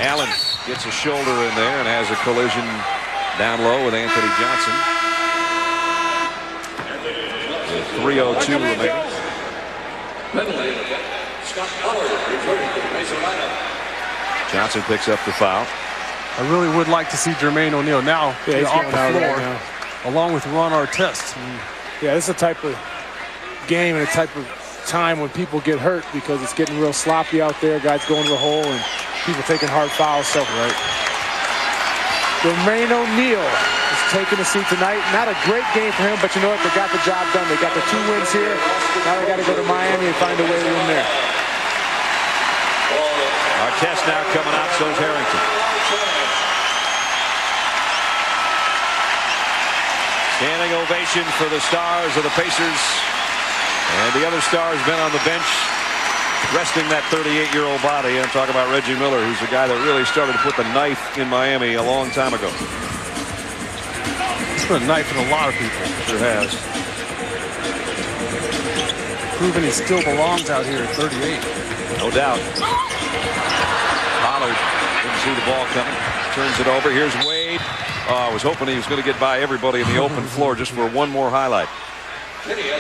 Allen gets a shoulder in there and has a collision down low with Anthony Johnson. 3:02 remaining. Johnson picks up the foul. I really would like to see Jermaine O'Neal now off the floor, along with Ron Artest. Yeah, this is a type of game and a type of time when people get hurt, because it's getting real sloppy out there. Guys going to the hole and people taking hard fouls. So Jermaine O'Neal is taking a seat tonight. Not a great game for him, but you know what? They got the job done. They got the 2 wins here. Now they got to go to Miami and find a way to win there. Artest now coming out, so is Harrington. Standing ovation for the stars of the Pacers. And the other star's been on the bench, resting that 38-year-old body. I'm talking about Reggie Miller, who's the guy that really started to put the knife in Miami a long time ago. He's put a knife in a lot of people. Sure has. Proving he still belongs out here at 38. No doubt. Pollard didn't see the ball coming. Turns it over. Here's Wade. Oh, I was hoping he was going to get by everybody in the open floor just for one more highlight. Kenny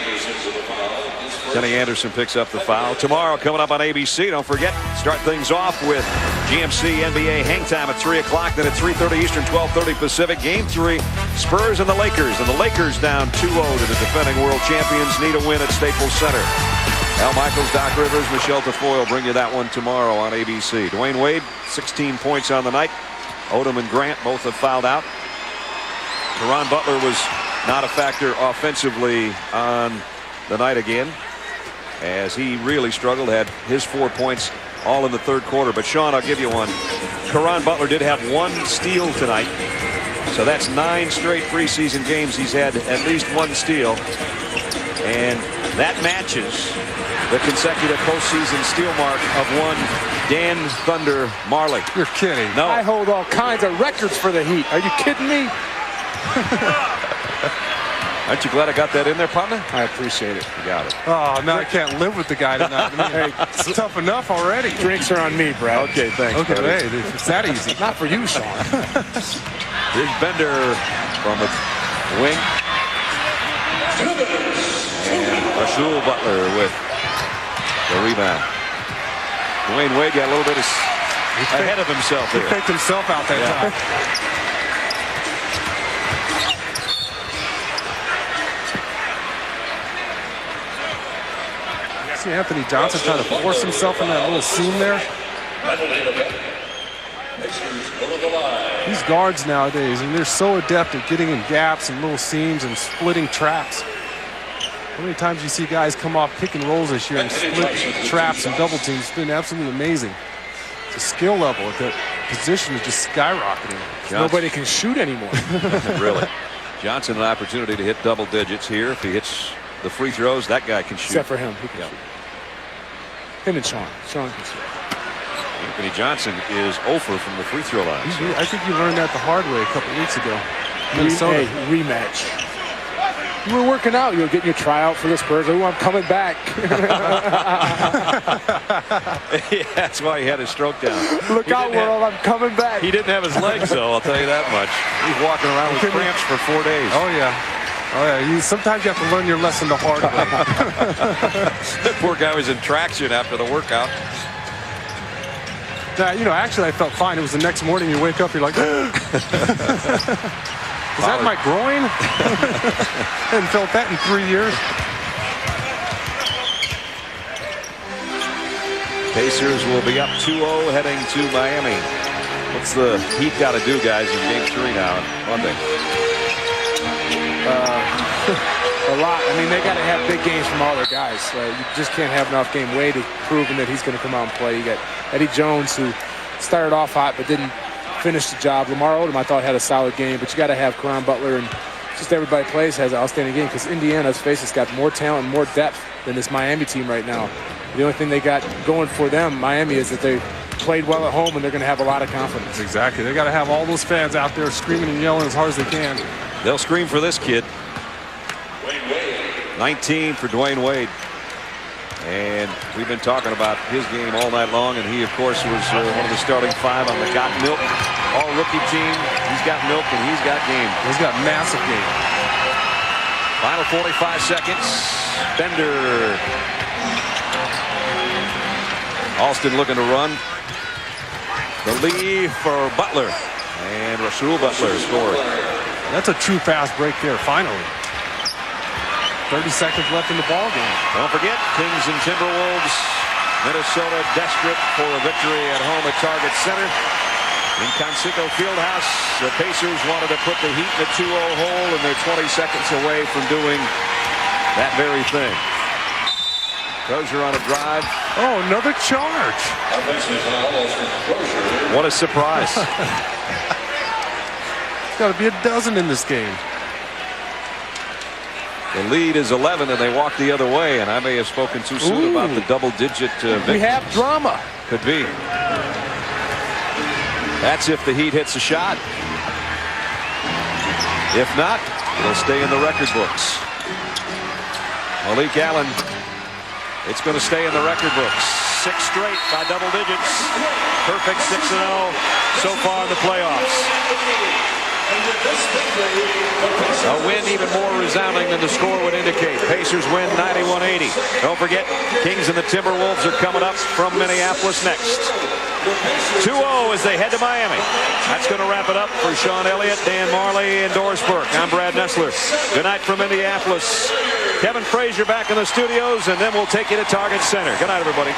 Anderson picks up the foul. Tomorrow, coming up on ABC, don't forget, start things off with GMC NBA hang time at 3 o'clock. Then at 3:30 Eastern, 12:30 Pacific. Game 3, Spurs and the Lakers. And the Lakers down 2-0 to the defending world champions. Need a win at Staples Center. Al Michaels, Doc Rivers, Michelle Tafoya bring you that one tomorrow on ABC. Dwayne Wade, 16 points on the night. Odom and Grant both have fouled out. Caron Butler was not a factor offensively on the night again, as he really struggled. Had his 4 points all in the third quarter. But Sean, I'll give you one. Caron Butler did have 1 steal tonight, so that's 9 straight preseason games he's had at least 1 steal, and that matches the consecutive postseason steal mark of one Dan Thunder Marley. You're kidding. No. I hold all kinds of records for the Heat. Are you kidding me? Aren't you glad I got that in there, partner? I appreciate it. You got it. Oh, now I can't live with the guy tonight. I mean, it's tough enough already. Drinks are on me, Brad. Okay, thanks. Okay, buddy. hey, it's that easy. Not for you, Sean. Here's Bender from the wing. And Rasul Butler with the rebound. Dwayne Wade got a little bit ahead of himself there. He faked himself out that time. See Anthony Johnson trying to force himself in that little seam there. These guards nowadays, and they're so adept at getting in gaps and little seams and splitting traps. How many times you see guys come off pick and rolls this year and split traps and double teams? It's been absolutely amazing. The skill level at that position is just skyrocketing. Nobody can shoot anymore. Really. Johnson an opportunity to hit double digits here. If he hits the free throws, that guy can shoot. Except for him. He can shoot. Him and Sean. Sean can shoot. Anthony Johnson is 0 from the free throw line. I think you learned that the hard way a couple weeks ago. Minnesota. Hey, rematch. You were working out. You were getting your tryout for the Spurs. Oh, I'm coming back. Yeah, that's why he had his stroke down. Look out, world. I'm coming back. He didn't have his legs, though, I'll tell you that much. He's walking around with cramps for 4 days. Oh, yeah. Oh, yeah. Sometimes you have to learn your lesson the hard way. That poor guy was in traction after the workout. Actually, I felt fine. It was the next morning you wake up, you're like, is that my groin? Hadn't felt that in 3 years. Pacers will be up 2-0 heading to Miami. What's the Heat got to do, guys, in game 3 now on Monday? A lot. I mean, they got to have big games from all their guys. You just can't have enough game. Wade has proven that he's going to come out and play. You got Eddie Jones, who started off hot but didn't finish the job. Lamar Odom, I thought, had a solid game, but you got to have Caron Butler, and just everybody plays has an outstanding game, because Indiana's face has got more talent and more depth than this Miami team right now. The only thing they got going for them, Miami, is that they played well at home and they're going to have a lot of confidence. Exactly. They got to have all those fans out there screaming and yelling as hard as they can. They'll scream for this kid. 19 for Dwayne Wade. And we've been talking about his game all night long, and he, of course, was one of the starting 5 on the Got Milk all-rookie team. He's got milk, and he's got game. He's got massive game. Final 45 seconds. Bender. Alston looking to run. The lead for Butler. And Rasul Butler scored. That's a true fast break there, finally. 30 seconds left in the ball game. Don't forget, Kings and Timberwolves. Minnesota desperate for a victory at home at Target Center. In Conseco Fieldhouse, the Pacers wanted to put the Heat in a 2-0 hole, and they're 20 seconds away from doing that very thing. Crozier on a drive. Oh, another charge. What a surprise. Got to be a dozen in this game. The lead is 11, and they walk the other way, and I may have spoken too soon about the double-digit victory. We have drama. Could be. That's if the Heat hits a shot. If not, it'll stay in the record books. Malik Allen, it's going to stay in the record books. 6 straight by double digits. Perfect 6-0 so far in the playoffs. A win even more resounding than the score would indicate. Pacers win 91-80. Don't forget, Kings and the Timberwolves are coming up from Minneapolis next. 2-0 as they head to Miami. That's going to wrap it up for Sean Elliott, Dan Marley, and Doris Burke. I'm Brad Nessler. Good night from Minneapolis. Kevin Frazier back in the studios, and then we'll take you to Target Center. Good night, everybody.